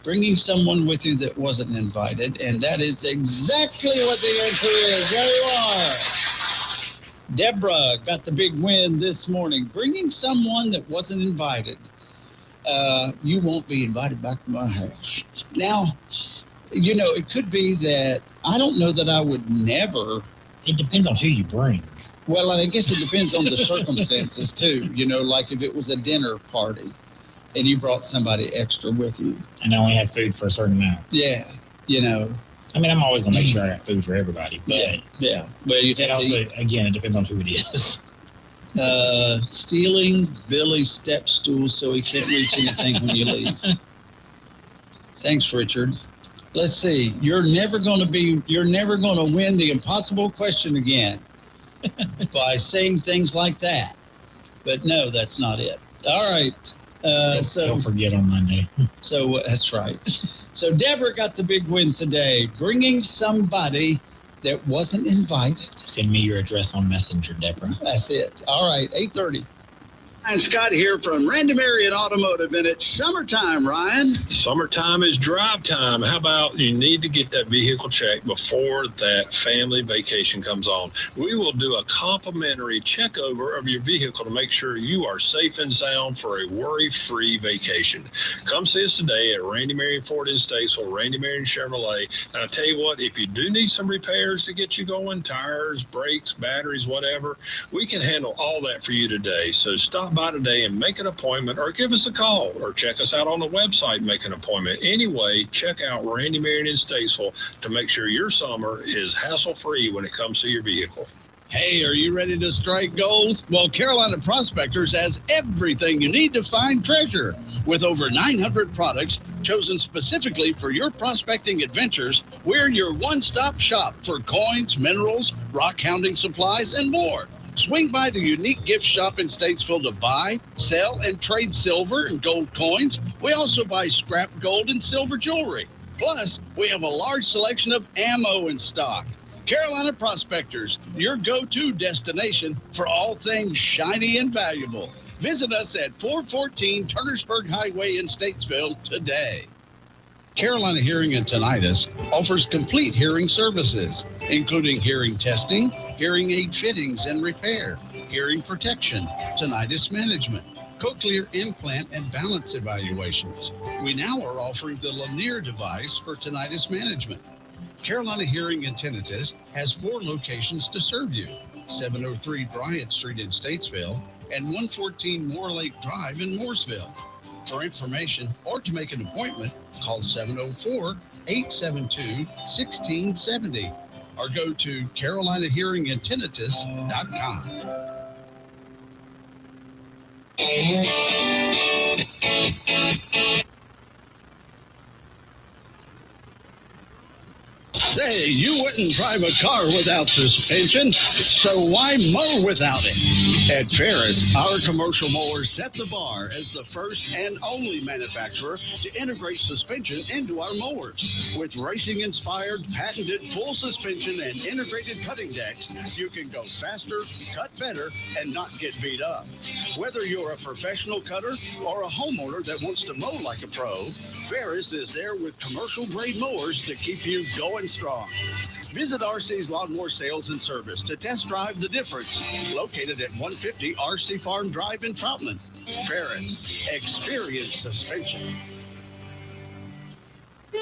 Bringing someone with you that wasn't invited, and that is exactly what the answer is. There you are. Deborah got the big win this morning. Bringing someone that wasn't invited. You won't be invited back to my house. Now, you know, it could be that I don't know that I would never. It depends on who you bring. Well, I guess it depends on the circumstances, too. You know, like if it was a dinner party and you brought somebody extra with you. And I only had food for a certain amount. Yeah, you know. I mean, I'm always going to make sure I got food for everybody. But yeah. Well, it also, again, it depends on who it is. Stealing Billy's step stool so he can't reach anything when you leave. Thanks, Richard. Let's see. You're never going to win the impossible question again by saying things like that. But no, that's not it. All right. So don't forget on Monday. So that's right. So Deborah got the big win today, bringing somebody that wasn't invited. Send me your address on Messenger, Deborah. That's it. All right, 8:30. Ryan Scott here from Randy Marion Automotive, and it's summertime, Ryan. Summertime is drive time. How about you need to get that vehicle checked before that family vacation comes on? We will do a complimentary check over of your vehicle to make sure you are safe and sound for a worry-free vacation. Come see us today at Randy Marion Ford in Statesville, Randy Marion Chevrolet. And I'll tell you what, if you do need some repairs to get you going, tires, brakes, batteries, whatever, we can handle all that for you today. So stop Stop by today and make an appointment, or give us a call, or check us out on the website, make an appointment. Anyway, check out Randy Marion in Statesville to make sure your summer is hassle-free when it comes to your vehicle. Hey, are you ready to strike gold? Well, Carolina Prospectors has everything you need to find treasure. With over 900 products chosen specifically for your prospecting adventures, we're your one-stop shop for coins, minerals, rock hounding supplies, and more. Swing by the unique gift shop in Statesville to buy, sell, and trade silver and gold coins. We also buy scrap gold and silver jewelry. Plus, we have a large selection of ammo in stock. Carolina Prospectors, your go-to destination for all things shiny and valuable. Visit us at 414 Turnersburg Highway in Statesville today. Carolina Hearing and Tinnitus offers complete hearing services, including hearing testing, hearing aid fittings and repair, hearing protection, tinnitus management, cochlear implant and balance evaluations. We now are offering the Lanier device for tinnitus management. Carolina Hearing and Tinnitus has 4 locations to serve you: 703 Bryant Street in Statesville and 114 Moore Lake Drive in Mooresville. For information or to make an appointment, call 704-872-1670 or go to carolinahearingandtinnitus.com. Say, you wouldn't drive a car without suspension, so why mow without it? At Ferris, our commercial mowers set the bar as the first and only manufacturer to integrate suspension into our mowers. With racing-inspired, patented full suspension and integrated cutting decks, you can go faster, cut better, and not get beat up. Whether you're a professional cutter or a homeowner that wants to mow like a pro, Ferris is there with commercial-grade mowers to keep you going strong. Visit RC's Lawnmower Sales and Service to test drive the difference. Located at 150 RC Farm Drive in Troutman. Ferris, experience suspension.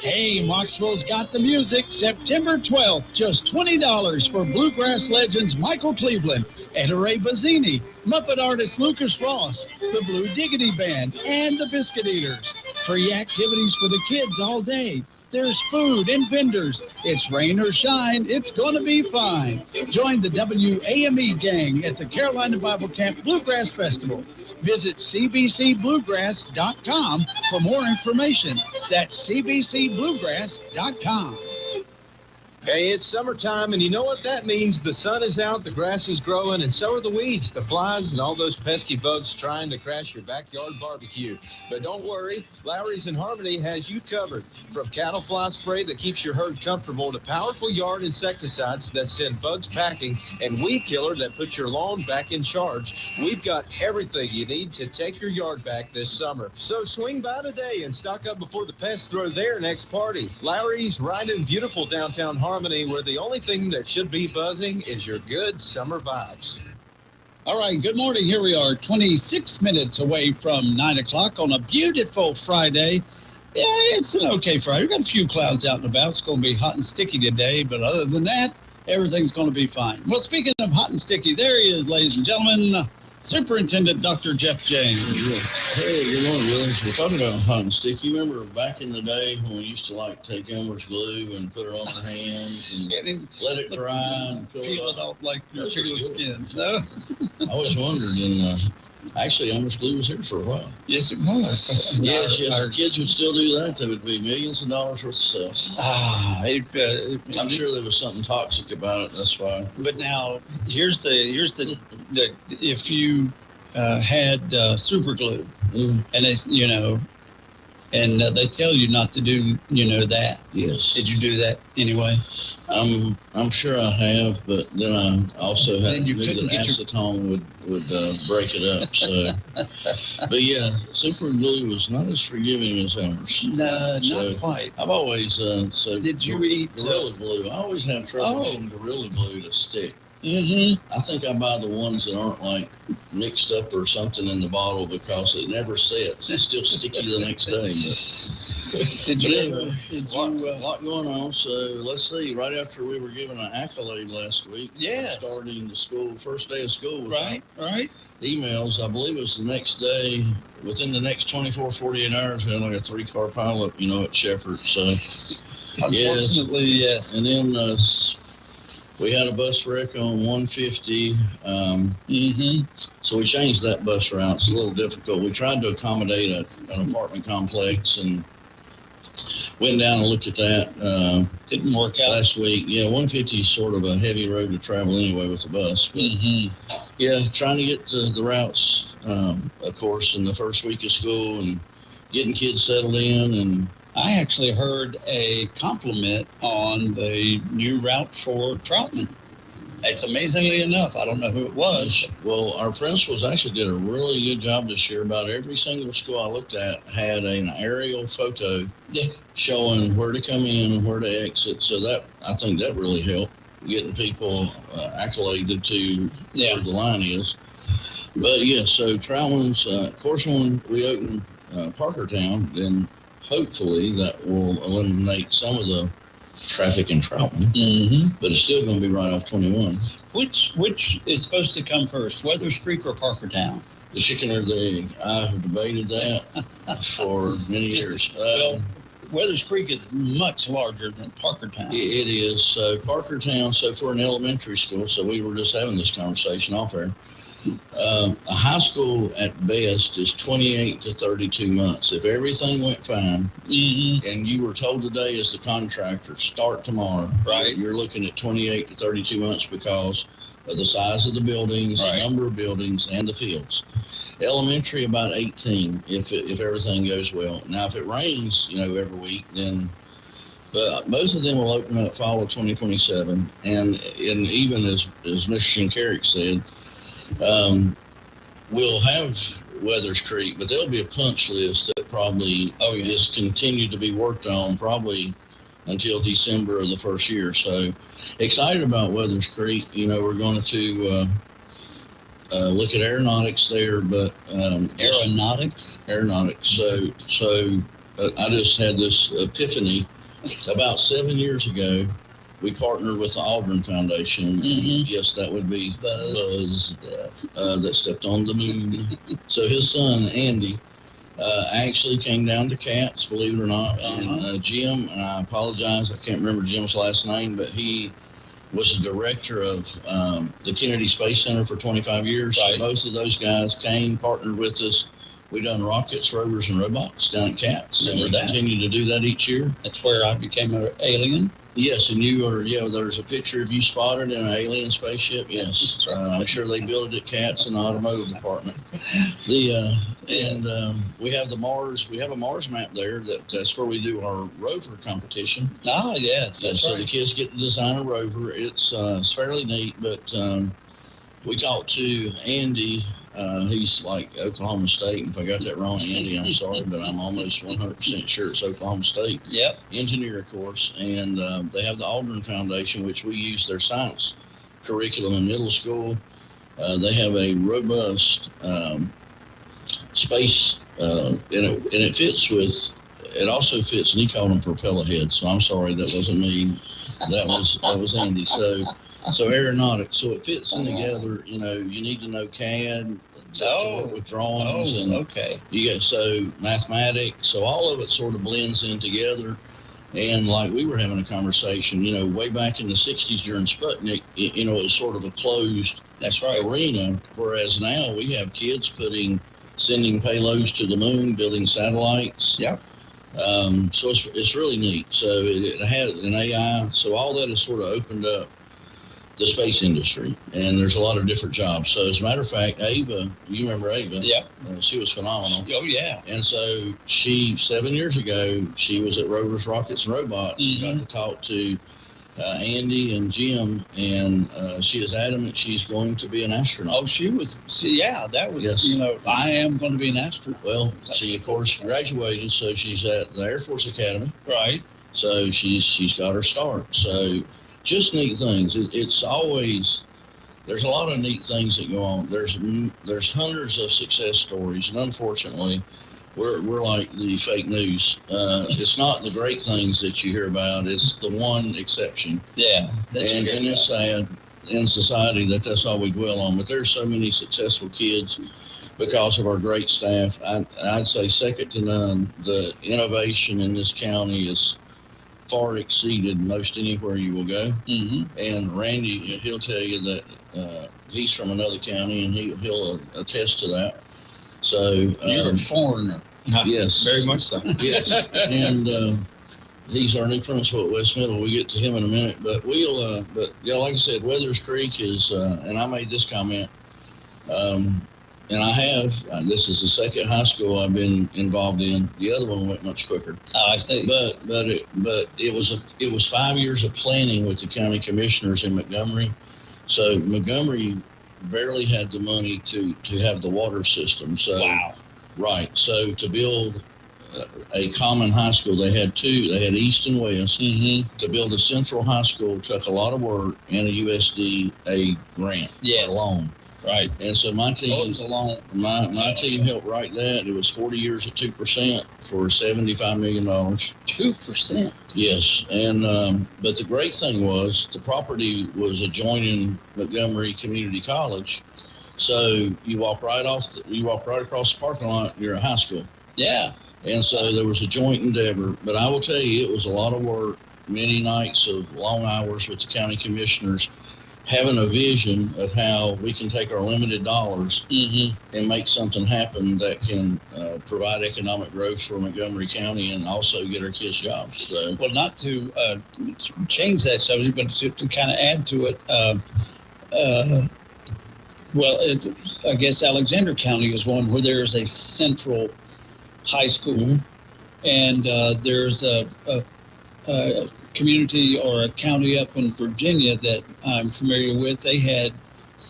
Hey, Moxville's got the music. September 12th, just $20 for bluegrass legends Michael Cleveland, Etta Ray Bazzini, Muppet artist Lucas Ross, the Blue Diggity Band, and the Biscuit Eaters. Free activities for the kids all day. There's food and vendors. It's rain or shine, it's going to be fine. Join the WAME gang at the Carolina Bible Camp Bluegrass Festival. Visit cbcbluegrass.com for more information. That's cbcbluegrass.com. Hey, it's summertime, and you know what that means. The sun is out, the grass is growing, and so are the weeds, the flies, and all those pesky bugs trying to crash your backyard barbecue. But don't worry, Lowry's in Harmony has you covered. From cattle fly spray that keeps your herd comfortable to powerful yard insecticides that send bugs packing and weed killer that puts your lawn back in charge, we've got everything you need to take your yard back this summer. So swing by today and stock up before the pests throw their next party. Lowry's right in beautiful downtown Harmony, where the only thing that should be buzzing is your good summer vibes. All right, good morning. Here we are, 26 minutes away from 9 o'clock on a beautiful Friday. Yeah, it's an okay Friday. We've got a few clouds out and about. It's going to be hot and sticky today, but other than that, everything's going to be fine. Well, speaking of hot and sticky, there he is, ladies and gentlemen, Superintendent Dr. Jeff James. Hey, good morning, Willie. We're talking about hot and sticky. You remember back in the day when we used to like take Elmer's glue and put it on our hands and let it dry and peel it off like chicken skin? No? I always wondered, and actually Elmer's glue was here for a while. Yes, it was. Yes, our kids would still do that. There would be millions of dollars worth of sales. I'm sure there was something toxic about it. That's why. But now here's the if you had super glue, and it's, and they tell you not to do that. Yes. Did you do that anyway? I'm sure I have, but then I also had knew that acetone would break it up. So, but yeah, super glue was not as forgiving as Elmer's. No, not quite. I've always said. Did you eat Gorilla Glue? I always have trouble getting Gorilla Glue to stick. Mm-hmm. I think I buy the ones that aren't like mixed up or something in the bottle because it never sets. It's still sticky the next day. Did you? A lot going on. So let's see. Right after we were given an accolade last week, starting the school, first day of school. Right. Emails. I believe it was the next day. Within the next 24, 48 hours, we had like a 3-car pileup, at Shepherd. So, unfortunately, yes. And then we had a bus wreck on 150. So we changed that bus route. It's a little difficult. We tried to accommodate an apartment complex and went down and looked at that. Didn't work out last week. Yeah, 150 is sort of a heavy road to travel anyway with the bus. But yeah, trying to get to the routes, of course, in the first week of school and getting kids settled in. And I actually heard a compliment on the new route for Troutman. It's amazingly enough. I don't know who it was. Well, our principals actually did a really good job this year. About every single school I looked at had an aerial photo showing where to come in and where to exit. So I think that really helped getting people accoladed to where the line is. But yeah, so Troutman's, of course, when we open Parkertown, then hopefully that will eliminate some of the traffic in Troutman, but it's still going to be right off 21. Which is supposed to come first, Weathers Creek or Parkertown? The chicken or the egg? I have debated that for many years. Weathers Creek is much larger than Parkertown. It is. So Parkertown, so for an elementary school, so we were just having this conversation off air, a high school at best is 28 to 32 months. If everything went fine, and you were told today as the contractor, start tomorrow, you're looking at 28 to 32 months because of the size of the buildings, the number of buildings, and the fields. Elementary, about 18 if everything goes well. Now, if it rains, every week, then... But most of them will open up fall of 2027, and even as Mr. Shinkarik said, we'll have Weathers Creek, but there'll be a punch list that probably is continued to be worked on probably until December of the first year. So excited about Weathers Creek. We're going to look at aeronautics there, but aeronautics. So I just had this epiphany about 7 years ago. We partnered with the Auburn Foundation. Yes, that would be Buzz that stepped on the moon. So his son, Andy, actually came down to CATS, believe it or not. And Jim, and I apologize, I can't remember Jim's last name, but he was the director of the Kennedy Space Center for 25 years. Both of those guys came, partnered with us. We done rockets, rovers, and robots down at CATS. And we continue to do that each year. That's where I became an alien. Yes, and you are, there's a picture of you spotted in an alien spaceship. Yes. I'm sure they built it at CATS in the automotive department. We have the Mars, we have a Mars map there. That's where we do our rover competition. Ah, yes. So the kids get to design a rover. It's fairly neat, but we talked to Andy. He's like Oklahoma State. And if I got that wrong, Andy, I'm sorry, but I'm almost 100% sure it's Oklahoma State. Yep. Engineer, of course. And they have the Auburn Foundation, which we use their science curriculum in middle school. They have a robust space, and it fits with, it also fits, and he called them propeller heads. So I'm sorry, that wasn't me. That was Andy. So aeronautics, so it fits in together. You need to know CAD, work with drawings, and you get mathematics. So all of it sort of blends in together. And like we were having a conversation, way back in the '60s during Sputnik, it was sort of a closed arena. Whereas now we have kids sending payloads to the moon, building satellites. Yep. So it's really neat. So it has an AI. So all that has sort of opened up the space industry, and there's a lot of different jobs. So as a matter of fact, Ava, you remember Ava? Yeah. She was phenomenal. Oh, yeah. And so 7 years ago, she was at Rovers, Rockets, and Robots. Got to talk to Andy and Jim, and she is adamant she's going to be an astronaut. Oh, that was, I am going to be an astronaut. Well, she, of course, graduated, so she's at the Air Force Academy. Right. So she's got her start. So just neat things. It's always, there's a lot of neat things that go on. There's hundreds of success stories, and unfortunately, we're like the fake news. It's not the great things that you hear about. It's the one exception. Yeah. And it's sad in society that's all we dwell on. But there's so many successful kids because of our great staff. I'd say second to none. The innovation in this county is far exceeded most anywhere you will go. Mm-hmm. And Randy, he'll tell you that he's from another county, and he'll attest to that. So you're a foreigner. Yes, very much so. Yes, and he's our new principal at West Middle. We'll get to him in a minute, but but yeah, like I said, Weathers Creek is, and I made this comment, and I have. This is the second high school I've been involved in. The other one went much quicker. Oh, I see. But it was 5 years of planning with the county commissioners in Montgomery. So Montgomery barely had the money to have the water system. So wow. Right. So to build a common high school, they had two. They had East and West. Mm-hmm. To build a central high school took a lot of work and a USDA grant. Yes. A loan. Right. And so my team, my team helped write that. It was 40 years at 2% for $75 million. 2%. Yes, and but the great thing was the property was adjoining Montgomery Community College, so you walk right across the parking lot. You're a high school. Yeah. And so there was a joint endeavor. But I will tell you, it was a lot of work, many nights of long hours with the county commissioners, having a vision of how we can take our limited dollars and make something happen that can provide economic growth for Montgomery County and also get our kids jobs. So. Well, not to change that subject, but to kind of add to it, I guess Alexander County is one where there is a central high school, and there's a community or a county up in Virginia that I'm familiar with. They had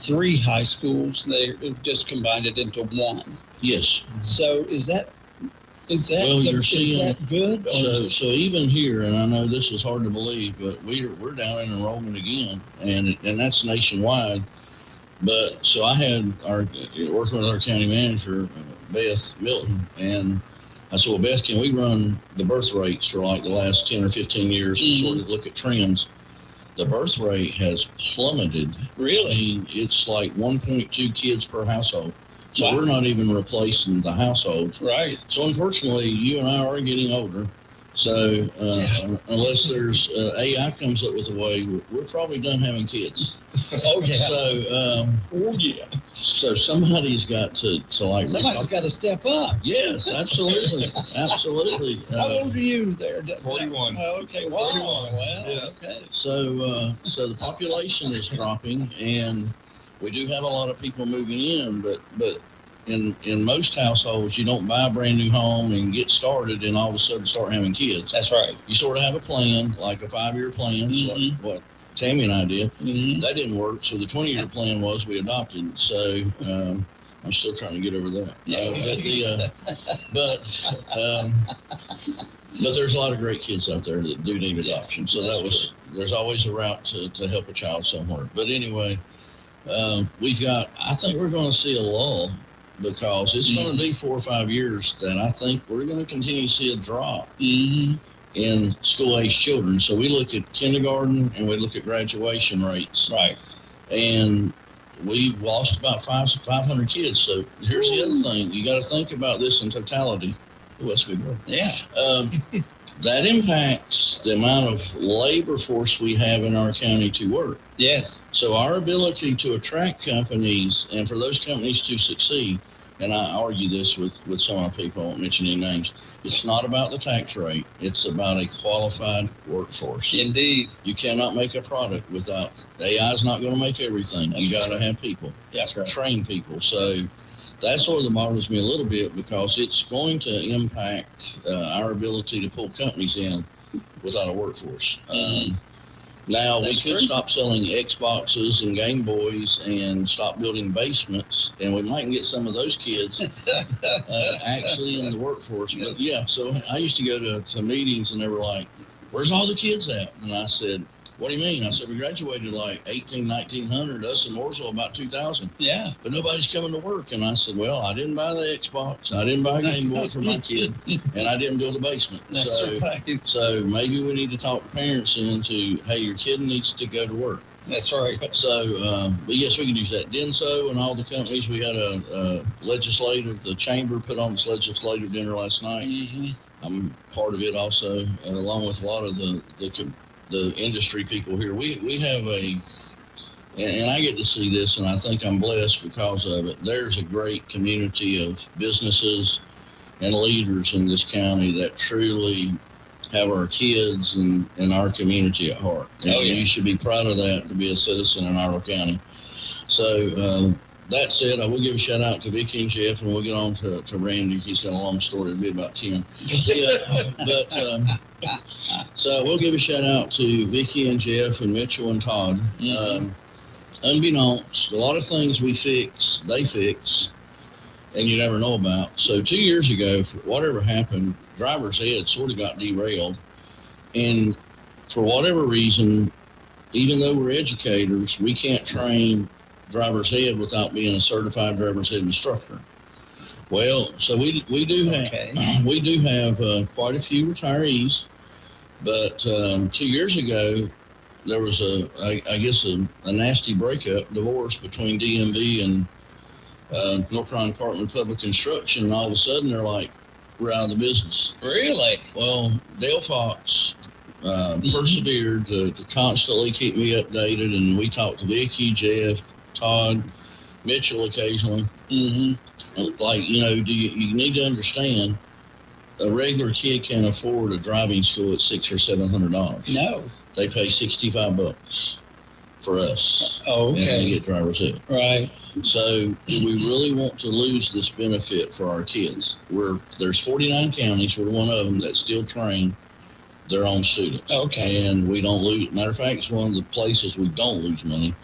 3 high schools. They just combined it into one. Yes. So is that good? So even here, and I know this is hard to believe, but we're down in enrollment again, and that's nationwide. But so I had working with our county manager, Beth Milton, and I said, well, Beth, can we run the birth rates for like the last 10 or 15 years and sort of look at trends? The birth rate has plummeted. Really? I mean, it's like 1.2 kids per household. So we're not even replacing the households. Right. So unfortunately, you and I are getting older. So unless there's AI comes up with a way, we're probably done having kids. Oh, yeah. So somebody's got to like. Somebody's got to step up. Yes, absolutely. Absolutely. How old are you there? 41. Oh, okay. Wow. 41. Well, Yeah. okay. So the population is dropping, and we do have a lot of people moving in, but in most households, you don't buy a brand new home and get started and all of a sudden start having kids. That's right. You sort of have a plan, like a 5-year plan, like what Tammy and I did. That didn't work, so the 20-year plan was we adopted. So I'm still trying to get over that. But there's a lot of great kids out there that do need adoption. So there's always a route to help a child somewhere. But anyway, I think we're going to see a lull, because it's going to be 4 or 5 years that I think we're going to continue to see a drop in school-age children. So we look at kindergarten and we look at graduation rates. Right. And we've lost about 500 kids. So here's the other thing. You got to think about this in totality. Oh, that's a big word. Yeah. That impacts the amount of labor force we have in our county to work. Yes. So our ability to attract companies and for those companies to succeed, and I argue this with some of our people, I won't mention any names, it's not about the tax rate. It's about a qualified workforce. Indeed. You cannot make a product without, AI is not going to make everything. You got to have people. That's right. Train people. So that sort of bothers me a little bit, because it's going to impact our ability to pull companies in without a workforce. Now, we could stop selling Xboxes and Game Boys and stop building basements, and we might get some of those kids actually in the workforce. But yeah, so I used to go to meetings, and they were like, where's all the kids at? And I said, What do you mean? I said, we graduated like 1900, us in Mooresville about 2000. Yeah. But nobody's coming to work. And I said, well, I didn't buy the Xbox. I didn't buy a Game Boy for my kid. And I didn't build a basement. That's right. So maybe we need to talk to parents into, hey, your kid needs to go to work. That's right. So, but yes, we can use that. DENSO and all the companies, we had the chamber put on its legislative dinner last night. Mm-hmm. I'm part of it also, along with a lot of the industry people here. We have and I get to see this, and I think I'm blessed because of it. There's a great community of businesses and leaders in this county that truly have our kids and our community at heart. And you should be proud of that, to be a citizen in Idle County. So that said, I will give a shout out to Vicki and Jeff, and we'll get on to Randy. He's got a long story. It'll be about 10. So we'll give a shout out to Vicki and Jeff and Mitchell and Todd. Mm-hmm. Unbeknownst, a lot of things we fix, they fix, and you never know about. So 2 years ago, whatever happened, driver's ed sort of got derailed. And for whatever reason, even though we're educators, we can't train driver's ed without being a certified driver's ed instructor. Well, so we do have quite a few retirees, but 2 years ago, there was a nasty divorce between DMV and North Carolina Department of Public Instruction, and all of a sudden they're like, we're out of the business. Really? Well, Dale Fox persevered to constantly keep me updated, and we talked to Vicki, Jeff, Todd, Mitchell occasionally. Mm-hmm. Like, you need to understand, a regular kid can't afford a driving school at $600 or $700. No. They pay $65 for us. Oh, okay. And they get driver's ed. Right. So do we really want to lose this benefit for our kids? There's 49 counties, we're one of them that still train their own students. Okay. And we don't lose. Matter of fact, it's one of the places we don't lose money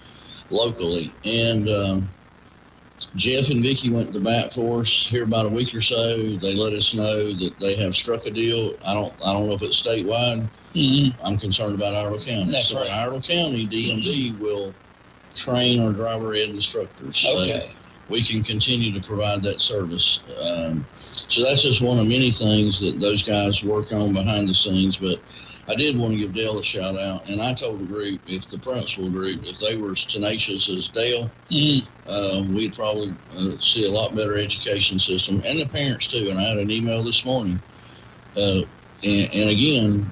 locally. And Jeff and Vicki went to bat for us here about a week or so. They let us know that they have struck a deal. I don't know if it's statewide. Mm-hmm. I'm concerned about Idle County. That's so right. in Idle County, DMV will train our driver ed instructors. Okay. So we can continue to provide that service. So that's just one of many things that those guys work on behind the scenes. But I did want to give Dale a shout out, and I told the group, if the principal group, if they were as tenacious as Dale, we'd probably see a lot better education system, and the parents too. And I had an email this morning, and again,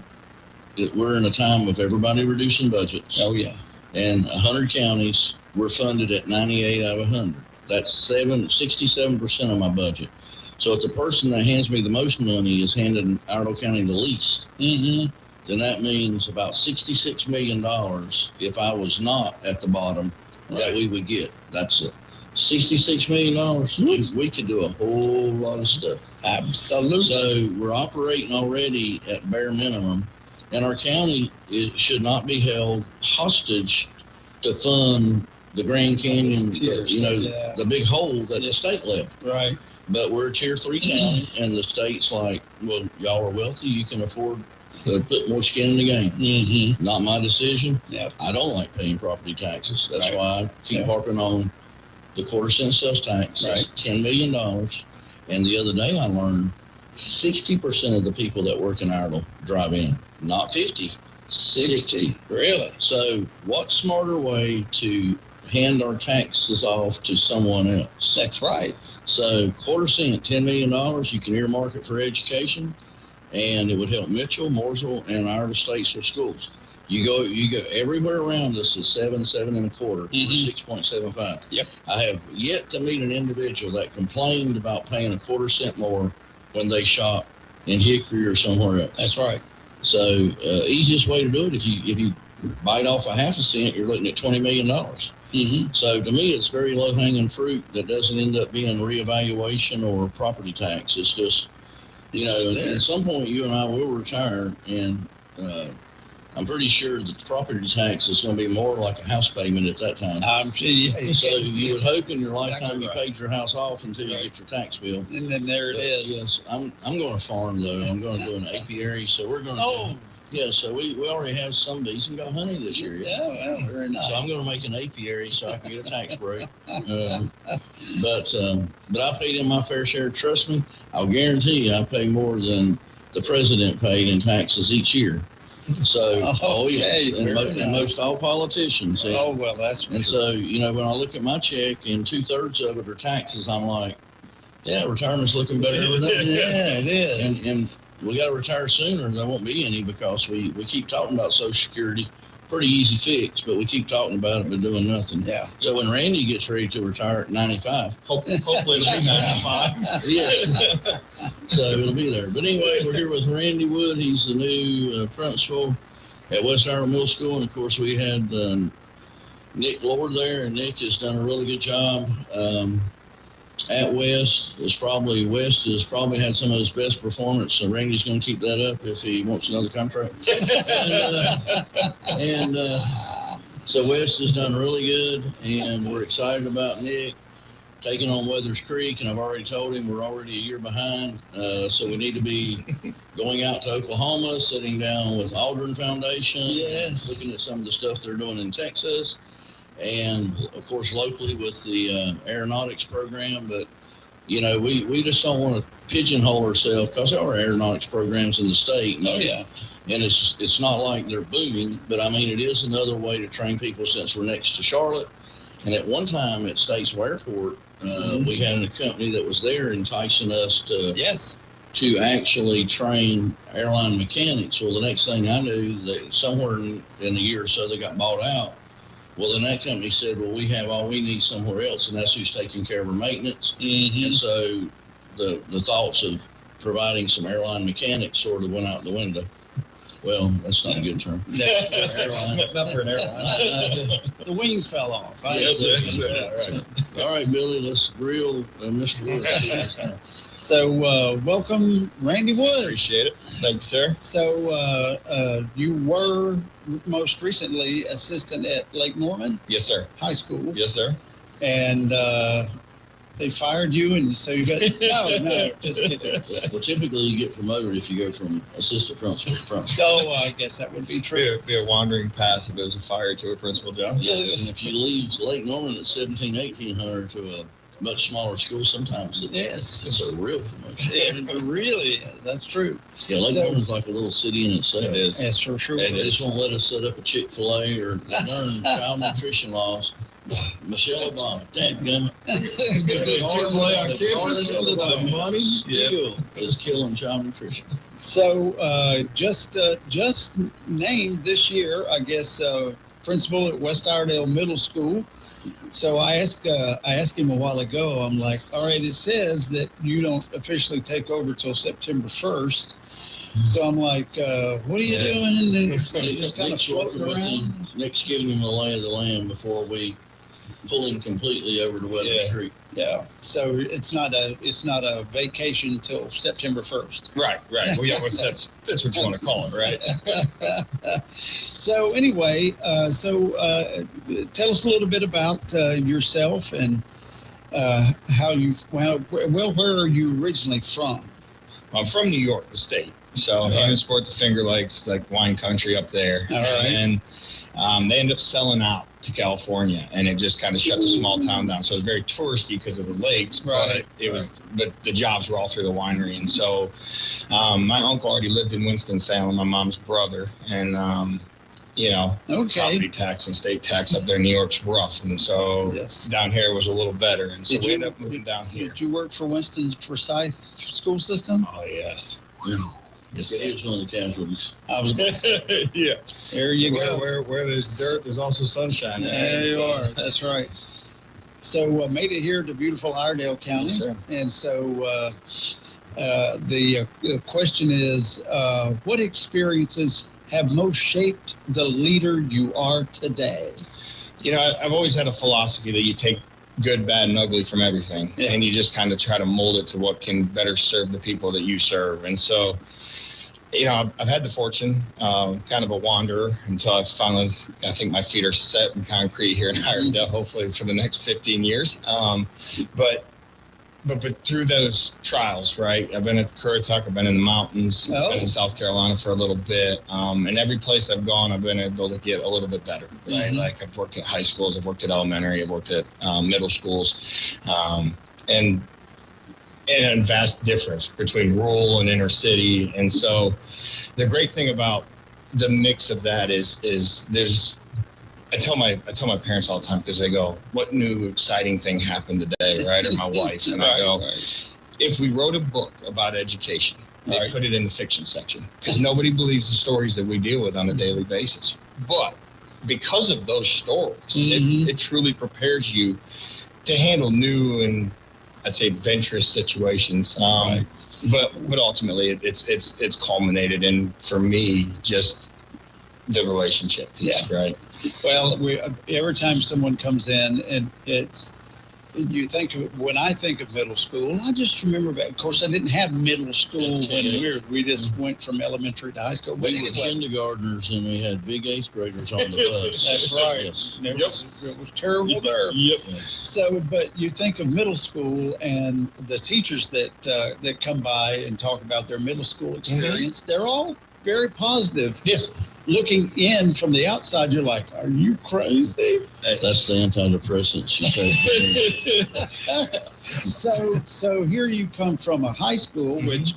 we're in a time of everybody reducing budgets. Oh yeah. And 100 counties, we're funded at 98 out of 100. That's 67% of my budget. So if the person that hands me the most money is handing Idle County the least, then that means about $66 million if I was not at the bottom that we would get. That's it. $66 million, we could do a whole lot of stuff. Absolutely. So we're operating already at bare minimum, and our county should not be held hostage to fund the Grand Canyon, the big hole that the state left. Right. But we're a Tier 3 county, and the state's like, well, y'all are wealthy, you can afford to put more skin in the game. Mm-hmm. Not my decision. Yep. I don't like paying property taxes. That's Right. why I keep harping on the quarter-cent sales tax. That's $10 million. And the other day I learned 60% of the people that work in Idle drive in. Not 50, 60. Really? So what smarter way to hand our taxes off to someone else? That's right. So quarter cent, $10 million, you can earmark it for education, and it would help Mitchell, Mooresville, and our states for schools. You go everywhere around us is 7.25, or 6.75. Yep. I have yet to meet an individual that complained about paying a quarter cent more when they shop in Hickory or somewhere else. That's right. So easiest way to do it, if you bite off a half a cent, you're looking at $20 million. So to me, it's very low-hanging fruit that doesn't end up being reevaluation or property tax. It's just, at some point you and I will retire, and I'm pretty sure that the property tax is going to be more like a house payment at that time. I'm sure. So you would hope in your lifetime you paid your house off until you get your tax bill. And then there it is. Yes, I'm going to farm though. I'm going to do an apiary, so we're going to Yeah, so we already have some bees and got honey this year. Yeah, well, very nice. So I'm going to make an apiary so I can get a tax break. But I paid in my fair share. Trust me, I'll guarantee you I pay more than the president paid in taxes each year. So, and most all politicians. Oh, well, that's true. And so, when I look at my check and 2/3 of it are taxes, I'm like, yeah, retirement's looking better every day. Yeah, it is. And we got to retire sooner. There won't be any because we keep talking about Social Security. Pretty easy fix, but we keep talking about it but doing nothing. Yeah. So when Randy gets ready to retire at 95, hopefully it'll be 95. Yeah. So it'll be there. But anyway, we're here with Randy Wood. He's the new principal at West Iowa Middle School, and of course we had Nick Lord there, and Nick has done a really good job. At West has probably had some of his best performance, so Randy's going to keep that up if he wants another contract. So West has done really good, and we're excited about Nick taking on Weathers Creek, and I've already told him we're already a year behind, so we need to be going out to Oklahoma, sitting down with Aldrin Foundation, looking at some of the stuff they're doing in Texas. And of course locally with the aeronautics program, but we just don't want to pigeonhole ourselves because there are aeronautics programs in the state. And, and it's not like they're booming, but I mean it is another way to train people since we're next to Charlotte. And at one time at Statesville Airport, we had a company that was there enticing us to actually train airline mechanics. Well, the next thing I knew, that somewhere in a year or so they got bought out. Well, then that company said, well, we have all we need somewhere else, and that's who's taking care of our maintenance. And so the thoughts of providing some airline mechanics sort of went out the window. Well, that's not a good term. Not for an airline. The wings fell off. All right, Billy, let's grill Mr. Wood. So welcome, Randy Wood. Appreciate it. Thanks, sir. So you were most recently assistant at Lake Norman? Yes, sir. High school? Yes, sir. And they fired you, and so you got no, just kidding. Well, typically you get promoted if you go from assistant principal to principal. Oh, I guess that would be true. Be a wandering path if it was a fire to a principal job. Yeah, and if you leave Lake Norman at 1,800 to a much smaller school, sometimes it's a real promotion. It really is. That's true. Yeah, Lake Norman's like a little city in itself. It is. Yes, for sure. They just won't let us set up a Chick-fil-A or learn child nutrition laws. Michelle Obama, dadgummit. The money still is killing child nutrition. So just named this year, I guess, principal at West Iredale Middle School. So I asked him a while ago, I'm like, all right, it says that you don't officially take over till September 1st. So I'm like, what are you doing? And just kind of floating around. Nick's giving him the lay of the land before we pull him completely over to Weathers Creek. Yeah. So it's not a vacation till September 1st. Right. Well, yeah, that's what you want to call it, right? So anyway, tell us a little bit about yourself and where are you originally from? I'm from New York, the state. So I sport the Finger Lakes, like wine country up there. All right. And they ended up selling out to California, and it just kind of shut the small town down. So it was very touristy because of the lakes, but but the jobs were all through the winery. And so my uncle already lived in Winston-Salem, my mom's brother, and property tax and state tax up there in New York's rough, and so down here was a little better, and so we ended up moving down here. Did you work for Winston's Forsyth school system? Oh, yes. Yes, it was one of the casualties. I was going to say. Yeah. There you go. Where there's dirt, there's also sunshine. There you are. That's right. So made it here to beautiful Iredale County. Yes, sir. And so the question is, what experiences have most shaped the leader you are today? I've always had a philosophy that you take good, bad, and ugly from everything, and you just kind of try to mold it to what can better serve the people that you serve. And so, I've had the fortune, kind of a wanderer until I finally, I think my feet are set in concrete here in Iredale, hopefully for the next 15 years. But but through those trials, right? I've been at Currituck, I've been in the mountains, I've been in South Carolina for a little bit. And every place I've gone, I've been able to get a little bit better, right? Like I've worked at high schools, I've worked at elementary, I've worked at middle schools. And vast difference between rural and inner city. And so the great thing about the mix of that is there's, I tell my parents all the time, because they go, what new exciting thing happened today, right? Or my wife. And I go, if we wrote a book about education, they put it in the fiction section, because nobody believes the stories that we deal with on a daily basis. But because of those stories, it truly prepares you to handle new and, I'd say, adventurous situations. But ultimately, it's culminated in, for me, just the relationship piece, right? Well, every time someone comes in, and you think of, when I think of middle school, I just remember back. Of course, I didn't have middle school when we just went from elementary to high school. We were kindergartners, and we had big 8th graders on the bus. That's right. Yes. It was terrible there. So, but you think of middle school and the teachers that come by and talk about their middle school experience, they're all very positive. Yes. Looking in from the outside, you're like, are you crazy? That's the antidepressants you take. So here you come from a high school, which,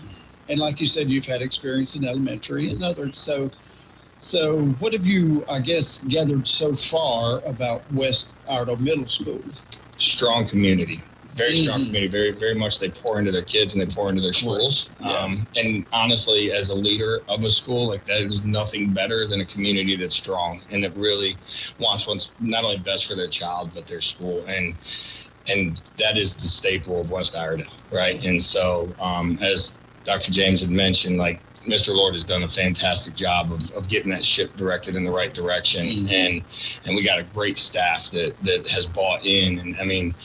and like you said, you've had experience in elementary and others. So what have you, I guess, gathered so far about West Iredell Middle School? Strong community. Very strong community. Very, very much they pour into their kids and they pour into their schools. And honestly, as a leader of a school, like, that is nothing better than a community that's strong and that really wants what's not only best for their child, but their school. And that is the staple of West Iredell, right? And so, as Dr. James had mentioned, like, Mr. Lord has done a fantastic job of getting that ship directed in the right direction. And we got a great staff that has bought in. And I mean,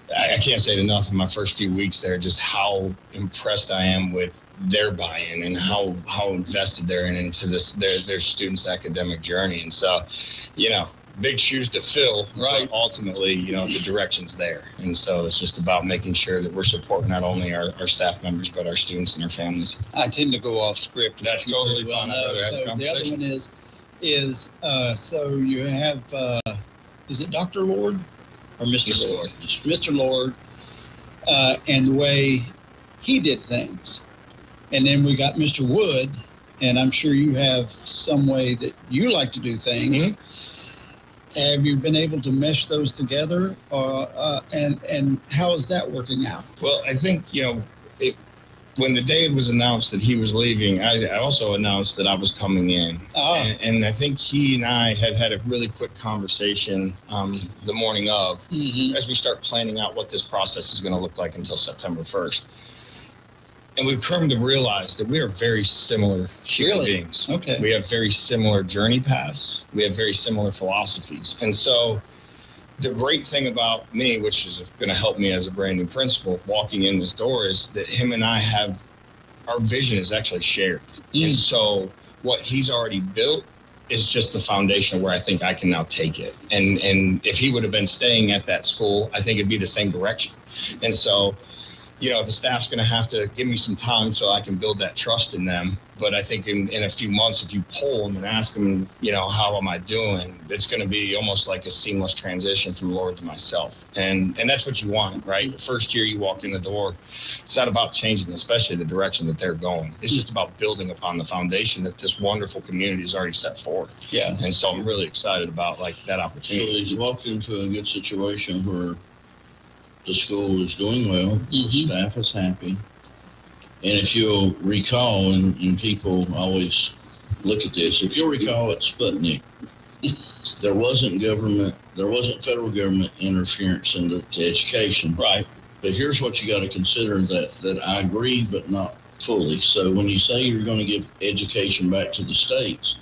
I can't say it enough in my first few weeks there, just how impressed I am with their buy-in and how invested they're into their students' academic journey. And so, big shoes to fill, right? Ultimately, the direction's there. And so it's just about making sure that we're supporting not only our staff members, but our students and our families. I tend to go off script. That's totally fine. So the other one is so you have, is it Dr. Lord? Or Mr. Lord. Mr. Lord, and the way he did things. And then we got Mr. Wood, and I'm sure you have some way that you like to do things. Have you been able to mesh those together, and how is that working out? Well, I think, when the day it was announced that he was leaving, I also announced that I was coming in. And I think he and I had a really quick conversation the morning of, as we start planning out what this process is going to look like until September 1st. And we've come to realize that we are very similar human beings. Okay. We have very similar journey paths. We have very similar philosophies. And so the great thing about me, which is going to help me as a brand new principal walking in this door, is that him and I our vision is actually shared. And so what he's already built is just the foundation where I think I can now take it. And if he would have been staying at that school, I think it'd be the same direction. And so, the staff's going to have to give me some time so I can build that trust in them. But I think in a few months, if you poll them and ask them, how am I doing, it's going to be almost like a seamless transition from Lord to myself. And that's what you want, right? The first year you walk in the door, it's not about changing, especially the direction that they're going. It's just about building upon the foundation that this wonderful community has already set forth. Yeah. And so I'm really excited about that opportunity. So he's walked into a good situation where the school is doing well, the staff is happy. And if you'll recall, and people always look at this, if you'll recall at Sputnik, there wasn't federal government interference into education. Right. But here's what you got to consider that I agree, but not fully. So when you say you're going to give education back to the states,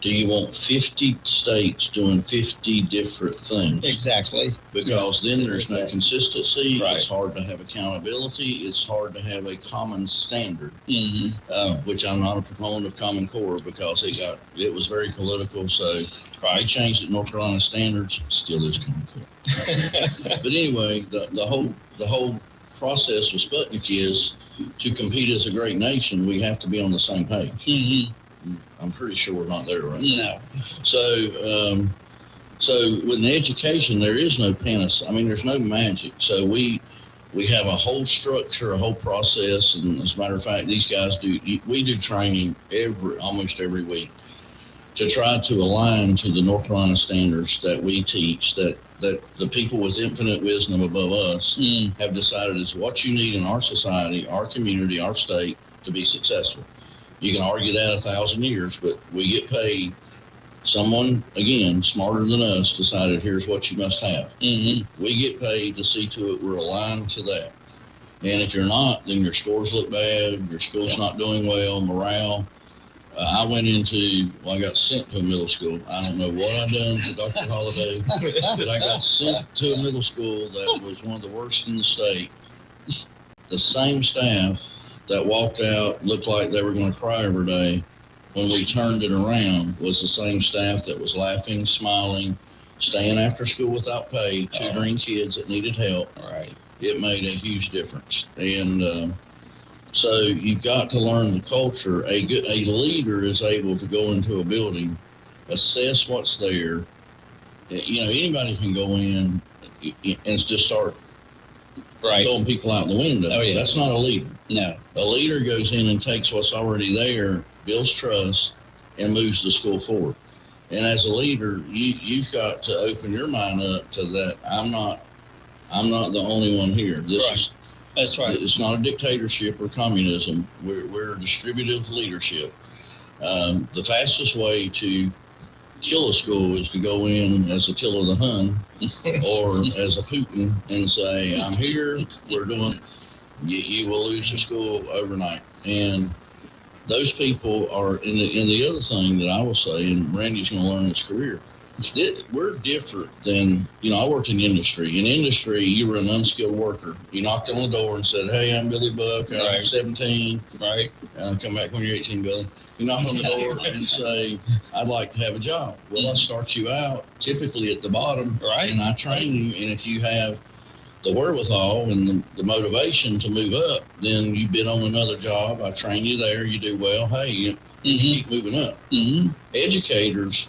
do you want 50 states doing 50 different things? Exactly. Because then there's no consistency. Right. It's hard to have accountability. It's hard to have a common standard, which I'm not a proponent of Common Core because it was very political. So they changed it. North Carolina standards still is Common Core. But anyway, the whole process with Sputnik is to compete as a great nation, we have to be on the same page. Mm-hmm. I'm pretty sure we're not there right now. So with an education, there is no panacea. I mean, there's no magic. So we have a whole structure, a whole process, and as a matter of fact, these guys we do training almost every week to try to align to the North Carolina standards that we teach, that the people with infinite wisdom above us have decided is what you need in our society, our community, our state to be successful. You can argue that 1,000 years, but we get paid. Someone, again, smarter than us decided here's what you must have. Mm-hmm. We get paid to see to it we're aligned to that. And if you're not, then your scores look bad, your school's not doing well, morale. I got sent to a middle school. I don't know what I done to Dr. Holliday, but I got sent to a middle school that was one of the worst in the state. The same staff that walked out looked like they were going to cry every day. When we turned it around, was the same staff that was laughing, smiling, staying after school without pay, tutoring kids that needed help. Right. It made a huge difference. And so you've got to learn the culture. A leader is able to go into a building, assess what's there. Anybody can go in and just start throwing people out the window. Oh, yeah. That's not a leader. No. A leader goes in and takes what's already there, builds trust, and moves the school forward. And as a leader, you've got to open your mind up to that. I'm not the only one here. That's right. It's not a dictatorship or communism. We're a distributive leadership. The fastest way to kill a school is to go in as Attila the Hun or as a Putin and say, I'm here, we're doing, you will lose the school overnight. And those people are, and the other thing that I will say, and Randy's going to learn in his career, we're different than, I worked in industry. In industry, you were an unskilled worker. You knocked on the door and said, hey, I'm Billy Buck, I'm 17. Right. Come back when you're 18, Billy. You knock on the door and say, I'd like to have a job. Well, I start you out typically at the bottom, right? And I train you, and if you have the wherewithal and the motivation to move up, then you bid on another job. I train you there, you do well, hey, you keep moving up. Mm-hmm. Educators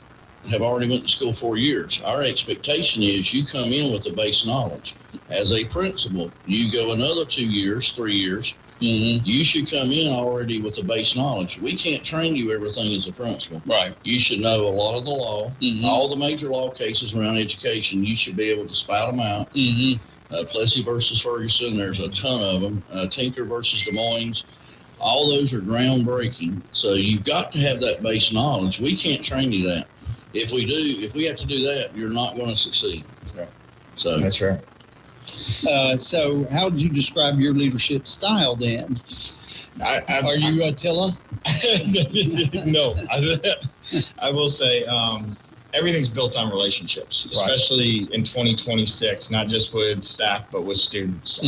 have already went to school 4 years. Our expectation is you come in with the base knowledge. As a principal, you go another 2 years, 3 years. Mm-hmm. You should come in already with the base knowledge. We can't train you everything as a principal. Right. You should know a lot of the law, all the major law cases around education. You should be able to spout them out. Plessy versus Ferguson, there's a ton of them. Tinker versus Des Moines. All those are groundbreaking. So you've got to have that base knowledge. We can't train you that. If we have to do that, you're not going to succeed. Right. So that's right. So how would you describe your leadership style then? Are you Attila? No. I will say everything's built on relationships, especially in 2026, not just with staff, but with students.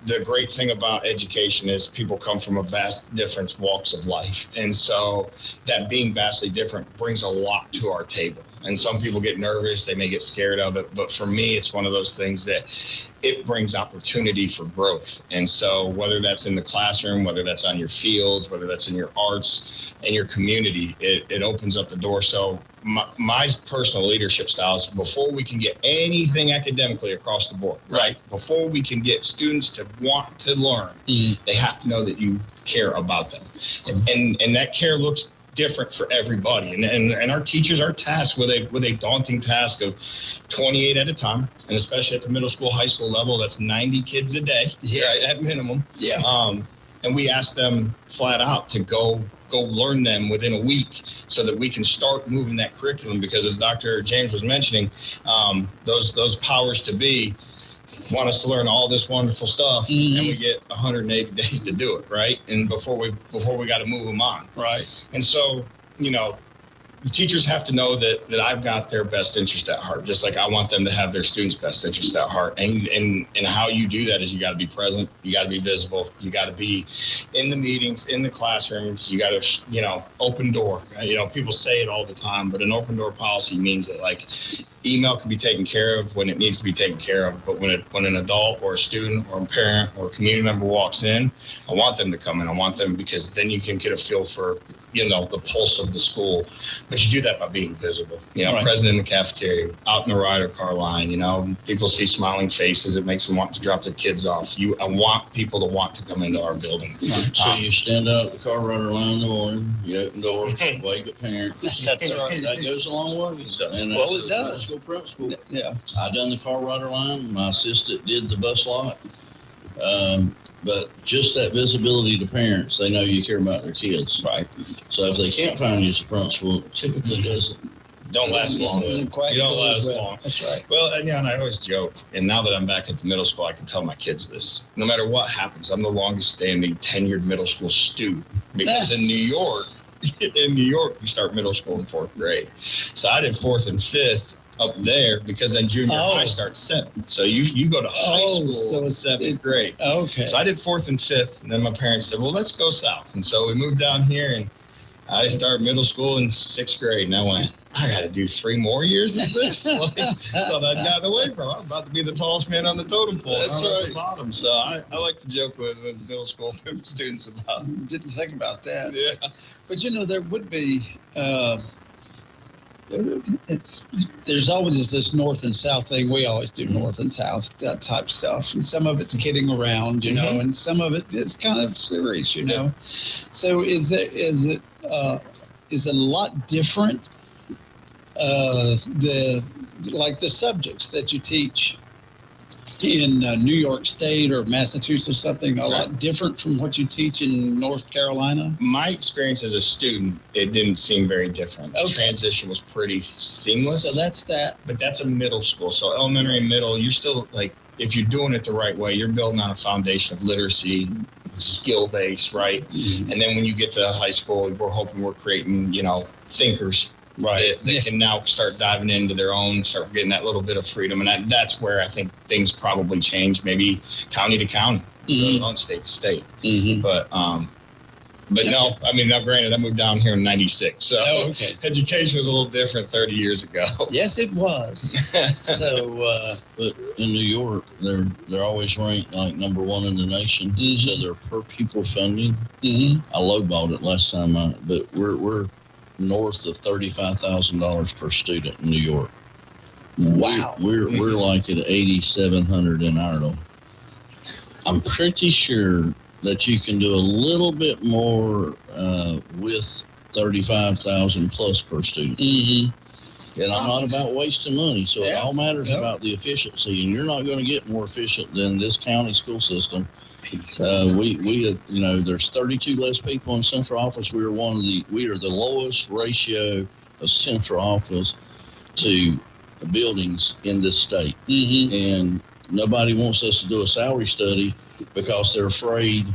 The great thing about education is people come from a vast different walks of life. And so that being vastly different brings a lot to our table. And some people get nervous, they may get scared of it. But for me, it's one of those things that it brings opportunity for growth. And so whether that's in the classroom, whether that's on your fields, whether that's in your arts and your community, it opens up the door. So my personal leadership style is before we can get anything academically across the board, right? Before we can get students to want to learn, they have to know that you care about them. And that care looks different for everybody. And our teachers are tasked with a daunting task of 28 at a time, and especially at the middle school, high school level, that's 90 kids a day, right, at minimum. Yeah. And we ask them flat out to go learn them within a week so that we can start moving that curriculum, because as Dr. James was mentioning, those powers to be want us to learn all this wonderful stuff, and we get 180 days to do it, right? And before we got to move them on, right? And so, the teachers have to know that I've got their best interest at heart, just like I want them to have their students' best interest at heart. And how you do that is you got to be present, you got to be visible, you got to be in the meetings, in the classrooms, you got to, open door. People say it all the time, but an open door policy means that, like, email can be taken care of when it needs to be taken care of. But when an adult or a student or a parent or a community member walks in, I want them to come in. I want them, because then you can get a feel for, the pulse of the school. But you do that by being visible. Right. Present in the cafeteria, out in the rider car line. People see smiling faces. It makes them want to drop their kids off. I want people to want to come into our building. Right. So you stand out the car rider line in the morning, you open doors, wave at parents. That's right. That goes a long way. And Well, it does. School principal. Yeah. I done the car rider line. My assistant did the bus lot. But just that visibility to parents, they know you care about their kids. Right. So if they can't find you as a principal, it typically don't last long. You don't last long. That's right. Well, and I always joke, and now that I'm back at the middle school, I can tell my kids this. No matter what happens, I'm the longest standing tenured middle school student. Because in New York, you start middle school in 4th grade. So I did 4th and 5th up there, because then junior high starts 7th. So you go to high school in 7th grade. Okay. So I did 4th and 5th, and then my parents said, well, let's go south. And so we moved down here, and I started middle school in 6th grade, and I went, I got to do 3 more years of this. I thought I'd gotten away from it. I'm about to be the tallest man on the totem pole. That's right. right. At the bottom. So I like to joke with middle school students about. Didn't think about that. Yeah. But there would be. There's always this north and south thing. We always do north and south, that type stuff, and some of it's kidding around, and some of it is kind of serious, So is it a lot different? The subjects that you teach in New York State or Massachusetts, something a lot different from what you teach in North Carolina? My experience as a student, it didn't seem very different. The transition was pretty seamless. So that's that. But that's a middle school. So elementary and middle, you're still if you're doing it the right way, you're building on a foundation of literacy, skill base, right? Mm-hmm. And then when you get to high school, we're hoping we're creating, thinkers. Right. They can now start diving into their own, start getting that little bit of freedom. And that's where I think things probably change, maybe county to county, on state to state. Mm-hmm. But no, now granted, I moved down here in 96. So education was a little different 30 years ago. Yes, it was. But in New York, they're always ranked like number 1 in the nation. Mm-hmm. So their per pupil funding, I lowballed it last time, but we're north of $35,000 per student in New York. Wow. We're like at 8,700 in Ireland. I'm pretty sure that you can do a little bit more with 35,000 plus per student. Mm-hmm. And I'm not about wasting money, so it all matters about the efficiency, and you're not going to get more efficient than this county school system. There's 32 less people in central office. We are the lowest ratio of central office to buildings in this state. Mm-hmm. And nobody wants us to do a salary study because they're afraid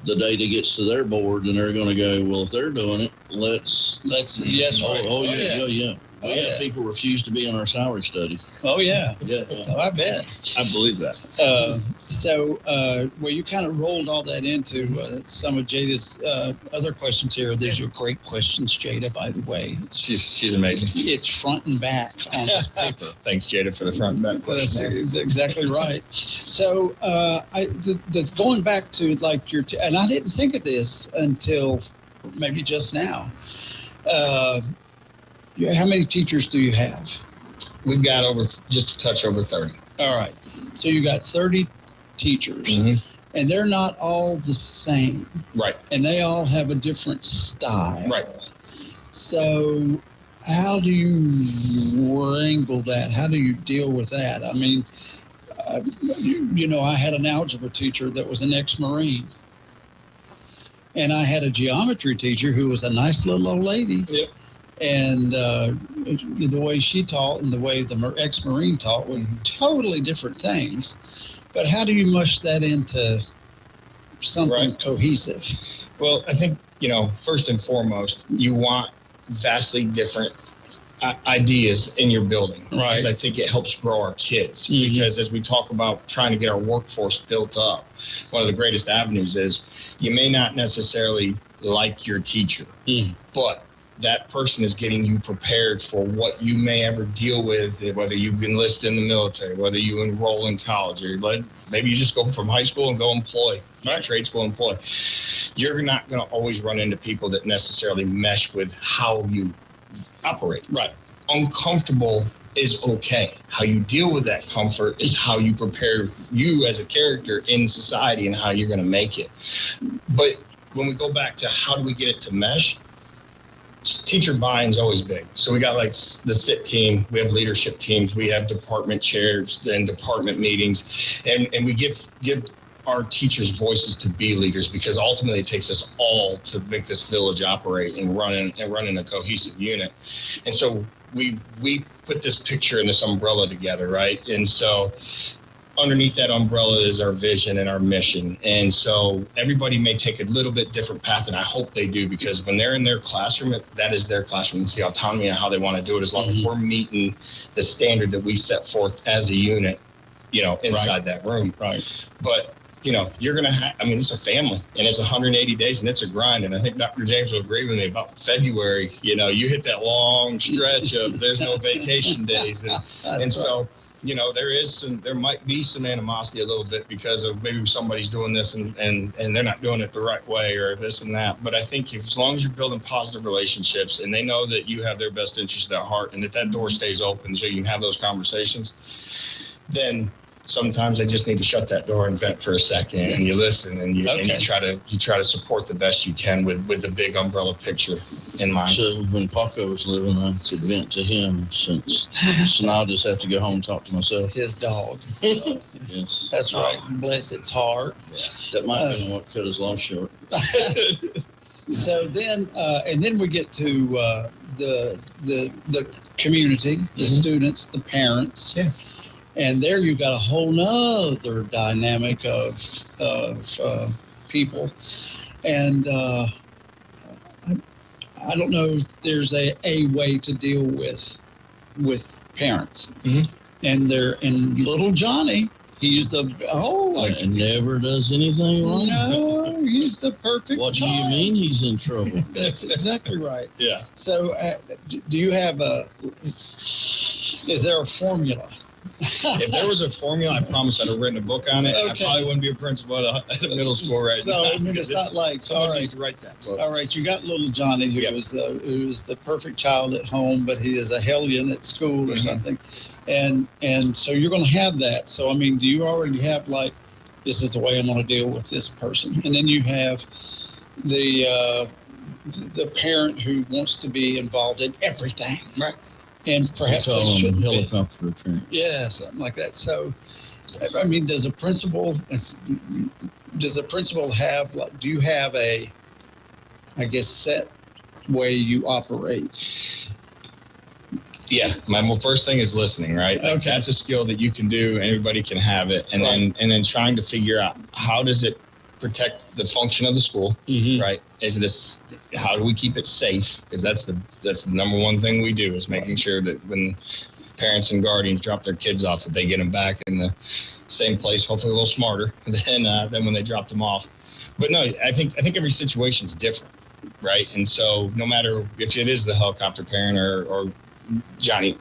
the data gets to their board and they're going to go, well, if they're doing it, let's yes. Yeah. We had people refuse to be in our salary study. Oh, yeah. Yeah. Oh, I bet. I believe that. You kind of rolled all that into some of Jada's other questions here. These are great questions, Jada, by the way. She's amazing. It's front and back on this paper. Thanks, Jada, for the front and back question. That's exactly right. So going back to and I didn't think of this until maybe just now. How many teachers do you have? We've got just a touch over 30. All right. So you got 30 teachers, and they're not all the same. Right. And they all have a different style. Right. So how do you wrangle that? How do you deal with that? I mean, I had an algebra teacher that was an ex-Marine. And I had a geometry teacher who was a nice little old lady. Yep. And the way she taught and the way the ex-Marine taught were totally different things. But how do you mush that into something cohesive? Well, I think, first and foremost, you want vastly different ideas in your building. Right. Because I think it helps grow our kids. Mm-hmm. Because as we talk about trying to get our workforce built up, one of the greatest avenues is you may not necessarily like your teacher, but that person is getting you prepared for what you may ever deal with, whether you enlist in the military, whether you enroll in college, or maybe you just go from high school and go employ, trade school employ. You're not going to always run into people that necessarily mesh with how you operate. Right. Uncomfortable is okay. How you deal with that comfort is how you prepare you as a character in society and how you're going to make it. But when we go back to how do we get it to mesh, teacher buy-in is always big. So we got like the SIT team, we have leadership teams, we have department chairs and department meetings, and we give our teachers voices to be leaders, because ultimately it takes us all to make this village operate and run in a cohesive unit. And so we put this picture and this umbrella together, right? And so underneath that umbrella is our vision and our mission. And so everybody may take a little bit different path, and I hope they do, because when they're in their classroom, that is their classroom. It's the autonomy of how they want to do it, as long as we're meeting the standard that we set forth as a unit, inside that room. Right. But, you're going to it's a family, and it's 180 days, and it's a grind. And I think Dr. James will agree with me about February. You hit that long stretch of there's no vacation days. And so, there might be some animosity a little bit because of maybe somebody's doing this and they're not doing it the right way, or this and that. But I think as long as you're building positive relationships and they know that you have their best interest at heart, and that door stays open so you can have those conversations, then sometimes they just need to shut that door and vent for a second, and you listen, and you try to support the best you can with the big umbrella picture in mind. So when Paco was living, I could vent to him, so now I just have to go home and talk to myself. His dog. Yes. That's right. Bless its heart. Yeah. That might have been what cut his life short. So then, and then we get to the community, the students, the parents. Yeah. And there you've got a whole nother dynamic of people. And I don't know if there's a way to deal with parents. And little Johnny, he's never does anything wrong. No, he's the perfect What child. do you mean he's in trouble? That's exactly right. Yeah. So do you have is there a formula? If there was a formula, I promise I'd have written a book on it. Okay. I probably wouldn't be a principal at a middle school right now. So it's not like somebody needs to write that book. All right, you got little Johnny who was the perfect child at home, but he is a hellion at school or something, and so you're going to have that. So do you already have this is the way I'm going to deal with this person, and then you have the parent who wants to be involved in everything, right? And perhaps they shouldn't be. Helicopter train. Yeah, something like that. So, does a principal have, do you have a, set way you operate? Yeah, my first thing is listening, right? Okay. That's a skill that you can do, and everybody can have it. And then trying to figure out how does it protect the function of the school, right? How do we keep it safe? Because that's the number one thing we do, is making sure that when parents and guardians drop their kids off, that they get them back in the same place, hopefully a little smarter than when they dropped them off. But no, I think every situation is different, right? And so no matter if it is the helicopter parent or Johnny,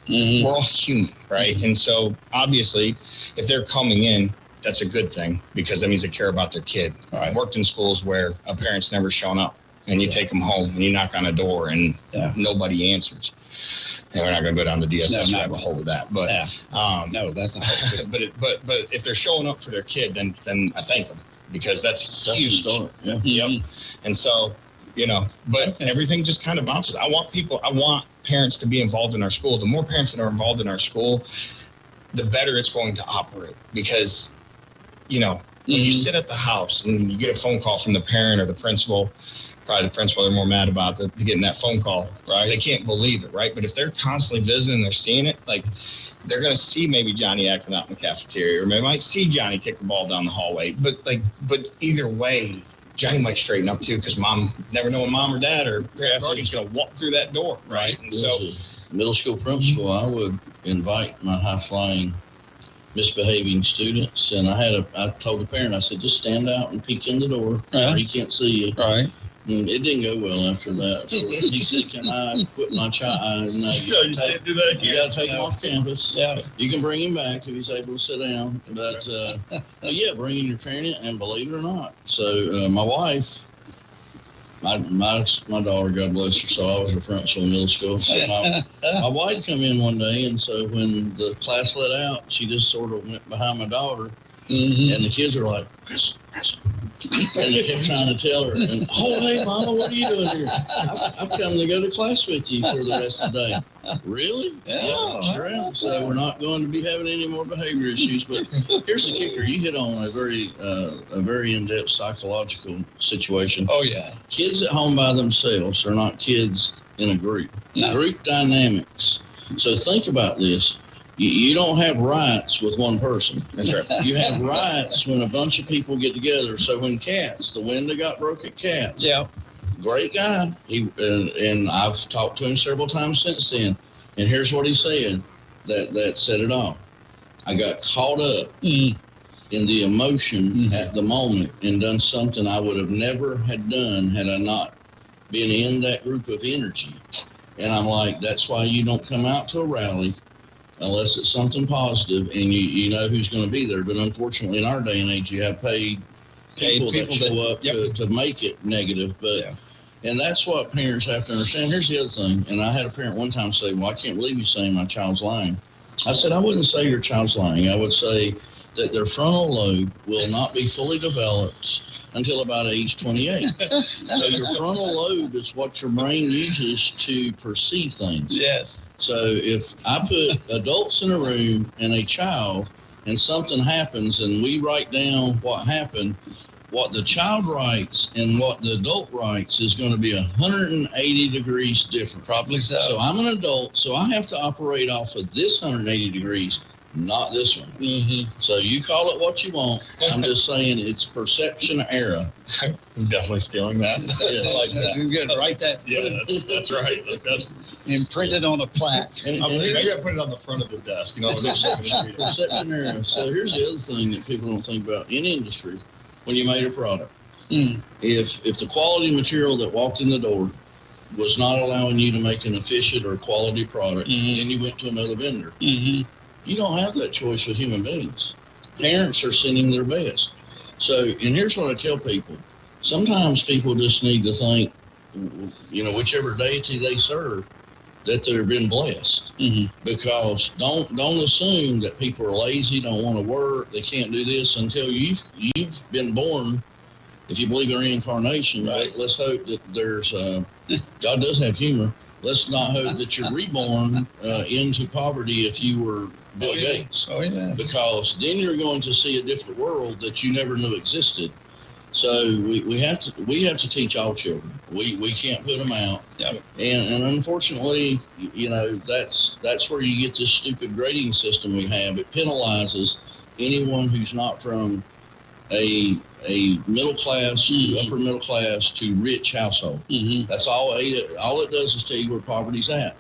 we're all human, right? And so obviously, if they're coming in, that's a good thing, because that means they care about their kid. I've worked in schools where a parent's never shown up, and you take them home and you knock on a door and nobody answers. And we're not going to go down the DSS rabbit hole with that. But no, that's a whole but if they're showing up for their kid, then I thank them, because that's huge. Yeah. Yep. And so, but everything just kind of bounces. I want parents to be involved in our school. The more parents that are involved in our school, the better it's going to operate, because when you sit at the house and you get a phone call from the parent or the principal, probably the principal they're more mad about getting that phone call, right? They can't believe it, right? But if they're constantly visiting, they're seeing it, they're going to see maybe Johnny acting out in the cafeteria, or they might see Johnny kick the ball down the hallway. But either way, Johnny might straighten up too, because mom, never know when mom or dad or guardian's going to walk through that door, right? And so, middle school principal, I would invite my high-flying, misbehaving students, and I told the parent, I said, just stand out and peek in the door, where he can't see you. Right. It didn't go well after that. So he said, "Can I quit my child?" No, you can't do that. You got to take him off campus. Yeah. You can bring him back if he's able to sit down. But yeah, bring in your parent, and believe it or not. So my wife, my daughter, God bless her, so I was her principal in middle school. So my wife come in one day, and so when the class let out, she just sort of went behind my daughter, and the kids are like, Chris. And they kept trying to tell her, and, "Oh, hey, Mama, what are you doing here? I've come to go to class with you for the rest of the day." Really? Yeah, sure am. So we're not going to be having any more behavior issues. But here's the kicker: you hit on a very in-depth psychological situation. Oh yeah. Kids at home by themselves are not kids in a group. No. Group dynamics. So think about this. You don't have rights with one person. That's right. You have rights when a bunch of people get together. So when the window got broke at Cats. Yeah. Great guy. And I've talked to him several times since then. And here's what he said that set it off. I got caught up in the emotion at the moment and done something I would have never had done had I not been in that group of energy. And I'm like, that's why you don't come out to a rally unless it's something positive and you know who's going to be there. But unfortunately, in our day and age, you have paid people that show up to make it negative. But and that's what parents have to understand. Here's the other thing, and I had a parent one time say, "Well, I can't believe you're saying my child's lying." I said, I wouldn't say your child's lying. I would say that their frontal lobe will not be fully developed until about age 28. So your frontal lobe is what your brain uses to perceive things. Yes. So if I put adults in a room and a child and something happens and we write down what happened, what the child writes and what the adult writes is going to be 180 degrees different. Probably so. So I'm an adult, so I have to operate off of this 180 degrees, not this one. So you call it what you want. I'm just saying it's perception error. I'm definitely stealing that. Yeah, I like that. That's good. Write that. Yeah, that's right. That's imprint it on a plaque. And maybe I put it on the front of the desk. You know, perception error. So here's the other thing that people don't think about in industry. When you made a product, if the quality material that walked in the door was not allowing you to make an efficient or quality product, then you went to another vendor. You don't have that choice with human beings. Parents are sending their best. So, and here's what I tell people. Sometimes people just need to think, you know, whichever deity they serve, that they've been blessed. Because don't assume that people are lazy, don't want to work, they can't do this until you've been born. If you believe in reincarnation, right? Let's hope that there's God does have humor. Let's not hope that you're reborn into poverty if you were Bill Gates. Oh yeah. Because then you're going to see a different world that you never knew existed. So we have to teach all children. We can't put them out. Yep. And unfortunately, you know, that's where you get this stupid grading system we have. It penalizes anyone who's not from a middle class to upper middle class to rich household. That's all it does is tell you where poverty's at.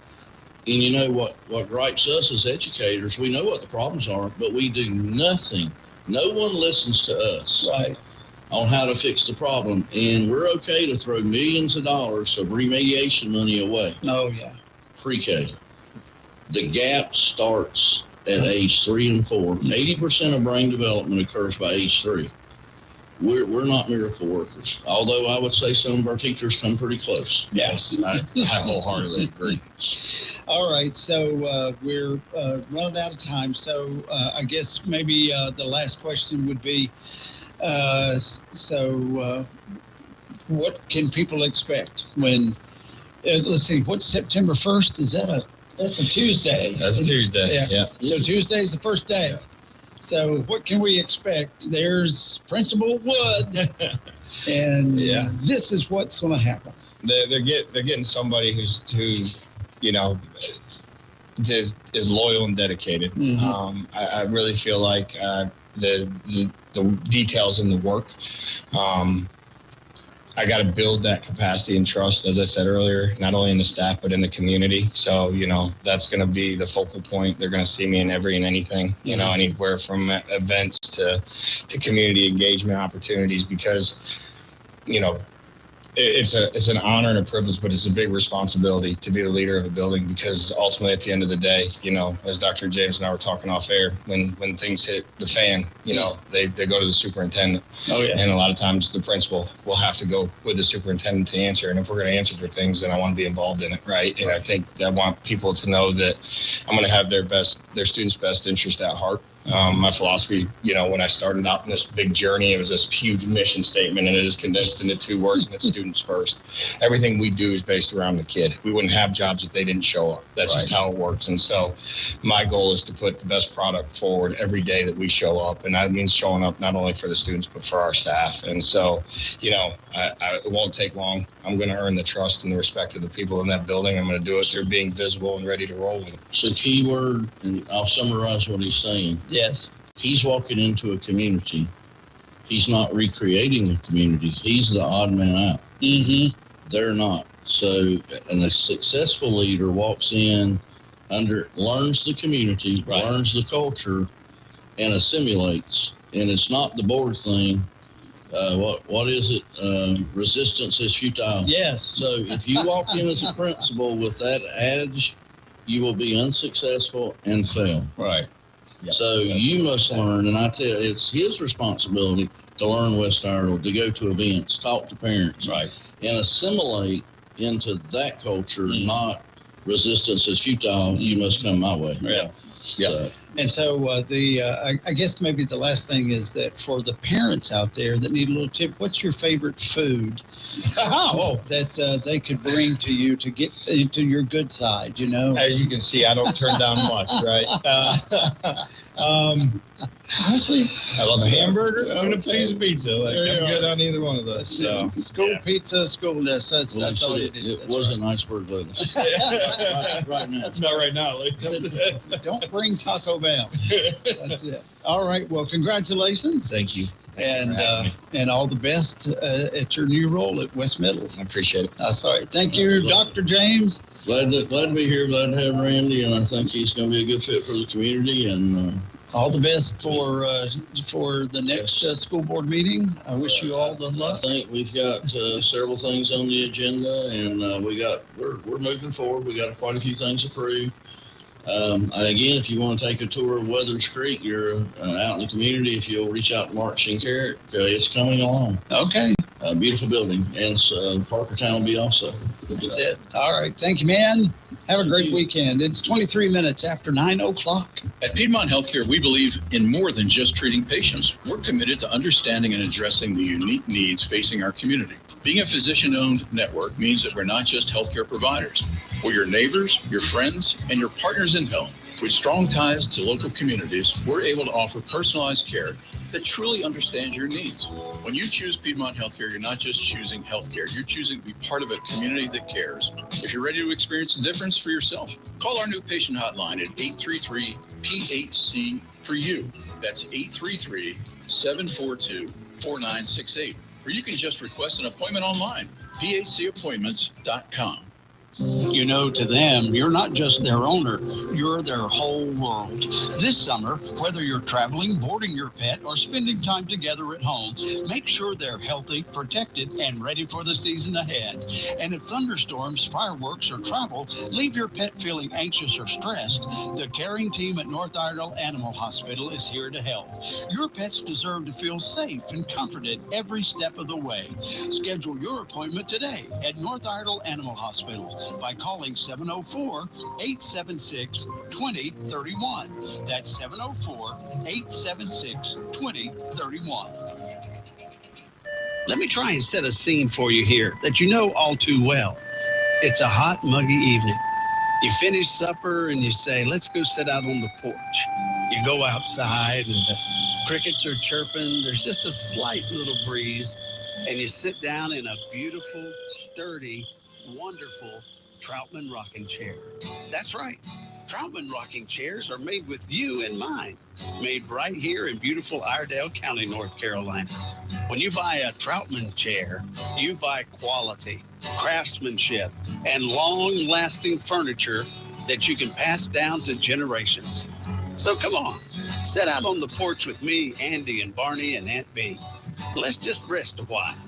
And you know what gripes us as educators, we know what the problems are, but we do nothing. No one listens to us. Right. On how to fix the problem. And we're okay to throw millions of dollars of remediation money away. Oh, yeah. Pre-K. The gap starts at age 3 and 4. 80% of brain development occurs by age 3. We're not miracle workers, although I would say some of our teachers come pretty close. Yes, I wholeheartedly agree. All right, so we're running out of time. So I guess maybe the last question would be, what can people expect when? Let's see, what's September 1st? That's a Tuesday? That's a Tuesday. Yeah. So Tuesday is the first day. So what can we expect? There's Principal Wood, and this is what's going to happen. They're getting somebody who you know is loyal and dedicated. I really feel like the details in the work. I got to build that capacity and trust, as I said earlier, not only in the staff, but in the community. So, you know, that's going to be the focal point. They're going to see me in every and anything, you know, anywhere from events to community engagement opportunities, because, you know, it's an honor and a privilege, but it's a big responsibility to be the leader of a building, because ultimately at the end of the day, as Dr. James and I were talking off air, when things hit the fan, they go to the superintendent. Oh, yeah. And a lot of times the principal will have to go with the superintendent to answer. And if we're going to answer for things, then I want to be involved in it, right? And I think I want people to know that I'm going to have their students' best interest at heart. My philosophy, when I started out in this big journey, it was this huge mission statement, and it is condensed into 2 words, and it's students first. Everything we do is based around the kid. We wouldn't have jobs if they didn't show up. That's just how it works. And so my goal is to put the best product forward every day that we show up, and that means showing up not only for the students but for our staff. And so, it won't take long. I'm going to earn the trust and the respect of the people in that building. I'm going to do it through being visible and ready to roll with it. So key word, and I'll summarize what he's saying. Yes. He's walking into a community. He's not recreating a community. He's the odd man out. Mm-hmm. They're not. So, and a successful leader walks in, learns the community, learns the culture, and assimilates. And it's not the board thing. What is it? Resistance is futile. Yes. So if you walk in as a principal with that adage, you will be unsuccessful and fail. Right. Yep. So you must learn, and I tell you, it's his responsibility to learn West Iredell, to go to events, talk to parents, and assimilate into that culture, not resistance is futile, you must come my way. Yeah. Yeah. And so I guess maybe the last thing is that for the parents out there that need a little tip, what's your favorite food that they could bring to you to get into your good side, As you can see, I don't turn down much, right? Honestly, I love a hamburger and a piece of pizza. I'm good on either one of those. So. School pizza, school this. That's all you did. It wasn't iceberg lettuce. right now. That's not right now. Don't bring Taco Bell. That's it. All right. Well, congratulations. Thank you. And all the best at your new role at West Middles. I appreciate it. Sorry. Thank you, Dr. James. Glad to be here. Glad to have Randy, and I think he's going to be a good fit for the community. And all the best for the next school board meeting. I wish you all the luck. I think we've got several things on the agenda, and we're moving forward. We got quite a few things approved. Again, if you want to take a tour of Weathers Creek, you're out in the community. If you'll reach out to Mark Shinkarek, it's coming along. Okay. Beautiful building, and Parkertown will be also. That's it. All right. Thank you, man. Have a great weekend. It's 23 minutes after 9 o'clock. At Piedmont Healthcare, we believe in more than just treating patients. We're committed to understanding and addressing the unique needs facing our community. Being a physician-owned network means that we're not just healthcare providers. We're your neighbors, your friends, and your partners in health. With strong ties to local communities, we're able to offer personalized care that truly understands your needs. When you choose Piedmont Healthcare, you're not just choosing healthcare, you're choosing to be part of a community that cares. If you're ready to experience the difference for yourself, call our new patient hotline at 833-PHC for you. That's 833-742-4968. Or you can just request an appointment online, phcappointments.com. To them, you're not just their owner, you're their whole world. This summer, whether you're traveling, boarding your pet, or spending time together at home, make sure they're healthy, protected, and ready for the season ahead. And if thunderstorms, fireworks, or travel leave your pet feeling anxious or stressed, the caring team at North Iredell Animal Hospital is here to help. Your pets deserve to feel safe and comforted every step of the way. Schedule your appointment today at North Iredell Animal Hospital by calling 704-876-2031. That's 704-876-2031. Let me try and set a scene for you here that you know all too well. It's a hot, muggy evening. You finish supper and you say, let's go sit out on the porch. You go outside and the crickets are chirping. There's just a slight little breeze. And you sit down in a beautiful, sturdy, wonderful Troutman rocking chair. That's right. Troutman rocking chairs are made with you in mind. Made right here in beautiful Iredell County, North Carolina. When you buy a Troutman chair, you buy quality, craftsmanship, and long-lasting furniture that you can pass down to generations. So come on, sit out on the porch with me, Andy, and Barney, and Aunt Bee. Let's just rest a while.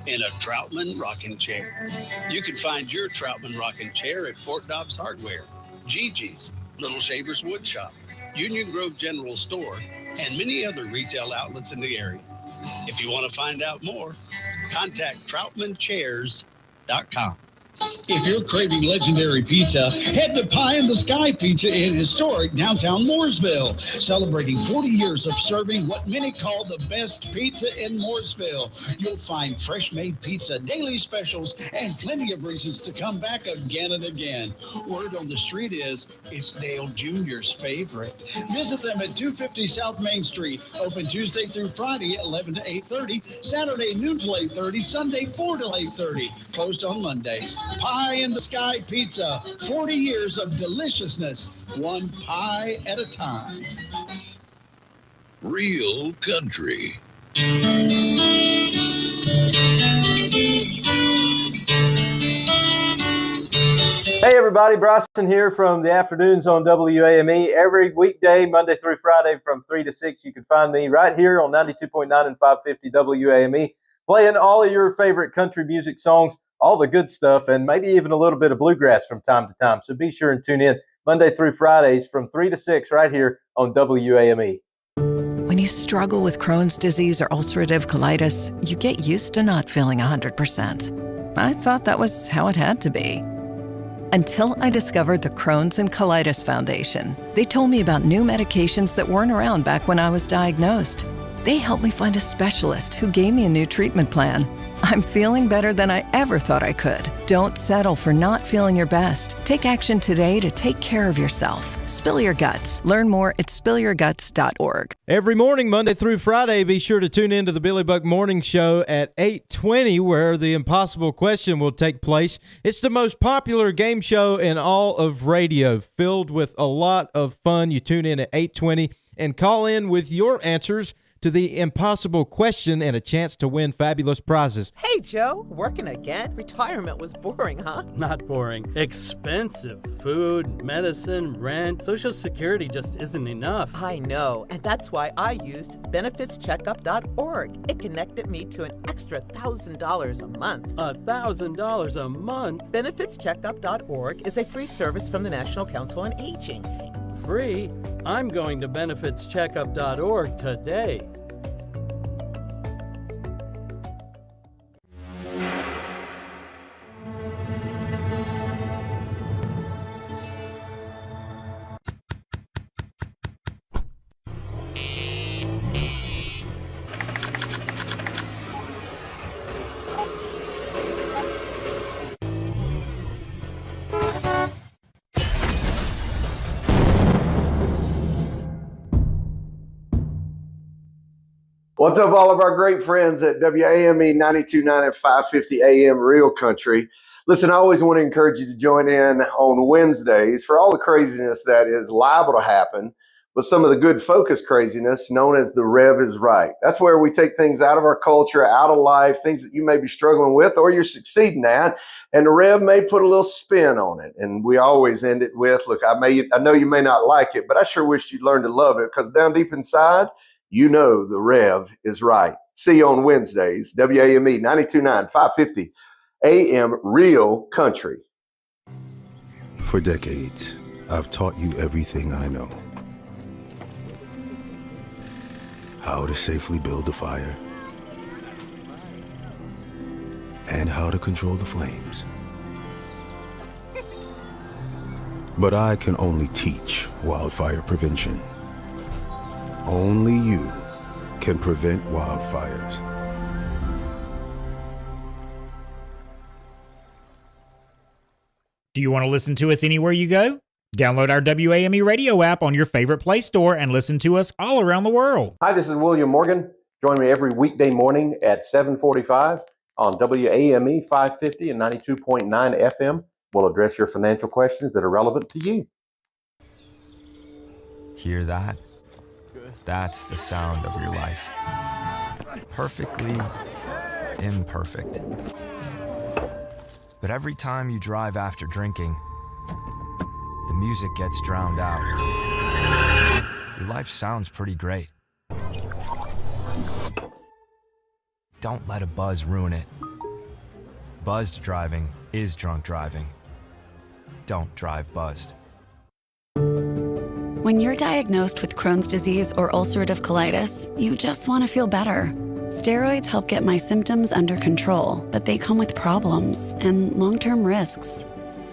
in a Troutman rocking chair. You can find your Troutman rocking chair at Fort Dobbs Hardware, Gigi's, Little Shavers Wood Shop, Union Grove General Store, and many other retail outlets in the area. If you want to find out more, contact TroutmanChairs.com. If you're craving legendary pizza, head to Pie in the Sky Pizza in historic downtown Mooresville, celebrating 40 years of serving what many call the best pizza in Mooresville. You'll find fresh-made pizza, daily specials, and plenty of reasons to come back again and again. Word on the street is it's Dale Jr.'s favorite. Visit them at 250 South Main Street, open Tuesday through Friday, 11 to 8:30, Saturday noon till 8:30, Sunday 4 till 8:30, closed on Mondays. Pie in the Sky Pizza, 40 years of deliciousness, one pie at a time. Real country. Hey everybody, Bryson here from the afternoons on WAME. Every weekday, Monday through Friday from 3 to 6, you can find me right here on 92.9 and 550 WAME, playing all of your favorite country music songs, all the good stuff, and maybe even a little bit of bluegrass from time to time. So be sure and tune in Monday through Fridays from 3 to 6 right here on WAME. When you struggle with Crohn's disease or ulcerative colitis, you get used to not feeling 100%. I thought that was how it had to be. Until I discovered the Crohn's and Colitis Foundation. They told me about new medications that weren't around back when I was diagnosed. They helped me find a specialist who gave me a new treatment plan. I'm feeling better than I ever thought I could. Don't settle for not feeling your best. Take action today to take care of yourself. Spill your guts. Learn more at spillyourguts.org. Every morning, Monday through Friday, be sure to tune in to the Billy Buck Morning Show at 8:20, where the impossible question will take place. It's the most popular game show in all of radio, filled with a lot of fun. You tune in at 8:20 and call in with your answers to the impossible question and a chance to win fabulous prizes. Hey, Joe, working again? Retirement was boring, huh? Not boring. Expensive. Food, medicine, rent. Social Security just isn't enough. I know, and that's why I used benefitscheckup.org. It connected me to an extra $1,000 a month. $1,000 a month? Benefitscheckup.org is a free service from the National Council on Aging. Free? I'm going to benefitscheckup.org today. What's up, all of our great friends at WAME 92.9 and 550 AM Real Country. Listen, I always want to encourage you to join in on Wednesdays for all the craziness that is liable to happen, with some of the good focus craziness known as the Rev is Right. That's where we take things out of our culture, out of life, things that you may be struggling with or you're succeeding at, and the Rev may put a little spin on it. And we always end it with, look, I know you may not like it, but I sure wish you'd learn to love it, because down deep inside, you know the Rev is right. See you on Wednesdays, WAME 92.9, 550 AM Real Country. For decades, I've taught you everything I know. How to safely build a fire, and how to control the flames. But I can only teach wildfire prevention. Only you can prevent wildfires. Do you want to listen to us anywhere you go? Download our WAME radio app on your favorite Play Store and listen to us all around the world. Hi, this is William Morgan. Join me every weekday morning at 7:45 on WAME 550 and 92.9 FM. We'll address your financial questions that are relevant to you. Hear that? That's the sound of your life. Perfectly imperfect. But every time you drive after drinking, the music gets drowned out. Your life sounds pretty great. Don't let a buzz ruin it. Buzzed driving is drunk driving. Don't drive buzzed. When you're diagnosed with Crohn's disease or ulcerative colitis, you just want to feel better. Steroids help get my symptoms under control, but they come with problems and long-term risks.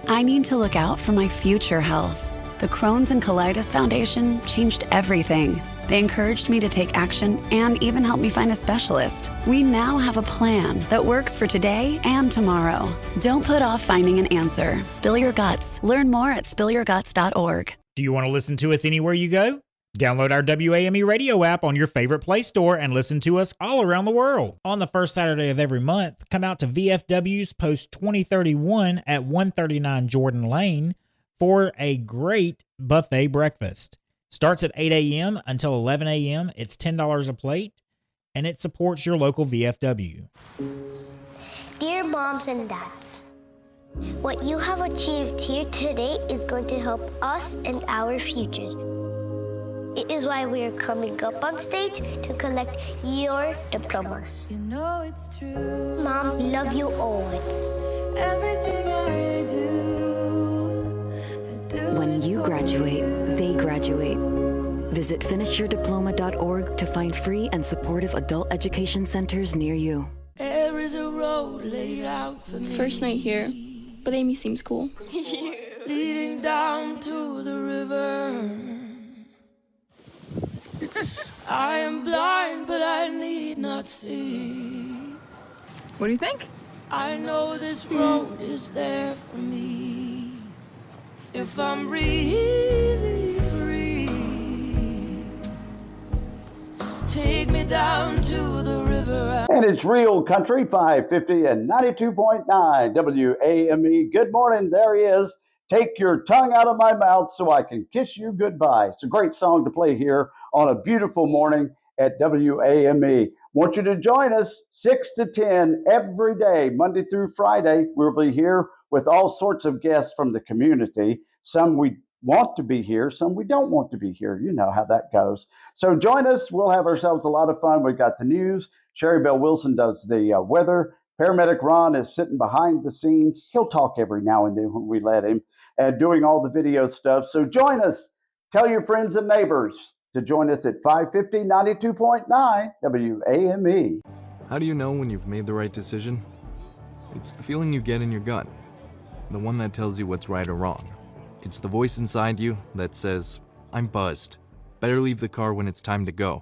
I need to look out for my future health. The Crohn's and Colitis Foundation changed everything. They encouraged me to take action and even helped me find a specialist. We now have a plan that works for today and tomorrow. Don't put off finding an answer. Spill your guts. Learn more at spillyourguts.org. Do you want to listen to us anywhere you go? Download our WAME radio app on your favorite Play Store and listen to us all around the world. On the first Saturday of every month, come out to VFW's Post 2031 at 139 Jordan Lane for a great buffet breakfast. Starts at 8 a.m. until 11 a.m. It's $10 a plate, and it supports your local VFW. Dear moms and dads, what you have achieved here today is going to help us and our futures. It is why we are coming up on stage to collect your diplomas. You know it's true. Mom, love you always. Everything I do, When you graduate, they graduate. Visit finishyourdiploma.org to find free and supportive adult education centers near you. there is a road laid out for me. First night here, but Amy seems cool. Leading down to the river. I am blind, but I need not see. What do you think? I know this road is there for me. If I'm really free, take me down to the river. And it's Real Country 550 and 92.9 WAME. Good morning. There he is. Take your tongue out of my mouth so I can kiss you goodbye. It's a great song to play here on a beautiful morning at WAME. Want you to join us 6 to 10 every day, Monday through Friday. We'll be here with all sorts of guests from the community. Some we want to be here, some we don't want to be here. You know how that goes. So join us. We'll have ourselves a lot of fun. We've got the news. Sherry Bell Wilson does the weather. Paramedic Ron is sitting behind the scenes. He'll talk every now and then when we let him, and doing all the video stuff. So join us. Tell your friends and neighbors to join us at 550 92.9 WAME. How do you know when you've made the right decision? It's the feeling you get in your gut, the one that tells you what's right or wrong. It's the voice inside you that says, I'm buzzed. Better leave the car when it's time to go.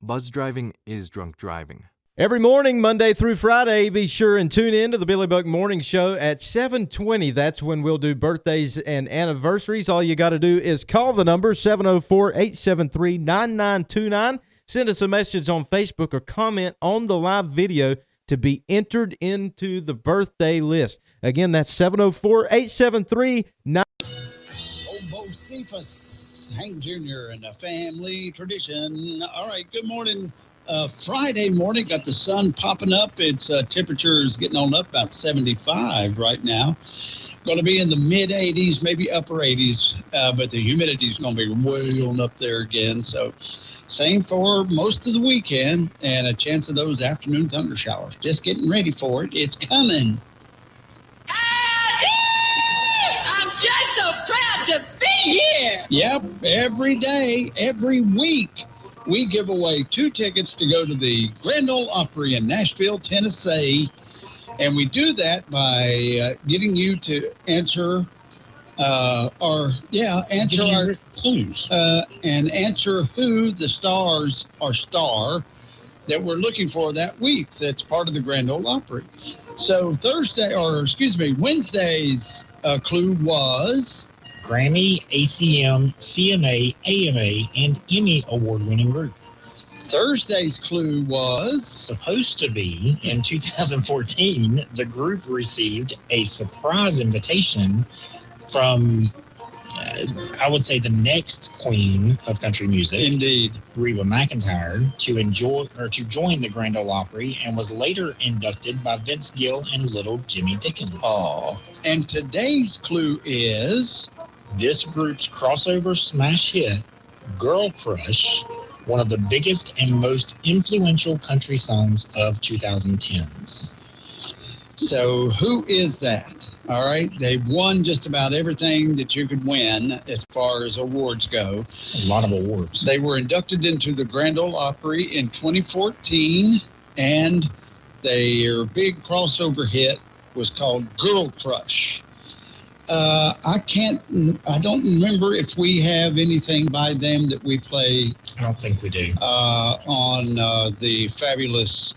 Buzz driving is drunk driving. Every morning, Monday through Friday, be sure and tune in to the Billy Buck Morning Show at 7:20. That's when we'll do birthdays and anniversaries. All you got to do is call the number 704-873-9929. Send us a message on Facebook or comment on the live video to be entered into the birthday list. Again, that's 704-873-9929. Old Bo Cephas, Hank Jr. and the family tradition. All right, good morning. Friday morning, got the sun popping up. Its temperature is getting on up about 75 right now. Going to be in the mid-80s, maybe upper 80s, but the humidity is going to be way on up there again. So same for most of the weekend, and a chance of those afternoon thunder showers. Just getting ready for it. It's coming. I'm just so proud to be here. Yep, every day, every week, we give away 2 tickets to go to the Grand Ole Opry in Nashville, Tennessee. And we do that by getting you to answer our clues. And answer who the stars or star that we're looking for that week that's part of the Grand Ole Opry. So Wednesday's clue was Grammy, ACM, CMA, AMA, and Emmy award-winning group. Thursday's clue was supposed to be in 2014. The group received a surprise invitation from, I would say, the next queen of country music, indeed, Reba McEntire, to join the Grand Ole Opry, and was later inducted by Vince Gill and Little Jimmy Dickens. Oh, and today's clue is this group's crossover smash hit, Girl Crush, one of the biggest and most influential country songs of 2010s. So who is that? All right. They've won just about everything that you could win as far as awards go. A lot of awards. They were inducted into the Grand Ole Opry in 2014, and their big crossover hit was called Girl Crush. I don't remember if we have anything by them that we play. I don't think we do. On the fabulous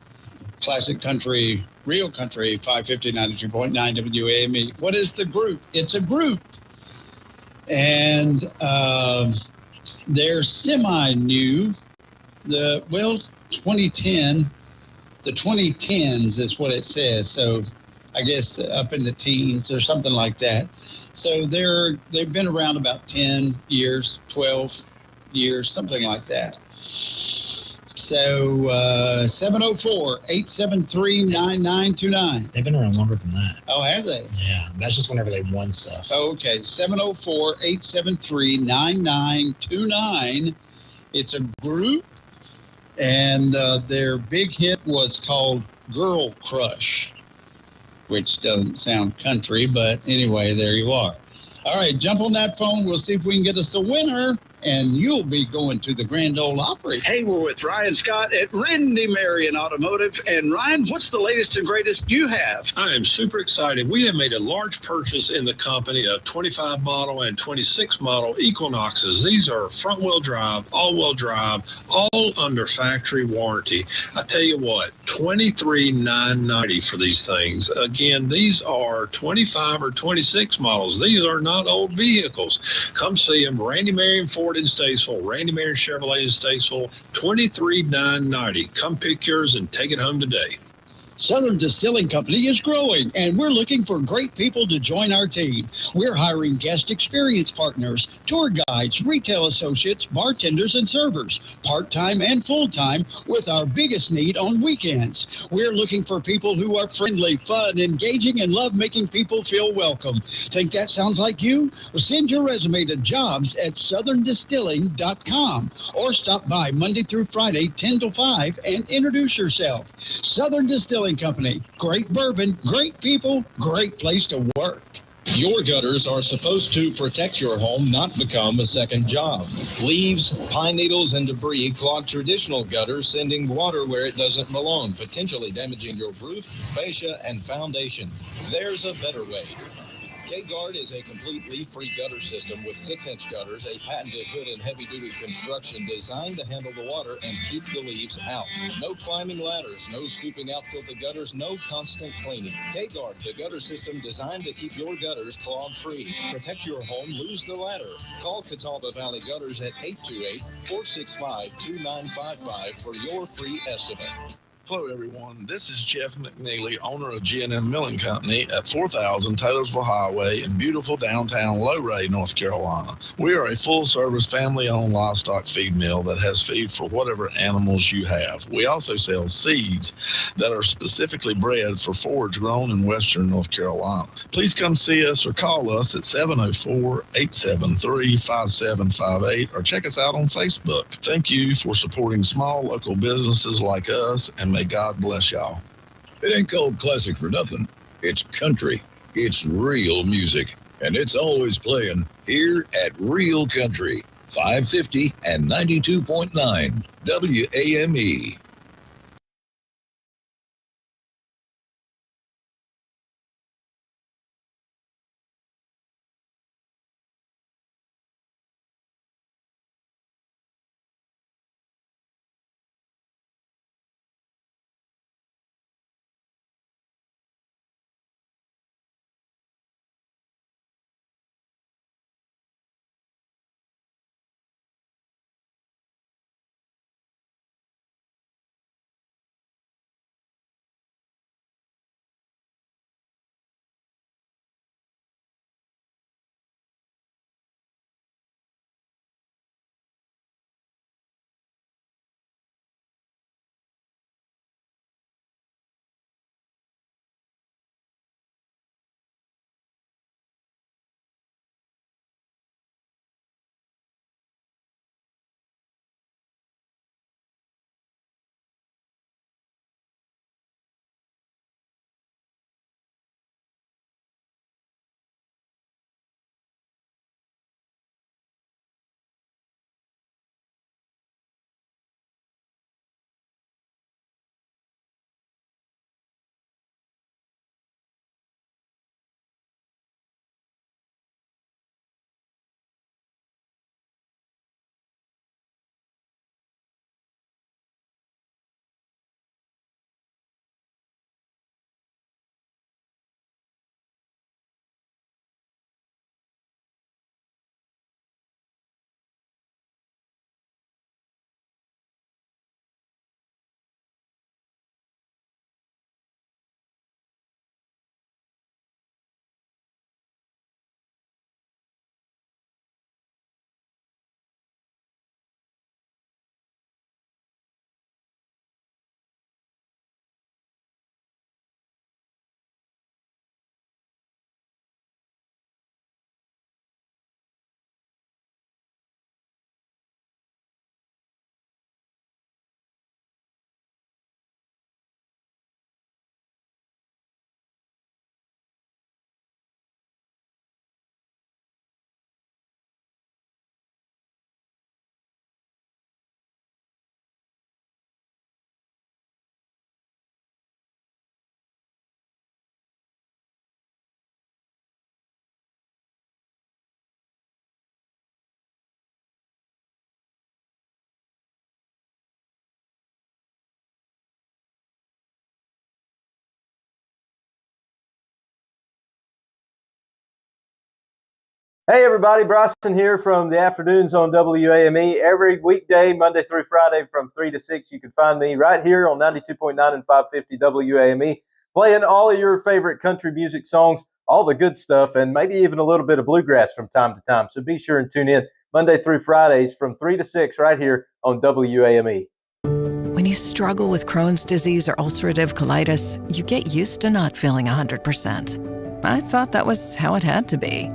classic country, real country, 550 92.9 WAME. What is the group? It's a group. And they're semi-new. 2010, the 2010s is what it says. So I guess up in the teens or something like that. So they've been around about 10 years, 12 years, something like that. So 704-873-9929. They've been around longer than that. Oh, have they? Yeah, that's just whenever they won stuff. Okay, 704-873-9929. It's a group, and their big hit was called Girl Crush, which doesn't sound country, but anyway, there you are. All right, jump on that phone. We'll see if we can get us a winner, and you'll be going to the Grand Ole Opry. Hey, we're with Ryan Scott at Randy Marion Automotive. And Ryan, what's the latest and greatest you have? I am super excited. We have made a large purchase in the company of 25 model and 26 model Equinoxes. These are front-wheel drive, all-wheel drive, all under factory warranty. I tell you what, $23,990 for these things. Again, these are 25 or 26 models. These are not old vehicles. Come see them. Randy Marion Ford in Statesville, Randy Marion Chevrolet in Statesville, $23,990. Come pick yours and take it home today. Southern Distilling Company is growing, and we're looking for great people to join our team. We're hiring guest experience partners, tour guides, retail associates, bartenders, and servers, part-time and full-time, with our biggest need on weekends. We're looking for people who are friendly, fun, engaging, and love making people feel welcome. Think that sounds like you? Well, send your resume to jobs@southerndistilling.com or stop by Monday through Friday, 10 to 5, and introduce yourself. Southern Distilling Company. Great bourbon, great people, great place to work. Your gutters are supposed to protect your home, not become a second job. Leaves, pine needles, and debris clog traditional gutters, sending water where it doesn't belong, potentially damaging your roof, fascia, and foundation. There's a better way. K-Guard is a complete leaf-free gutter system with 6-inch gutters, a patented hood and heavy-duty construction designed to handle the water and keep the leaves out. No climbing ladders, no scooping out filthy gutters, no constant cleaning. K-Guard, the gutter system designed to keep your gutters clog-free. Protect your home, lose the ladder. Call Catawba Valley Gutters at 828-465-2955 for your free estimate. Hello, everyone. This is Jeff McNeely, owner of G&M Milling Company at 4000 Taylorsville Highway in beautiful downtown Lowray, North Carolina. We are a full-service, family-owned livestock feed mill that has feed for whatever animals you have. We also sell seeds that are specifically bred for forage grown in western North Carolina. Please come see us or call us at 704-873-5758 or check us out on Facebook. Thank you for supporting small local businesses like us, and may God bless y'all. It ain't called classic for nothing. It's country. It's real music. And it's always playing here at Real Country, 550 and 92.9 WAME. Hey everybody, Bryson here from the afternoons on WAME. Every weekday, Monday through Friday from 3 to 6, you can find me right here on 92.9 and 550 WAME, playing all of your favorite country music songs, all the good stuff, and maybe even a little bit of bluegrass from time to time. So be sure and tune in Monday through Fridays from 3 to 6 right here on WAME. When you struggle with Crohn's disease or ulcerative colitis, you get used to not feeling 100%. I thought that was how it had to be.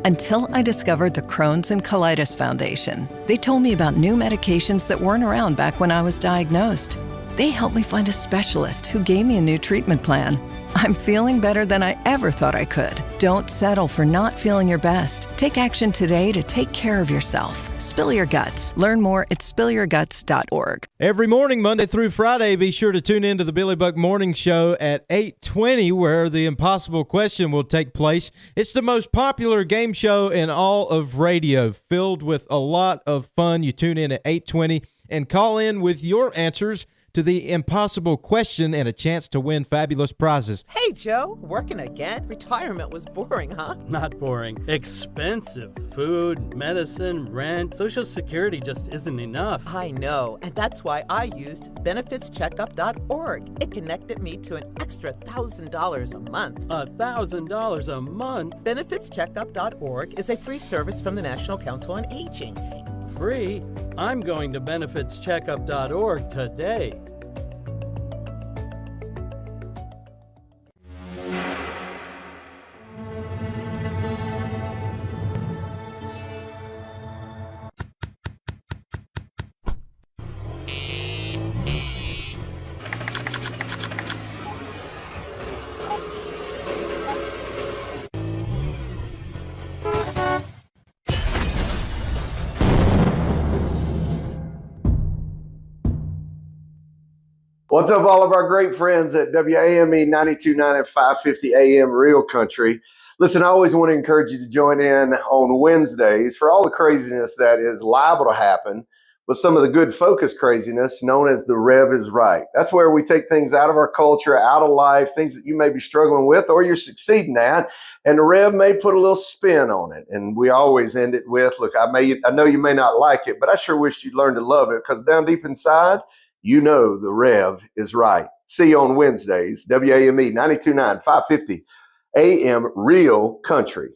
Until I discovered the Crohn's and Colitis Foundation. They told me about new medications that weren't around back when I was diagnosed. They helped me find a specialist who gave me a new treatment plan. I'm feeling better than I ever thought I could. Don't settle for not feeling your best. Take action today to take care of yourself. Spill your guts. Learn more at spillyourguts.org. Every morning, Monday through Friday, be sure to tune in to the Billy Buck Morning Show at 8:20, where the impossible question will take place. It's the most popular game show in all of radio, filled with a lot of fun. You tune in at 8:20 and call in with your answers to the impossible question and a chance to win fabulous prizes. Hey, Joe, working again? Retirement was boring, huh? Not boring. Expensive. Food, medicine, rent. Social Security just isn't enough. I know, and that's why I used benefitscheckup.org. It connected me to an extra $1,000 a month. $1,000 a month? Benefitscheckup.org is a free service from the National Council on Aging. Free? I'm going to benefitscheckup.org today. What's up, all of our great friends at WAME 92.9 and 550 AM Real Country. Listen, I always want to encourage you to join in on Wednesdays for all the craziness that is liable to happen, but some of the good focus craziness known as the Rev is Right. That's where we take things out of our culture, out of life, things that you may be struggling with or you're succeeding at, and the Rev may put a little spin on it. And we always end it with, look, I know you may not like it, but I sure wish you'd learn to love it, because down deep inside, you know the Rev is right. See you on Wednesdays, WAME 92.9, 550 AM Real Country.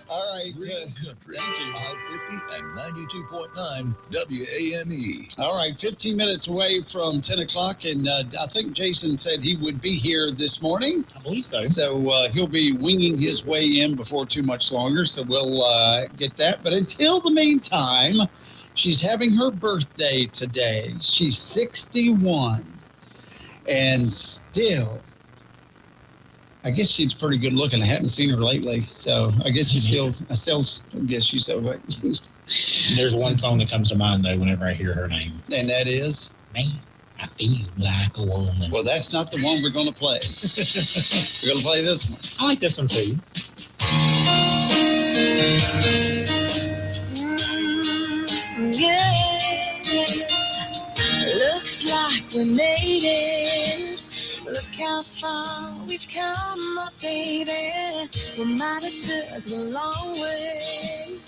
All right. Real Country, 550 and 92.9 WAME. All right, 15 minutes away from 10 o'clock, and I think Jason said he would be here this morning. I believe so. So he'll be winging his way in before too much longer, so we'll get that. But until the meantime, she's having her birthday today. She's 61, and still, I guess she's pretty good looking. I haven't seen her lately, so I guess she's still guess she's so. There's one song that comes to mind, though, whenever I hear her name. And that is? Man, I feel like a woman. Well, that's not the one we're going to play. We're going to play this one. I like this one, too. Looks like we made it. Look how far we've come, my baby. We might have took the long way.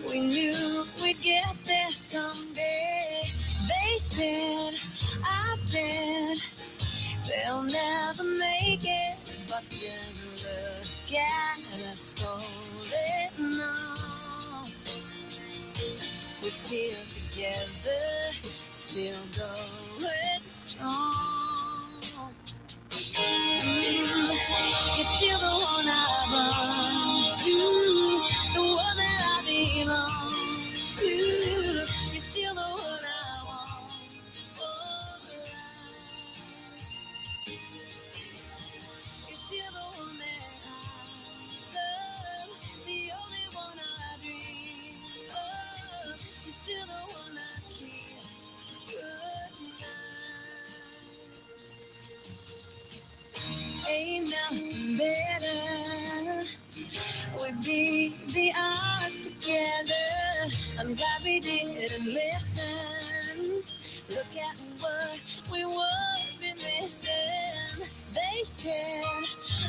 We knew we'd get there someday. They said, I bet they'll never make it. But just look at us holding on. We're still together, still going strong. You're still the one I run to, the one that I belong to. You're still the one I want for the ride. You're still the one that I love, the only one I dream of. You're still the one I kiss goodnight. Ain't nothing better. We'd be the odds together. I'm glad we didn't listen. Look at what we would be missing. They said,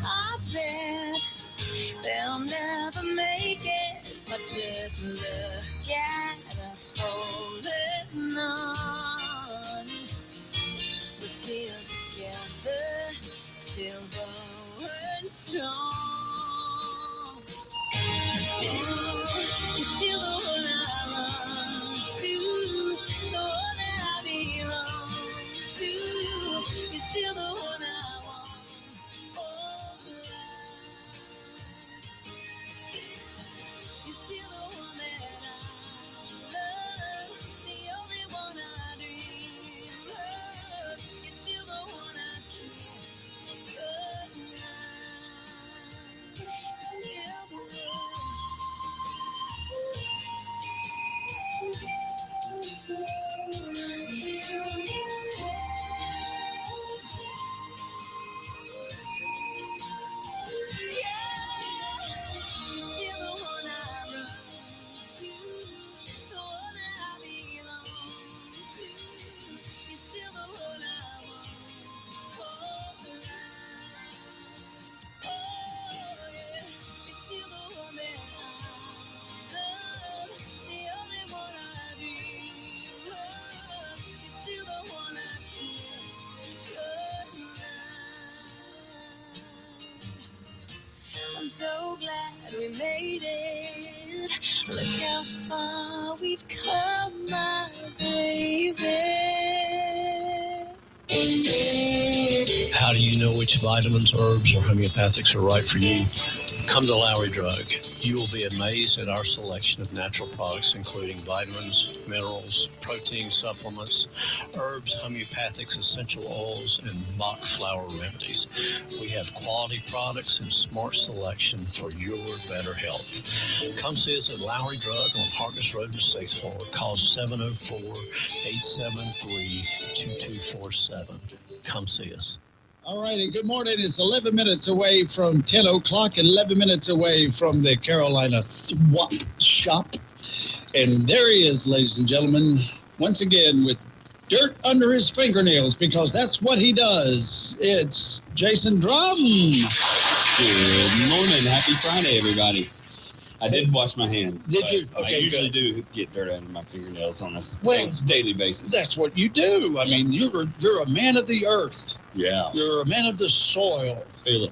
I bet they'll never still going strong. You're still the one I run to, the one that I belong to. You're still the one I want. You're still the one that I love, the only one I dream of. You're still the one I kiss good night. You're still the I'm so glad we made it. Look how far we've come, my baby. How do you know which vitamins, herbs, or homeopathics are right for you? Come to Lowry Drug. You will be amazed at our selection of natural products, including vitamins, minerals, protein supplements, herbs, homeopathics, essential oils, and Bach flower remedies. We have quality products and smart selection for your better health. Come see us at Lowry Drug on Harkness Road in Statesboro. Call 704-873-2247. Come see us. All right, and good morning. It's 11 minutes away from 10 o'clock, 11 minutes away from the Carolina Swap Shop. And there he is, ladies and gentlemen, once again with dirt under his fingernails, because that's what he does. It's Jason Drum. Good morning. Happy Friday, everybody. I did wash my hands. Did you? Okay, I usually do get dirt under my fingernails on a daily basis. That's what you do. I mean, you're a man of the earth. Yeah. You're a man of the soil. Feel it.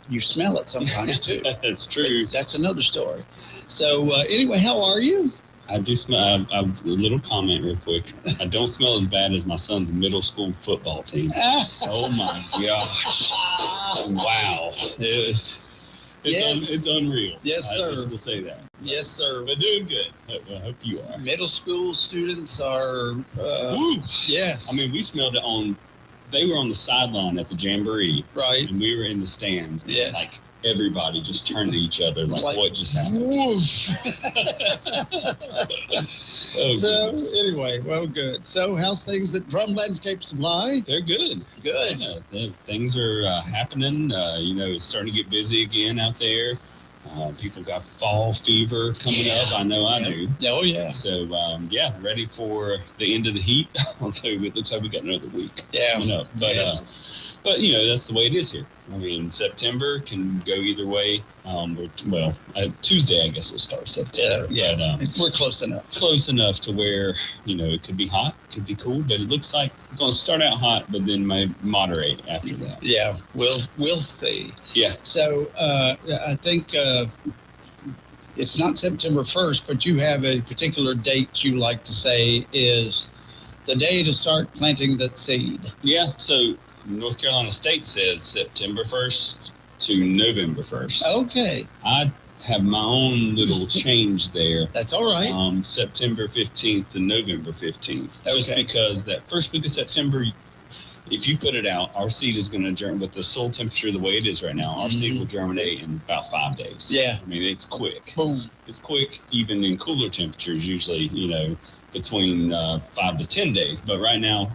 You smell it sometimes, too. That's true. But that's another story. So, anyway, how are you? I do smell. A little comment real quick. I don't smell as bad as my son's middle school football team. Oh, my gosh. Wow. It's unreal. Yes, sir. I just will say that. Yes, sir. But doing good. I hope you are. Middle school students are, yes. I mean, we smelled it they were on the sideline at the Jamboree. Right. And we were in the stands. Yes. Like, everybody just turned to each other like what just happened? Anyway, well, good. So, how's things at Drum Landscape Supply? They're good. Good. Things are happening. It's starting to get busy again out there. People got fall fever coming up. I know I do. Oh, yeah. So, ready for the end of the heat. Although it looks like we got another week. Yeah. Coming up. But that's the way it is here. I mean, September can go either way. Tuesday, I guess, will start September. Yeah. But, we're close enough. Close enough to where, it could be hot, could be cool, but it looks like it's going to start out hot, but then might moderate after that. Yeah, we'll see. Yeah. So, I think it's not September 1st, but you have a particular date you like to say is the day to start planting that seed. Yeah, so North Carolina State says September 1st to November 1st. Okay. I have my own little change there. That's all right. September 15th to November 15th. Just because that first week of September, if you put it out, our seed is going to germinate with the soil temperature the way it is right now. Our seed will germinate in about 5 days. Yeah. I mean, it's quick. Boom. It's quick, even in cooler temperatures, usually, between 5 to 10 days. But right now,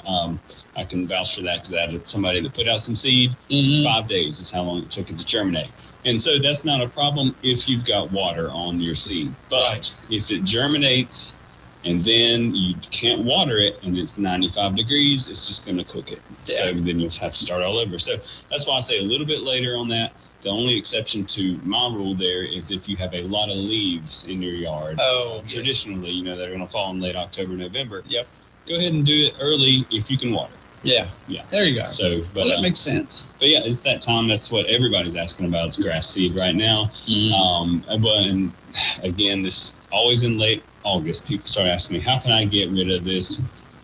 I can vouch for that because I had somebody that put out some seed. 5 days is how long it took it to germinate. And so that's not a problem if you've got water on your seed. But if it germinates and then you can't water it and it's 95 degrees, it's just going to cook it. Yeah. So then you'll have to start all over. So that's why I say a little bit later on that. The only exception to my rule there is if you have a lot of leaves in your yard. Oh, traditionally, they're going to fall in late October, November. Yep. Go ahead and do it early if you can water. Yeah. Yeah. There you go. So, but Well, that makes sense. But yeah, it's that time. That's what everybody's asking about. It's grass seed right now. And again, this always in late August, people start asking me, how can I get rid of this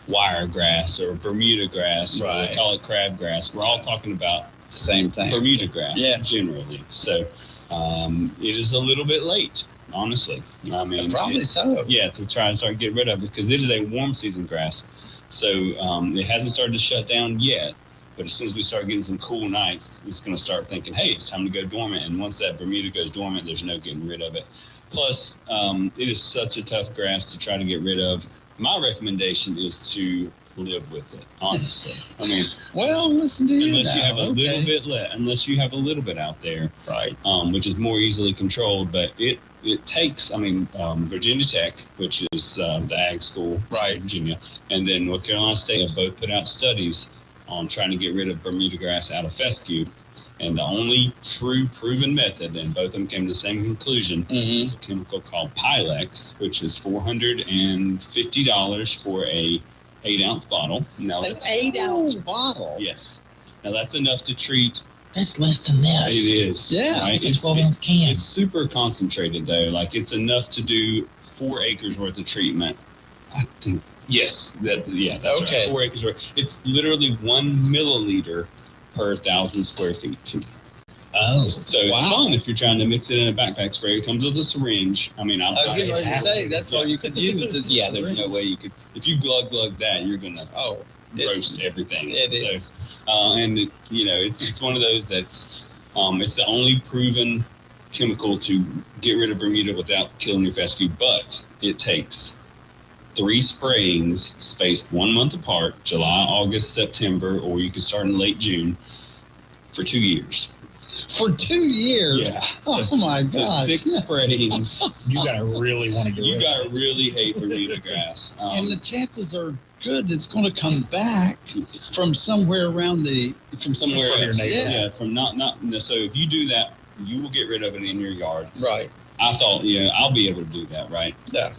wire grass or Bermuda grass? Or they call it crabgrass. We're all talking about the same thing. Bermuda grass, generally. So it is a little bit late, honestly. I mean, probably so. Yeah, to try and start getting rid of it because it is a warm season grass. So it hasn't started to shut down yet. But as soon as we start getting some cool nights, it's going to start thinking, hey, it's time to go dormant. And once that Bermuda goes dormant, there's no getting rid of it. Plus, it is such a tough grass to try to get rid of. My recommendation is to live with it, honestly. I mean, well, listen to you unless now. you have a little bit unless you have a little bit out there, right? Which is more easily controlled. But it takes. I mean, Virginia Tech, which is the ag school, right, Virginia, and then North Carolina State have both put out studies on trying to get rid of Bermuda grass out of fescue. And the only true proven method, and both of them came to the same conclusion, is a chemical called Pylex, which is $450 for a 8-ounce bottle. Now, An 8-ounce bottle? Yes. Now, that's enough to treat. That's less than this. It is. Yeah. Right? It's a 12-ounce can. It's super concentrated, though. Like, it's enough to do 4 acres worth of treatment. I think. Yes. That's okay. Right. 4 acres worth. It's literally 1 milliliter per 1,000 square feet. Oh, so it's fun if you're trying to mix it in a backpack spray. It comes with a syringe. I mean, I was getting ready to say that's all you could use. Is there's no way you could. If you glug that, you're gonna roast everything. It is. And it's one of those that's it's the only proven chemical to get rid of Bermuda without killing your fescue, but it takes 3 sprayings spaced 1 month apart, July, August, September, or you can start in late June, for 2 years. For 2 years? Yeah. Oh my gosh. 6 sprayings. You gotta really want to get rid of it. You gotta really hate Bermuda grass. And the chances are good it's going to come back from somewhere around from somewhere from else. your neighbor. Yeah, from not so if you do that, you will get rid of it in your yard. Right. I thought, I'll be able to do that, right? Yeah.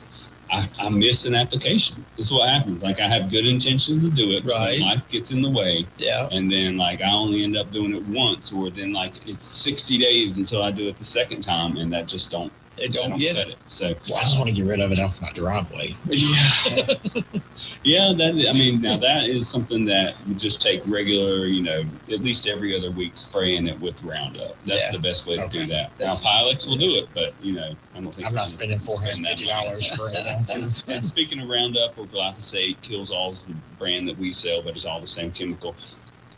I miss an application. This is what happens. Like, I have good intentions to do it. Right. Life gets in the way. Yeah. And then, I only end up doing it once, or then, it's 60 days until I do it the second time, and that just don't get it. So, I just want to get rid of it off my driveway. Yeah. Yeah, now that is something that you just take regular, at least every other week spraying it with Roundup. That's the best way to do that. Now, Pylex will do it, but, I don't think I'm not spending $450 for it. And speaking of Roundup or glyphosate, Kills All's the brand that we sell, but it's all the same chemical.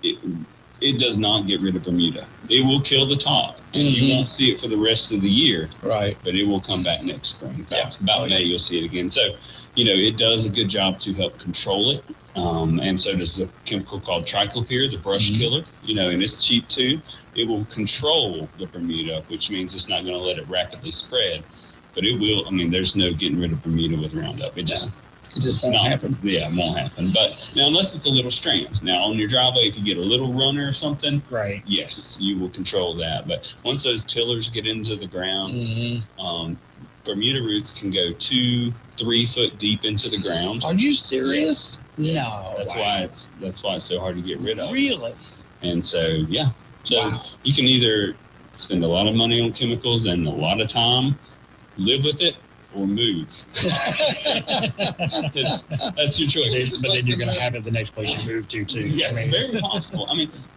It does not get rid of Bermuda. It will kill the top. And you won't see it for the rest of the year. Right. But it will come back next spring. About May, you'll see it again. So, it does a good job to help control it. And so does a chemical called triclopyr, the brush killer. And it's cheap too. It will control the Bermuda, which means it's not going to let it rapidly spread. But it will. There's no getting rid of Bermuda with Roundup. It just won't happen. Yeah, it won't happen. But now, unless it's a little strand. Now, on your driveway, if you get a little runner or something, right? Yes, you will control that. But once those tillers get into the ground, Bermuda roots can go 2-3 foot deep into the ground. Are you serious? Yes. No. That's why it's so hard to get rid of. Really? And so you can either spend a lot of money on chemicals and a lot of time, live with it, or move. That's your choice. But then you're going to have it the next place you move to, too. Yeah, very possible.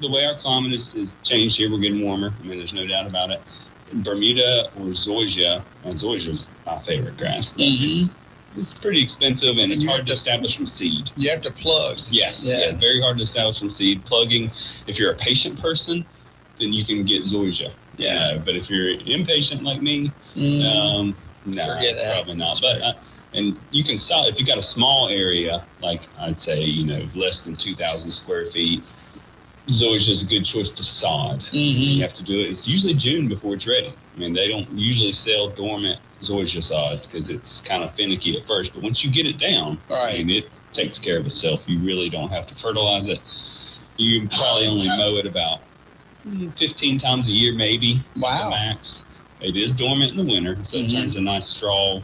The way our climate is changed here, we're getting warmer. There's no doubt about it. Bermuda or zoysia, and zoysia's my favorite grass. It's pretty expensive, and it's hard to establish from seed. You have to plug. Yes, very hard to establish from seed. Plugging, if you're a patient person, then you can get zoysia. Yeah, but if you're impatient like me, no, probably not. But and you can sell if you got a small area, like I'd say, less than 2,000 square feet. Zoysia is a good choice to sod. You have to do it. It's usually June before it's ready. They don't usually sell dormant zoysia sod because it's kind of finicky at first. But once you get it down, it takes care of itself. You really don't have to fertilize it. You probably only mow it about 15 times a year, maybe. Wow. Max. It is dormant in the winter, so it turns a nice straw,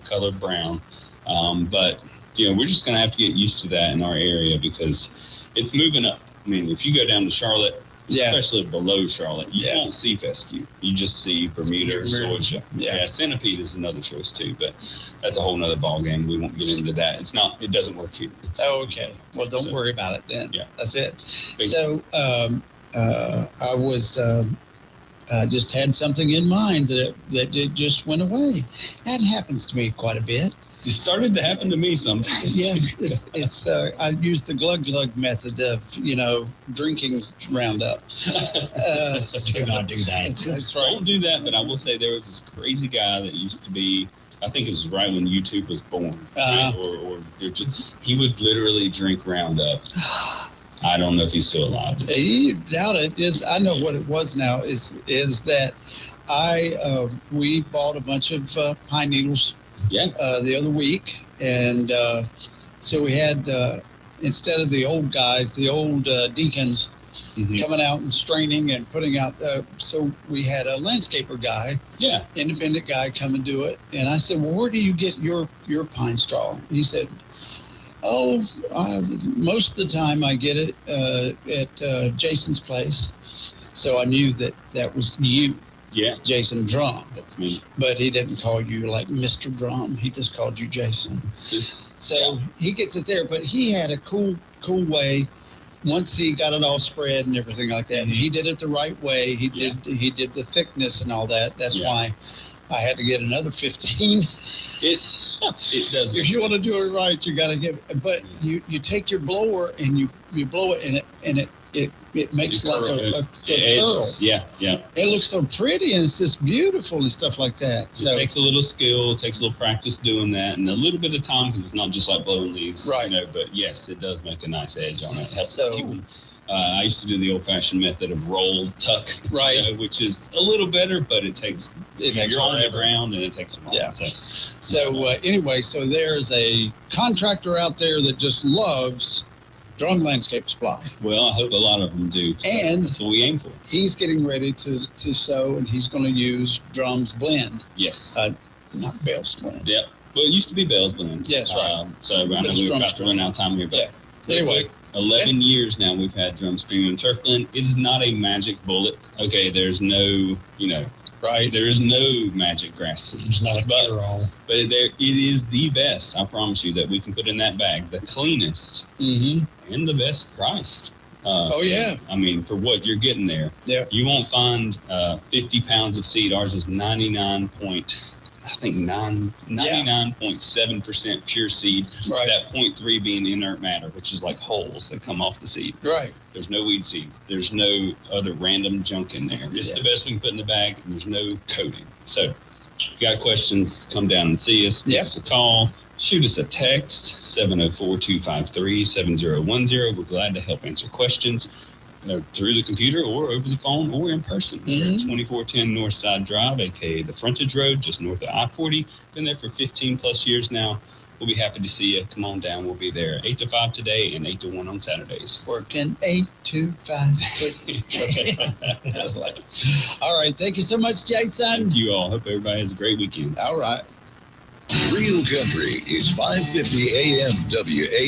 colored brown. But we're just going to have to get used to that in our area because it's moving up. I mean, if you go down to Charlotte, Yeah. especially below Charlotte, you won't see fescue. You just see Bermuda or Georgia. Yeah, centipede is another choice too, but that's a whole nother ball game. We won't get into that. It doesn't work here. Oh, okay. Well, don't worry about it then. Yeah. That's it. So I was just had something in mind that it just went away. That happens to me quite a bit. It started to happen to me sometimes. Yeah, it's I use the glug method of drinking Roundup. Do not do that. That's right. Don't do that. But I will say there was this crazy guy that used to be. I think it was right when YouTube was born, right? Or he would literally drink Roundup. I don't know if he's still alive. You doubt it. I know what it was now. Is that we bought a bunch of pine needles. Yeah. The other week, and so we had instead of the old guys, the old deacons coming out and straining and putting out. So we had a landscaper guy, independent guy, come and do it. And I said, "Well, where do you get your pine straw?" And he said, "Oh, most of the time I get it at Jason's place." So I knew that was you. Yeah. Jason Drum. That's me. But he didn't call you like Mr. Drum. He just called you Jason. So he gets it there, but he had a cool way. Once he got it all spread and everything like that, and he did it the right way. He did the thickness and all that. That's why I had to get another 15. It does. If you want to do it right, you got to get. But you take your blower and you blow it and it makes like a curl. Yeah. It looks so pretty and it's just beautiful and stuff like that. So it takes a little skill, it takes a little practice doing that, and a little bit of time because it's not just like blowing leaves, right? But yes, it does make a nice edge on it. I used to do the old-fashioned method of roll tuck, right? Which is a little better, but it takes you're on the ground and it takes a while. Yeah. So anyway, so there's a contractor out there that just loves Drum Landscape Supply. Well, I hope a lot of them do. And that's what we aim for. He's getting ready to sow, and he's going to use Drum's blend. Yes. Not Bell's blend. Yeah. Well, it used to be Bell's blend. Yes, right. So I know we're about to run out of time here, but anyway. 11 years now we've had Drum's Premium Turf Blend. It is not a magic bullet. Okay, there's no, right? There is no magic grass seed. It's not a cure-all. But it is the best, I promise you, that we can put in that bag. The cleanest and the best price. I mean, for what you're getting there. Yeah. You won't find 50 pounds of seed. Ours is 99.7% pure seed. Right. That 0.3 being inert matter, which is like holes that come off the seed. Right. There's no weed seeds. There's no other random junk in there. It's the best we can put in the bag, and there's no coating. So, if you got questions, come down and see us. Give us a call. Shoot us a text, 704-253-7010. We're glad to help answer questions through the computer or over the phone or in person. We're at 2410 Northside Drive, a.k.a. the frontage road, just north of I-40. Been there for 15-plus years now. We'll be happy to see you. Come on down. We'll be there 8 to 5 today and 8 to 1 on Saturdays. Working 8 to 5. I was like, all right. Thank you so much, Jason. Thank you all. Hope everybody has a great weekend. All right. Real Country is 550 AM WA.